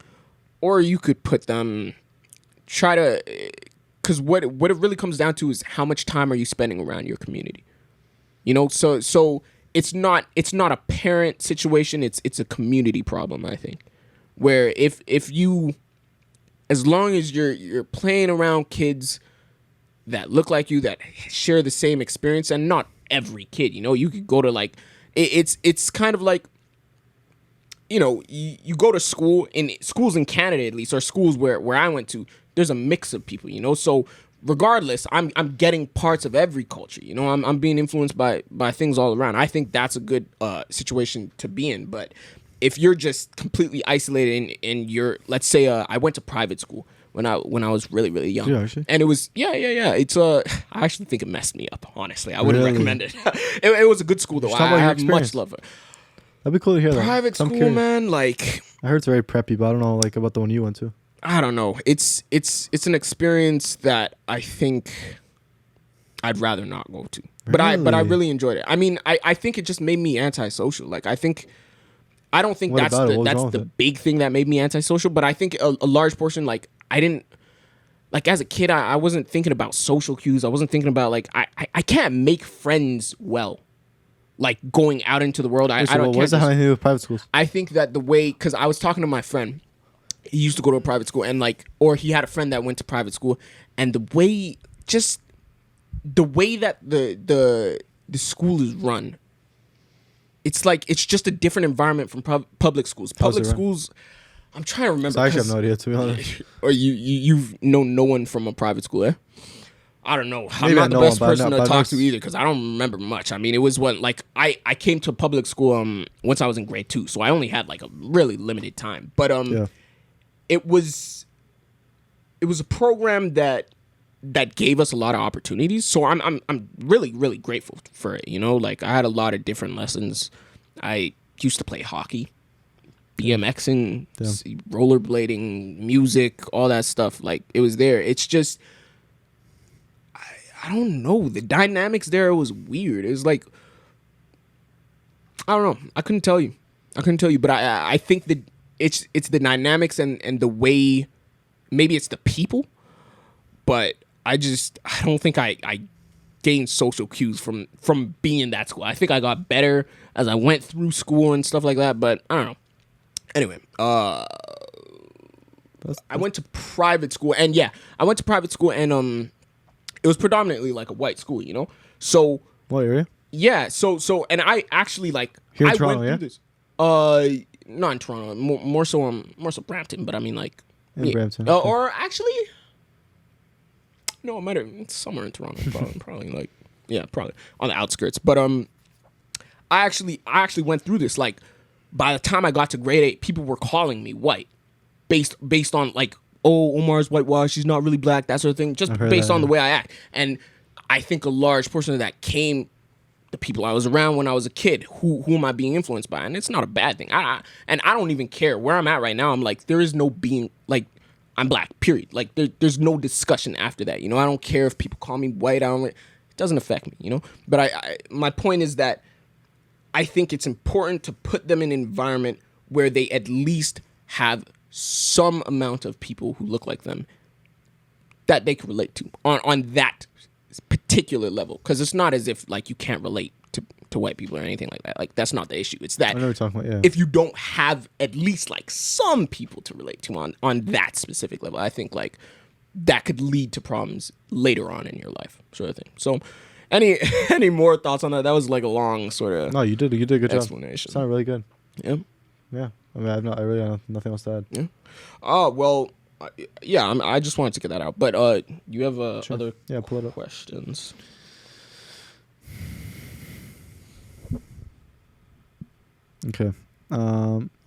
Or you could put them, because what it really comes down to is how much time are you spending around your community? You know, so it's not a parent situation, it's a community problem, I think. Where if you, as long as you're playing around kids that look like you, that share the same experience, and not every kid, you know, you could go to like it's kind of like, you know, you go to schools in Canada at least, or schools where I went to, there's a mix of people, you know, so regardless, I'm getting parts of every culture, you know, I'm being influenced by things all around. I think that's a good situation to be in. But if you're just completely isolated and you're, let's say I went to private school when I was really, really young. Yeah, actually. And it was, yeah. It's I actually think it messed me up, honestly. I wouldn't recommend it. It was a good school, though. I have much love for it. That'd be cool to hear, though. Private school, man, like... I heard it's very preppy, but I don't know, like, about the one you went to. I don't know. It's an experience that I think I'd rather not go to. Really? But I really enjoyed it. I mean, I think it just made me antisocial. Like, I don't think that's the big thing that made me antisocial, but I think a large portion, like, I didn't, like, as a kid, I wasn't thinking about social cues. I wasn't thinking about, like, I can't make friends well, like, going out into the world. I don't. What's that having to do with private schools? I think that the way, because I was talking to my friend, he used to go to a private school, and like, or he had a friend that went to private school, and the way that the school is run, it's like, it's just a different environment from public schools. Public schools, I'm trying to remember. So I actually have no idea, to be honest. Or you've known no one from a private school, eh? I don't know. I'm not the best person to talk to either, because I don't remember much. I mean, it was when, like, I came to public school once I was in grade 2, so I only had like a really limited time. But yeah. It was a program that gave us a lot of opportunities. So I'm really, really grateful for it. You know, like, I had a lot of different lessons. I used to play hockey, BMXing, rollerblading, music, all that stuff. Like, it was there. It's just, I don't know. The dynamics there was weird. It was like, I don't know. I couldn't tell you. I couldn't tell you, but I think that it's the dynamics and the way, maybe it's the people, but I don't think I gained social cues from being in that school. I think I got better as I went through school and stuff like that, but I don't know. Anyway, I went to private school, and it was predominantly like a white school, you know? So What area? yeah, so and I actually like Here in I Toronto, went through this. Not in Toronto, more so Brampton, but I mean like In Brampton, okay. or actually no, it might have it's somewhere in Toronto, probably like probably on the outskirts. But I actually went through this. Like by the time I got to grade 8, people were calling me white, based on like, oh, Omar's whitewashed, he's not really black, that sort of thing, just based on the way I act. And I think a large portion of that came the people I was around when I was a kid. Who am I being influenced by? And it's not a bad thing. I don't even care where I'm at right now. I'm like, there is no being like, I'm black, period. Like there's no discussion after that. You know, I don't care if people call me white. It doesn't affect me, you know? But my point is that I think it's important to put them in an environment where they at least have some amount of people who look like them that they can relate to on that particular level. Because it's not as if like you can't relate to white people or anything like that. Like that's not the issue. It's that I know what you're talking about, yeah. if you don't have at least like some people to relate to on that specific level, I think like that could lead to problems later on in your life, sort of thing. So any more thoughts on that? That was like a long sort of No, you did a good explanation. Job. Sounded really good. Yeah. Yeah. I mean, I really have nothing else to add. Yeah. Well, I just wanted to get that out. But you have Sure. other pull it up. questions? Okay.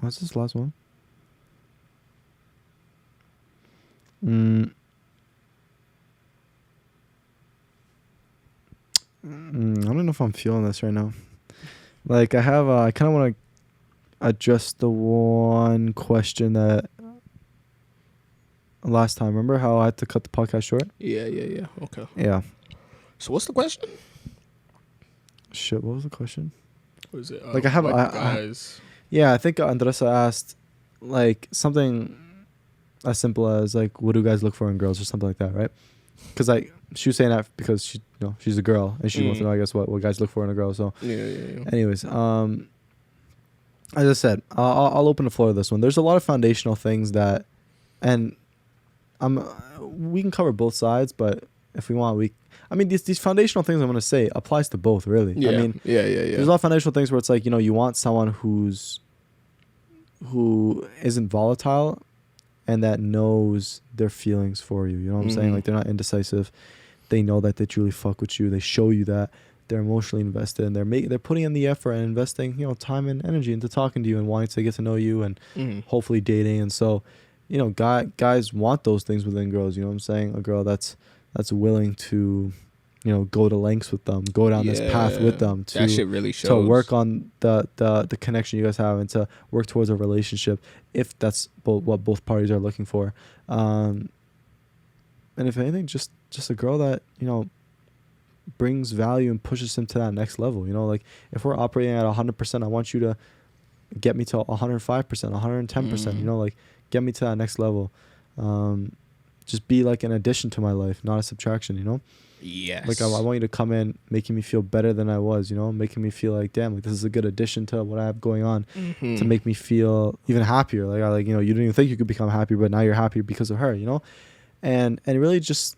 What's this last one? I don't know if I'm feeling this right now. Like I kind of want to address the one question that last time. Remember how I had to cut the podcast short? Yeah. Okay. Yeah. So what's the question? Shit, what was the question? What is it? Like I have guys. Yeah, I think Andressa asked like something as simple as like, what do guys look for in girls or something like that, right? Because she was saying that because she's a girl and she wants to know, I guess, what guys look for in a girl. So Yeah. anyways, as I said, I'll open the floor to this one. There's a lot of foundational things that, and we can cover both sides, but if we want, these foundational things I'm going to say applies to both, really. Yeah. I mean, yeah. there's a lot of foundational things where it's like, you want someone who isn't volatile and that knows their feelings for you. You know what I'm saying? Like, they're not indecisive. They know that they truly fuck with you. They show you that they're emotionally invested, and they're putting in the effort and investing, time and energy into talking to you and wanting to get to know you and hopefully dating. And so, guys want those things within girls. You know what I'm saying? A girl that's willing to, go to lengths with them, go down this path with them that shit really shows. To work on the connection you guys have and to work towards a relationship if that's what both parties are looking for. And if anything, just a girl that, brings value and pushes him to that next level. Like if we're operating at 100%, I want you to get me to 105%, 110%, like get me to that next level. Just be like an addition to my life, not a subtraction, Yes. Like I want you to come in making me feel better than I was, making me feel like, damn, like this is a good addition to what I have going on to make me feel even happier. Like, you didn't even think you could become happier, but now you're happier because of her, and really just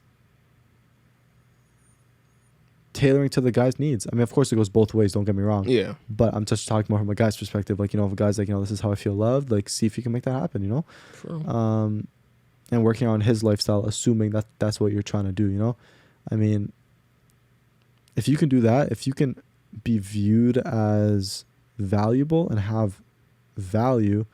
tailoring to the guy's needs. I mean, of course it goes both ways, don't get me wrong. Yeah. But I'm just talking more from a guy's perspective. Like, if a guy's like, this is how I feel loved, like see if you can make that happen, True. And working on his lifestyle, assuming that that's what you're trying to do, I mean, if you can do that, if you can be viewed as valuable and have value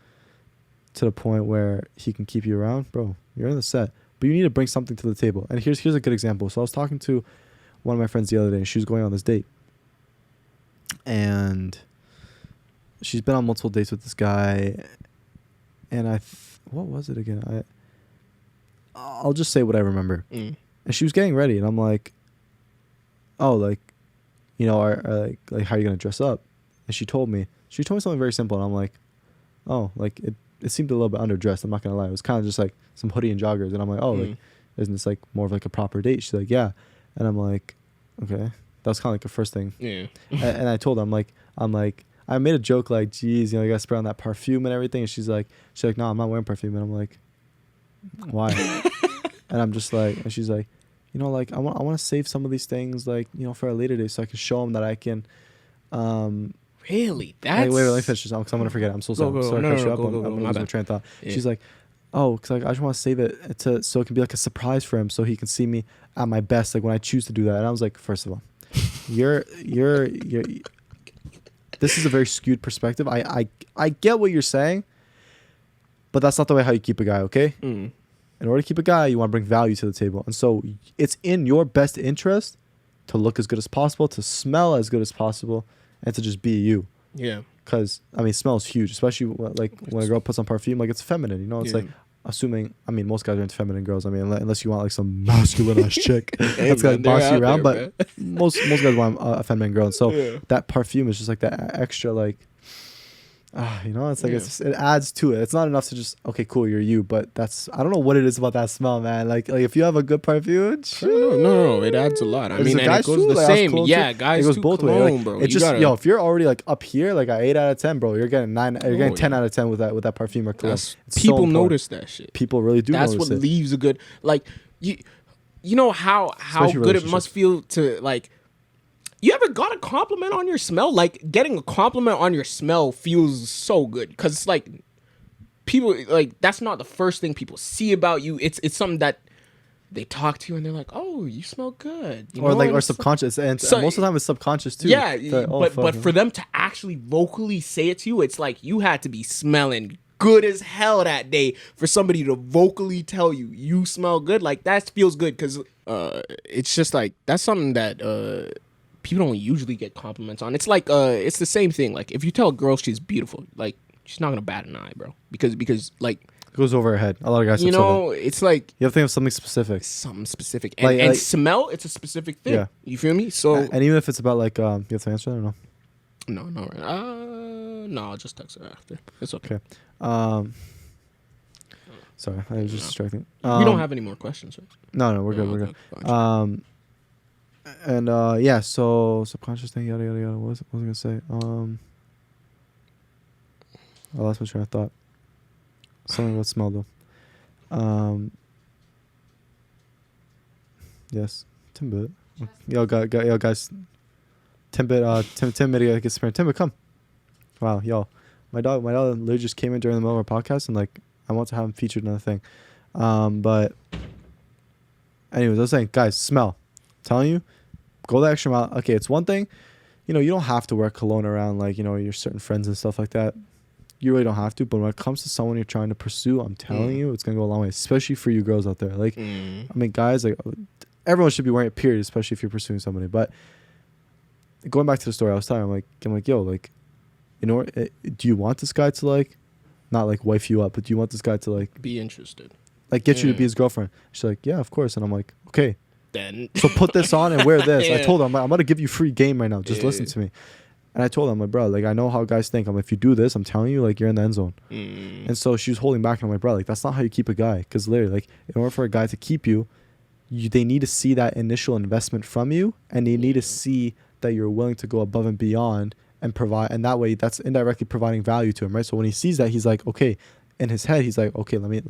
to the point where he can keep you around, bro, you're in the set. But you need to bring something to the table. And here's a good example. So I was talking to one of my friends the other day, and she was going on this date. And she's been on multiple dates with this guy. And what was it again? I'll just say what I remember. And she was getting ready, and I'm like, oh, like, are like how are you gonna dress up? And she told me something very simple, and I'm like, oh, like it seemed a little bit underdressed. I'm not gonna lie. It was kind of just like some hoodie and joggers, and I'm like, oh, like isn't this like more of like a proper date? She's like, yeah, and I'm like, okay, that was kind of like the first thing. Yeah. And I told her, I'm like, I made a joke like, geez, you know, you gotta spray on that perfume and everything, and she's like, no, I'm not wearing perfume, and I'm like, why? And I'm just like, and she's like, you know, like I want to save some of these things, like, you know, for a later day, so I can show them that I can. Really? That's... Wait, let me finish this because I'm gonna forget. I'm so sorry. Go. Sorry No, to cut you up. go. I'm My losing my bad. train of thought. Yeah. She's like, oh, because like I just want to save it so it can be like a surprise for him, so he can see me at my best, like when I choose to do that. And I was like, first of all, you're this is a very skewed perspective. I get what you're saying, but that's not the way how you keep a guy. Okay. In order to keep a guy, you want to bring value to the table, and so it's in your best interest to look as good as possible, to smell as good as possible, and to just be you. Yeah. Because, I mean, smell is huge, especially like when a girl puts on perfume, like it's feminine, you know? It's like, assuming, I mean, most guys are into feminine girls. I mean, unless you want like some masculine ass chick that's going to boss you around. But most guys want a feminine girl. And so that perfume is just like that extra, like, you know, it's like it adds to it. It's not enough to just, okay, cool, you're you. But that's, I don't know what it is about that smell, man. Like if you have a good perfume, no, it adds a lot. I mean, and it goes the same. Yeah, guys, it goes both ways, like, bro. It's just, if you're already like up here, like a 8 out of 10, bro, you're getting 9. You're getting 10 out of 10 with that perfume or cologne. People notice that shit. People really do. That's notice what leaves a good, like, you know how good it must feel to like. You ever got a compliment on your smell? Like, getting a compliment on your smell feels so good because it's like people, like, that's not the first thing people see about you. It's something that they talk to you and they're like, "Oh, you smell good," you know? Or subconscious, and so, most of the time it's subconscious too. Yeah, like, but for them to actually vocally say it to you, it's like you had to be smelling good as hell that day for somebody to vocally tell you you smell good. Like, that feels good because it's just like that's something that people don't usually get compliments on. It's like it's the same thing. Like, if you tell a girl she's beautiful, like, she's not gonna bat an eye, bro, because like it goes over her head. A lot of guys, you know, it's like you have to think of something specific. And smell. It's a specific thing. Yeah. You feel me? So and even if it's about like you have to answer that or no? No, right. No, I'll just text her after. It's okay. Sorry, I was just distracting. We don't have any more questions, right? No, we're good. We're good. And yeah, so subconscious thing, yada yada yada. What was I gonna say? I lost my train of thought. Something about smell though. Yes, Timbit. Yo, guys. Timbit. Timbit gets spared. Timbit, come. Wow, yo, my dog literally just came in during the middle of our podcast, and like I want to have him featured in another thing. But anyways, I was saying, guys, smell. I'm telling you, go the extra mile. Okay, it's one thing, you know, you don't have to wear cologne around like, you know, your certain friends and stuff like that. You really don't have to, but when it comes to someone you're trying to pursue, I'm telling you, it's gonna go a long way, especially for you girls out there. Like, I mean, guys, like everyone should be wearing it, period, especially if you're pursuing somebody. But going back to the story I was telling, I'm like, yo, like, you know, do you want this guy to like, not like wife you up, but do you want this guy to like be interested, like get you to be his girlfriend? She's like, yeah, of course. And I'm like, okay, then so put this on and wear this. I told her, I'm like, I'm gonna give you free game right now. Just listen to me. And I told her, I'm like, bro, like I know how guys think. I'm like, if you do this, I'm telling you, like you're in the end zone. And so she was holding back, and I'm like, bro, like that's not how you keep a guy. Because literally, like in order for a guy to keep you, they need to see that initial investment from you, and they need to see that you're willing to go above and beyond and provide. And that way, that's indirectly providing value to him, right? So when he sees that, he's like, okay. In his head, he's like, okay, let me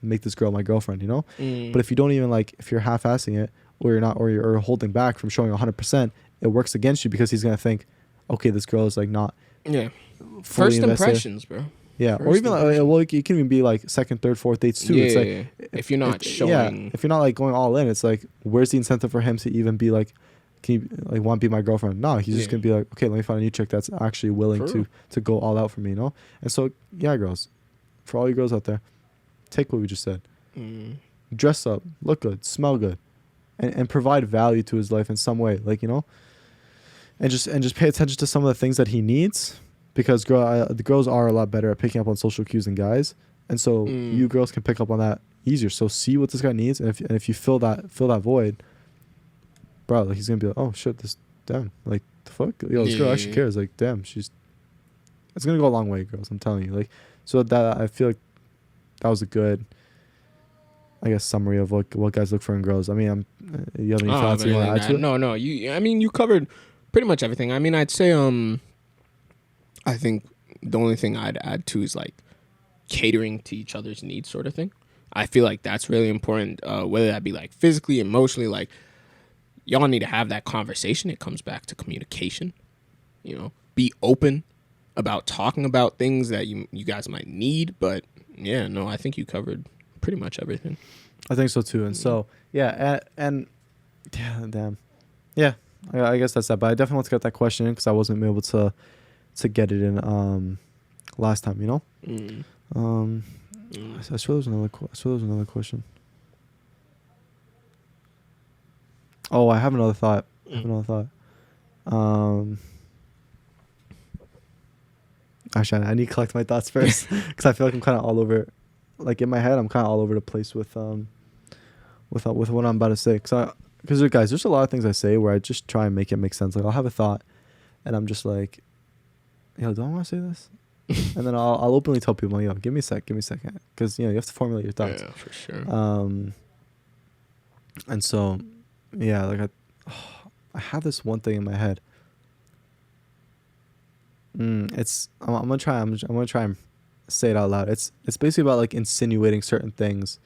make this girl my girlfriend, you know. But if you don't even like, if you're half-assing it, or you're not, or you're holding back from showing 100%, it works against you because he's gonna think, okay, this girl is like not. Yeah. First impressions, bro. Yeah, or even like, well, it can even be like second, third, fourth dates too. Yeah, it's like if you're not showing, if you're not like going all in, it's like, where's the incentive for him to even be like, can you like want to be my girlfriend? No, he's just gonna be like, okay, let me find a new chick that's actually willing to go all out for me, you know. And so yeah, girls, for all you girls out there, take what we just said, dress up, look good, smell good, and provide value to his life in some way, like, you know. And just pay attention to some of the things that he needs, because the girls are a lot better at picking up on social cues than guys, and so you girls can pick up on that easier. So see what this guy needs, and if you fill that void, bro, like he's gonna be like, oh shit, this damn, like the fuck, yo, this girl actually cares. Like damn, she's it's gonna go a long way, girls. I'm telling you. Like, so that I feel like that was a good, I guess, summary of what guys look for in girls. I mean, you have any thoughts you want to add to it? No. I mean, you covered pretty much everything. I mean, I'd say I think the only thing I'd add to is like catering to each other's needs, sort of thing. I feel like that's really important. Whether that be like physically, emotionally, like y'all need to have that conversation. It comes back to communication. You know, be open about talking about things that you guys might need. But yeah, no, I think you covered pretty much everything. I think so too. And so yeah, and yeah, damn, yeah. I guess that's that. But I definitely want to get that question in because I wasn't able to get it in last time. You know. I swear there was another question. Oh, I have another thought. Actually, I need to collect my thoughts first because I feel like I'm kind of all over. Like in my head, I'm kind of all over the place with what I'm about to say. Because guys, there's a lot of things I say where I just try and make it make sense. Like I'll have a thought, and I'm just like, yo, do I want to say this? And then I'll openly tell people, yo, give me a second, because you have to formulate your thoughts. Yeah, for sure. And so, yeah, like I have this one thing in my head. I'm gonna try and say it out loud. It's basically about like insinuating certain things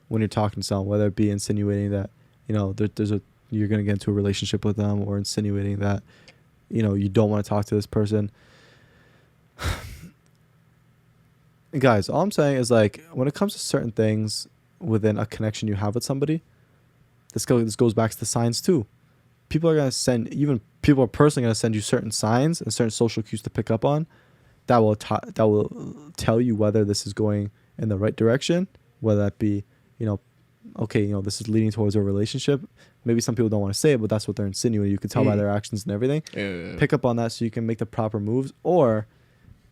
when you're talking to someone, whether it be insinuating that you're gonna get into a relationship with them, or insinuating that you don't want to talk to this person. Guys, all I'm saying is like when it comes to certain things within a connection you have with somebody, this goes back to the signs too. People are personally gonna send you certain signs and certain social cues to pick up on that will tell you whether this is going in the right direction, whether that be this is leading towards a relationship. Maybe some people don't want to say it, but that's what they're insinuating. You can tell by their actions and everything. Yeah. Pick up on that so you can make the proper moves. Or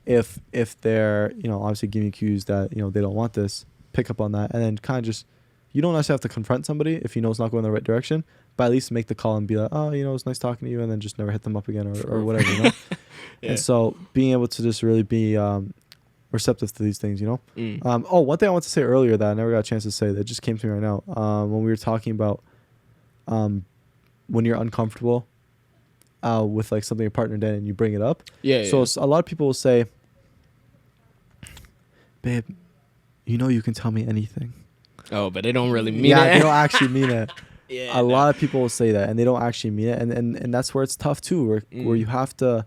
if they're obviously giving you cues that they don't want this, pick up on that, and then kind of just, you don't necessarily have to confront somebody if you know it's not going in the right direction, but at least make the call and be like, oh, it's nice talking to you, and then just never hit them up again or whatever, Yeah. And so being able to just really be receptive to these things, one thing I want to say earlier that I never got a chance to say that just came to me right now, when we were talking about when you're uncomfortable with like something your partner did and you bring it up. So a lot of people will say, babe, you can tell me anything. Oh, but they don't really mean it. Yeah, they don't actually mean it. Yeah, a lot of people will say that and they don't actually mean it, and that's where it's tough too, where you have to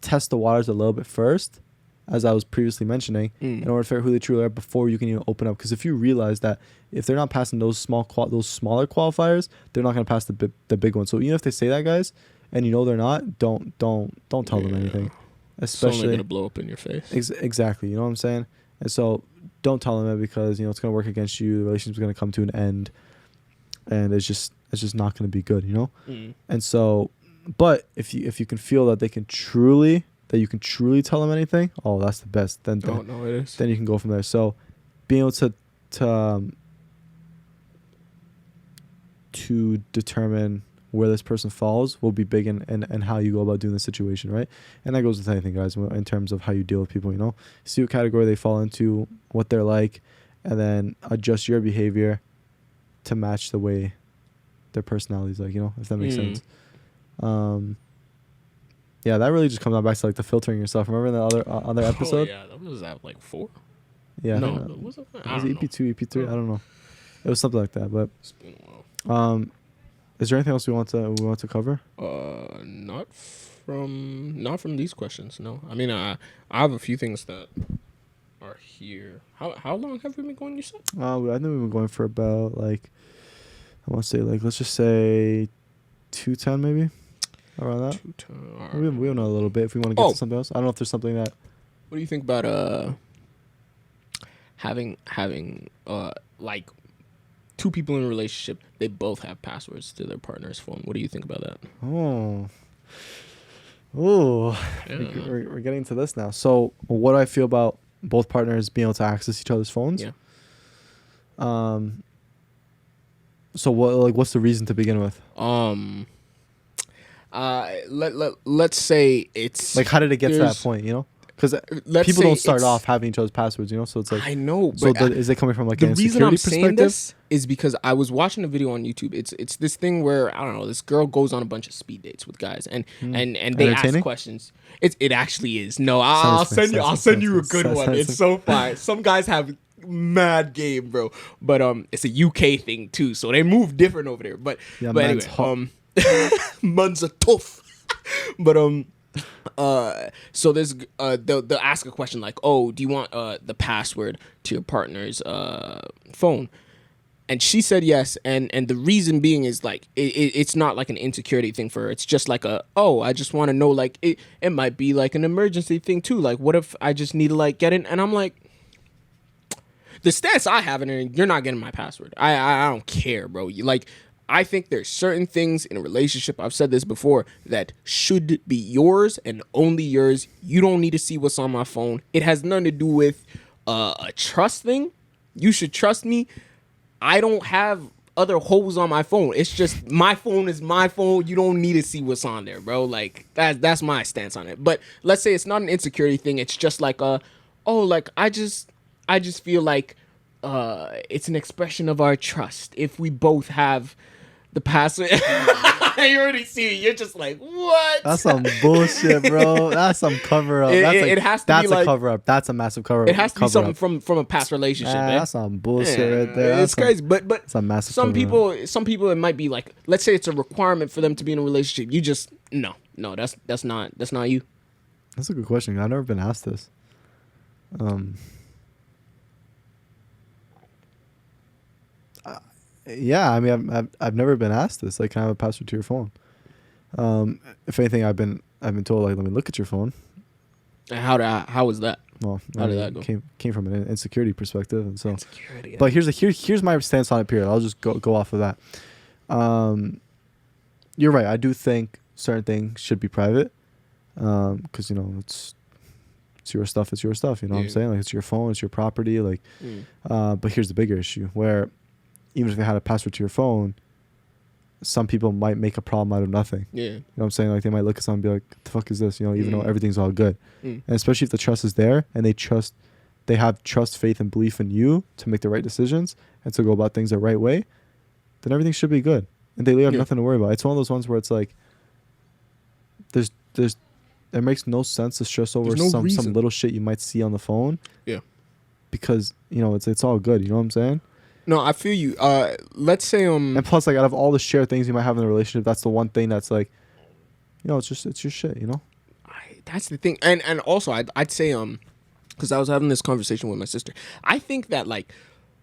test the waters a little bit first, as I was previously mentioning, in order to figure out who they truly are before you can even open up. Because if you realize that if they're not passing those smaller qualifiers, they're not going to pass the big ones. So even if they say that, guys, and they're not, don't tell them anything. Especially, it's only going to blow up in your face. Exactly. You know what I'm saying? And so don't tell them it, because it's going to work against you. The relationship's going to come to an end, and it's just not going to be good. And so, but if you can feel that you can truly tell them anything, oh, that's the best. Then you can go from there. So being able to determine where this person falls will be big in how you go about doing the situation, right? And that goes with anything, guys, in terms of how you deal with people. See what category they fall into, what they're like, and then adjust your behavior to match the way their personality is like, if that makes sense. Yeah, that really just comes back to like the filtering yourself. Remember in the other episode? Oh, yeah, that was at like 4. Yeah, no, was it EP2, EP3? I don't know. It was something like that. But it's been a while. Is there anything else we want to cover? Not from these questions. No, I mean I have a few things that are here. How long have we been going? You said? I think we've been going for about like, I want to say like, let's just say 2:10 maybe. Around that. 2:10. We know a little bit if we want to get to something else. I don't know if there's something that. What do you think about having like two people in a relationship, they both have passwords to their partner's phone? What do you think about that? Oh, yeah. We're getting to this now. So what do I feel about both partners being able to access each other's phones? Yeah. So what's the reason to begin with? let's say it's Like, how did it get to that there's- point? You know, because let's people say don't start it's- off having each other's passwords. You know, so it's like I know, so but is it coming from like the an reason insecurity I'm saying perspective? this is because I was watching a video on YouTube. It's this thing where I don't know. This girl goes on a bunch of speed dates with guys, and they ask Entertaining? questions. It actually is. No, I'll Send it to me, I'll send send it you to a me, good send one. it to It's me. so fire. Some guys have mad game, bro. But it's a UK thing too, so they move different over there. But Yeah, but man's anyway, man's are tough. But so there's they'll ask a question like, oh, do you want the password to your partner's phone? And she said yes, and the reason being is like it's not like an insecurity thing for her. It's just like I just want to know, like it might be like an emergency thing too. Like what if I just need to like get in? And I'm like, the stance I have in it, you're not getting my password. I don't care, bro. I think there's certain things in a relationship, I've said this before, that should be yours and only yours. You don't need to see what's on my phone. It has nothing to do with a trust thing. You should trust me. I don't have other holes on my phone. It's just my phone is my phone. You don't need to see what's on there, bro. Like that's my stance on it. But let's say it's not an insecurity thing. It's just like I just feel like it's an expression of our trust if we both have the password. You already see it. You're just like, what? That's some bullshit, bro. That's some cover up. It has to that's be a like, cover up. That's a massive cover up. it has to be something from a past relationship, man. That's some bullshit right there. It's crazy, but some massive some cover-up. people it might be like, let's say it's a requirement for them to be in a relationship. You just no, that's not you. That's a good question. I've never been asked this. Yeah, I mean, I've never been asked this. Like, can I have a password to your phone? If anything, I've been told, like, let me look at your phone. How was that? Well, How did that go? Came from an insecurity perspective, and so. Insecurity, But here's my stance on it. Period. I'll just go off of that. You're right. I do think certain things should be private, because it's your stuff. It's your stuff. You know what I'm saying? Like, it's your phone. It's your property. Like, but here's the bigger issue where, even if they had a password to your phone, some people might make a problem out of nothing. Yeah. You know what I'm saying? Like, they might look at something and be like, "The fuck is this?" You know, even though everything's all good. And especially if the trust is there and they have trust, faith, and belief in you to make the right decisions and to go about things the right way, then everything should be good. And they have nothing to worry about. It's one of those ones where it's like, it makes no sense to stress over some little shit you might see on the phone. Yeah. Because, it's all good. You know what I'm saying? No, I feel you. Let's say and plus, like, out of all the shared things you might have in a relationship, that's the one thing that's like, it's your shit. That's the thing, and also I'd say because I was having this conversation with my sister. I think that like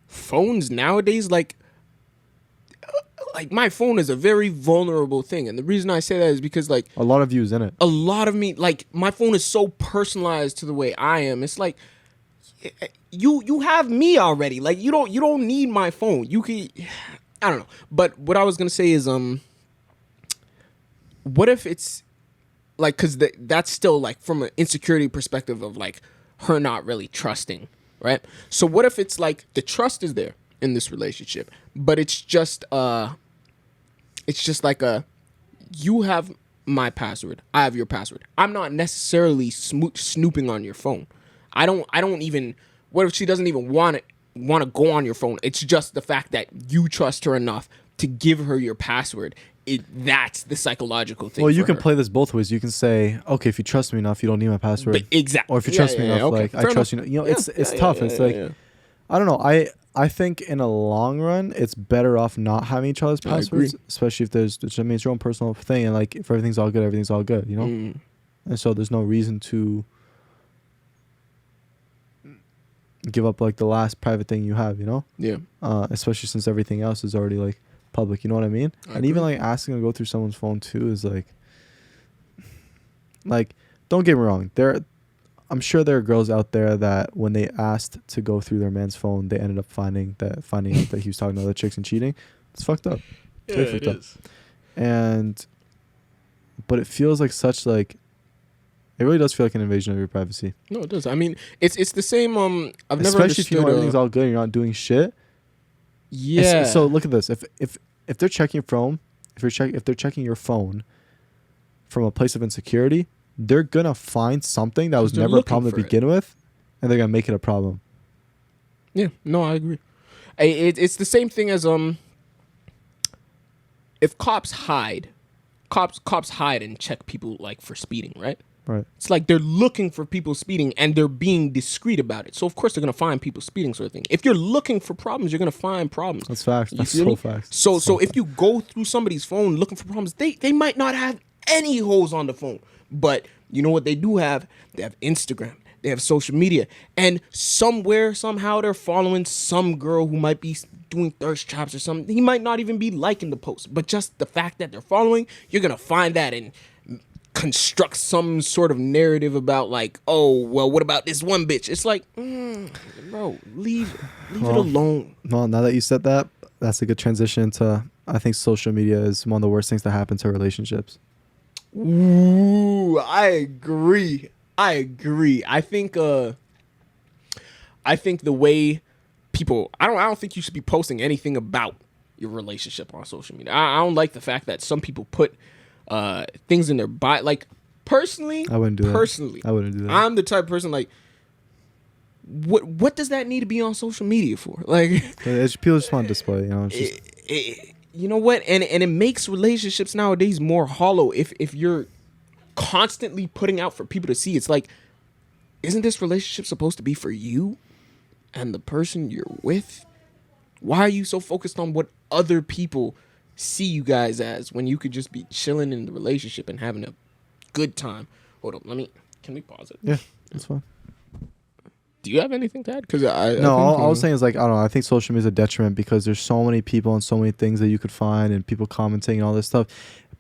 phones nowadays, like my phone is a very vulnerable thing, and the reason I say that is because like a lot of views in it. A lot of me, like my phone is so personalized to the way I am. It's like. You have me already. Like you don't need my phone. You can, I don't know. But what I was gonna say is what if it's like, because that's still like from an insecurity perspective of like her not really trusting, right? So what if it's like the trust is there in this relationship, but it's just like you have my password, I have your password. I'm not necessarily snooping on your phone. I don't even. What if she doesn't even want to go on your phone? It's just the fact that you trust her enough to give her your password. That's the psychological thing. Well, you can her. play this both ways. You can say, okay, if you trust me enough, you don't need my password. Exactly. Or if you trust me enough, like I trust you. It's tough. It's like I don't know. I think in a long run, it's better off not having each other's passwords, especially if it's your own personal thing, and like if everything's all good, everything's all good. And so there's no reason to give up like the last private thing you have, especially since everything else is already like public, you know what I mean? And even like asking to go through someone's phone too is like don't get me wrong, I'm sure there are girls out there that when they asked to go through their man's phone, they ended up finding out that he was talking to other chicks and cheating. It's fucked up. It's very fucked up. But it feels like such like it really does feel like an invasion of your privacy. No, it does. I mean, it's the same. I've never especially understood. If you know everything's all good, and you're not doing shit. Yeah. So look at this. If they're checking your phone, if they're checking your phone, from a place of insecurity, they're gonna find something that was they're never a looking problem to for it. begin with, and they're gonna make it a problem. Yeah, no, I agree. It's the same thing as if cops hide and check people like for speeding, right? Right. It's like they're looking for people speeding and they're being discreet about it. So of course they're gonna find people speeding, sort of thing. If you're looking for problems, you're gonna find problems. That's facts. You That's feel so me? facts. So if you go through somebody's phone looking for problems, they might not have any holes on the phone, but you know what they do have? They have Instagram. They have social media, and somewhere, somehow, they're following some girl who might be doing thirst traps or something. He might not even be liking the post, but just the fact that they're following, you're gonna find that and construct some sort of narrative about like, oh, well, what about this one bitch? It's like, bro, leave it alone. Well, now that you said that, that's a good transition to, I think social media is one of the worst things that happen to relationships. Ooh, I agree. I think the way people, I don't think you should be posting anything about your relationship on social media. I don't like the fact that some people put things in their bio. Like personally, I wouldn't do that. I wouldn't do that. I'm the type of person like, what does that need to be on social media for? Like, people just want to display, you know. It's just, you know what? And it makes relationships nowadays more hollow if you're constantly putting out for people to see. It's like, isn't this relationship supposed to be for you and the person you're with? Why are you so focused on what other people see you guys as when you could just be chilling in the relationship and having a good time? Hold up, can we pause it? yeah, that's fine. Do you have anything to add? Because all I was saying is like, I don't know, I think social media is a detriment because there's so many people and so many things that you could find and people commenting and all this stuff.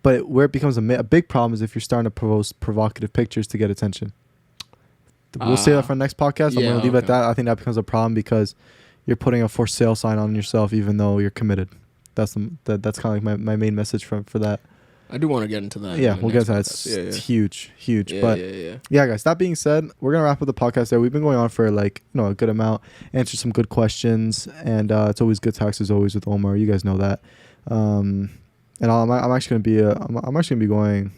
But where it becomes a big problem is if you're starting to post provocative pictures to get attention. We'll say that for our next podcast. I'm going to leave it at that. I think that becomes a problem because you're putting a for sale sign on yourself even though you're committed. That's kind of like my main message for that. I do want to get into that. Yeah, we'll get into that. It's huge. Yeah, guys, that being said, we're going to wrap up the podcast there. We've been going on for like, a good amount, answer some good questions, and it's always good talks as always with Omar. You guys know that. And I'm actually gonna be going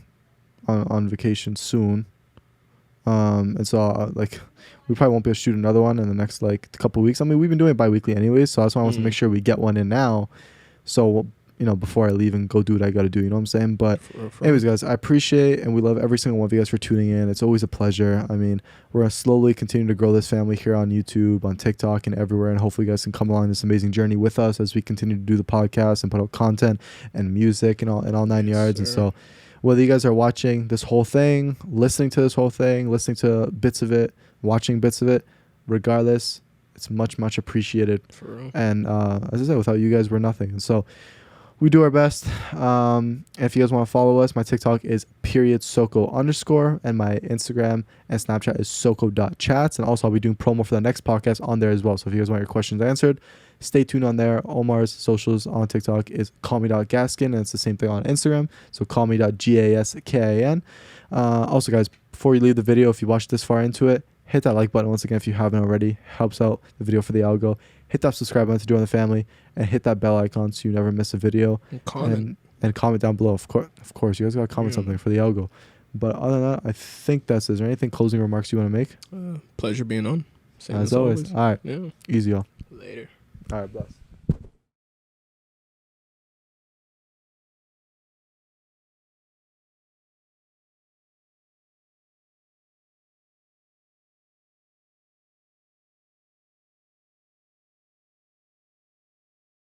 on vacation soon, and so we probably won't be able to shoot another one in the next like couple weeks. I mean, we've been doing it bi-weekly anyways, so that's why I want to make sure we get one in now, so before I leave and go do what I got to do. You know what I'm saying? But anyways, guys, I appreciate and we love every single one of you guys for tuning in. It's always a pleasure. I mean, we're gonna slowly continue to grow this family here on YouTube, on TikTok, and everywhere. And hopefully, you guys can come along this amazing journey with us as we continue to do the podcast and put out content and music and all 9 yards. Sir. And so, whether you guys are watching this whole thing, listening to this whole thing, listening to bits of it, watching bits of it, regardless, it's much, much appreciated. For real. And as I said, without you guys, we're nothing. And so, we do our best. And if you guys want to follow us, my TikTok is _soko_, and my Instagram and Snapchat is soko.chats. And also I'll be doing promo for the next podcast on there as well. So if you guys want your questions answered, stay tuned on there. Omar's socials on TikTok is callme.gaskin, and it's the same thing on Instagram. So callme.gaskin. Also, guys, before you leave the video, if you watched this far into it, hit that like button once again if you haven't already. Helps out the video for the algo. Hit that subscribe button to join the family, and hit that bell icon so you never miss a video. And comment. And comment down below. Of course, you guys gotta comment something for the algo. But other than that, I think that's it. Is there anything closing remarks you want to make? Pleasure being on. As always. All right. Yeah. Easy, y'all. Later. All right, bless.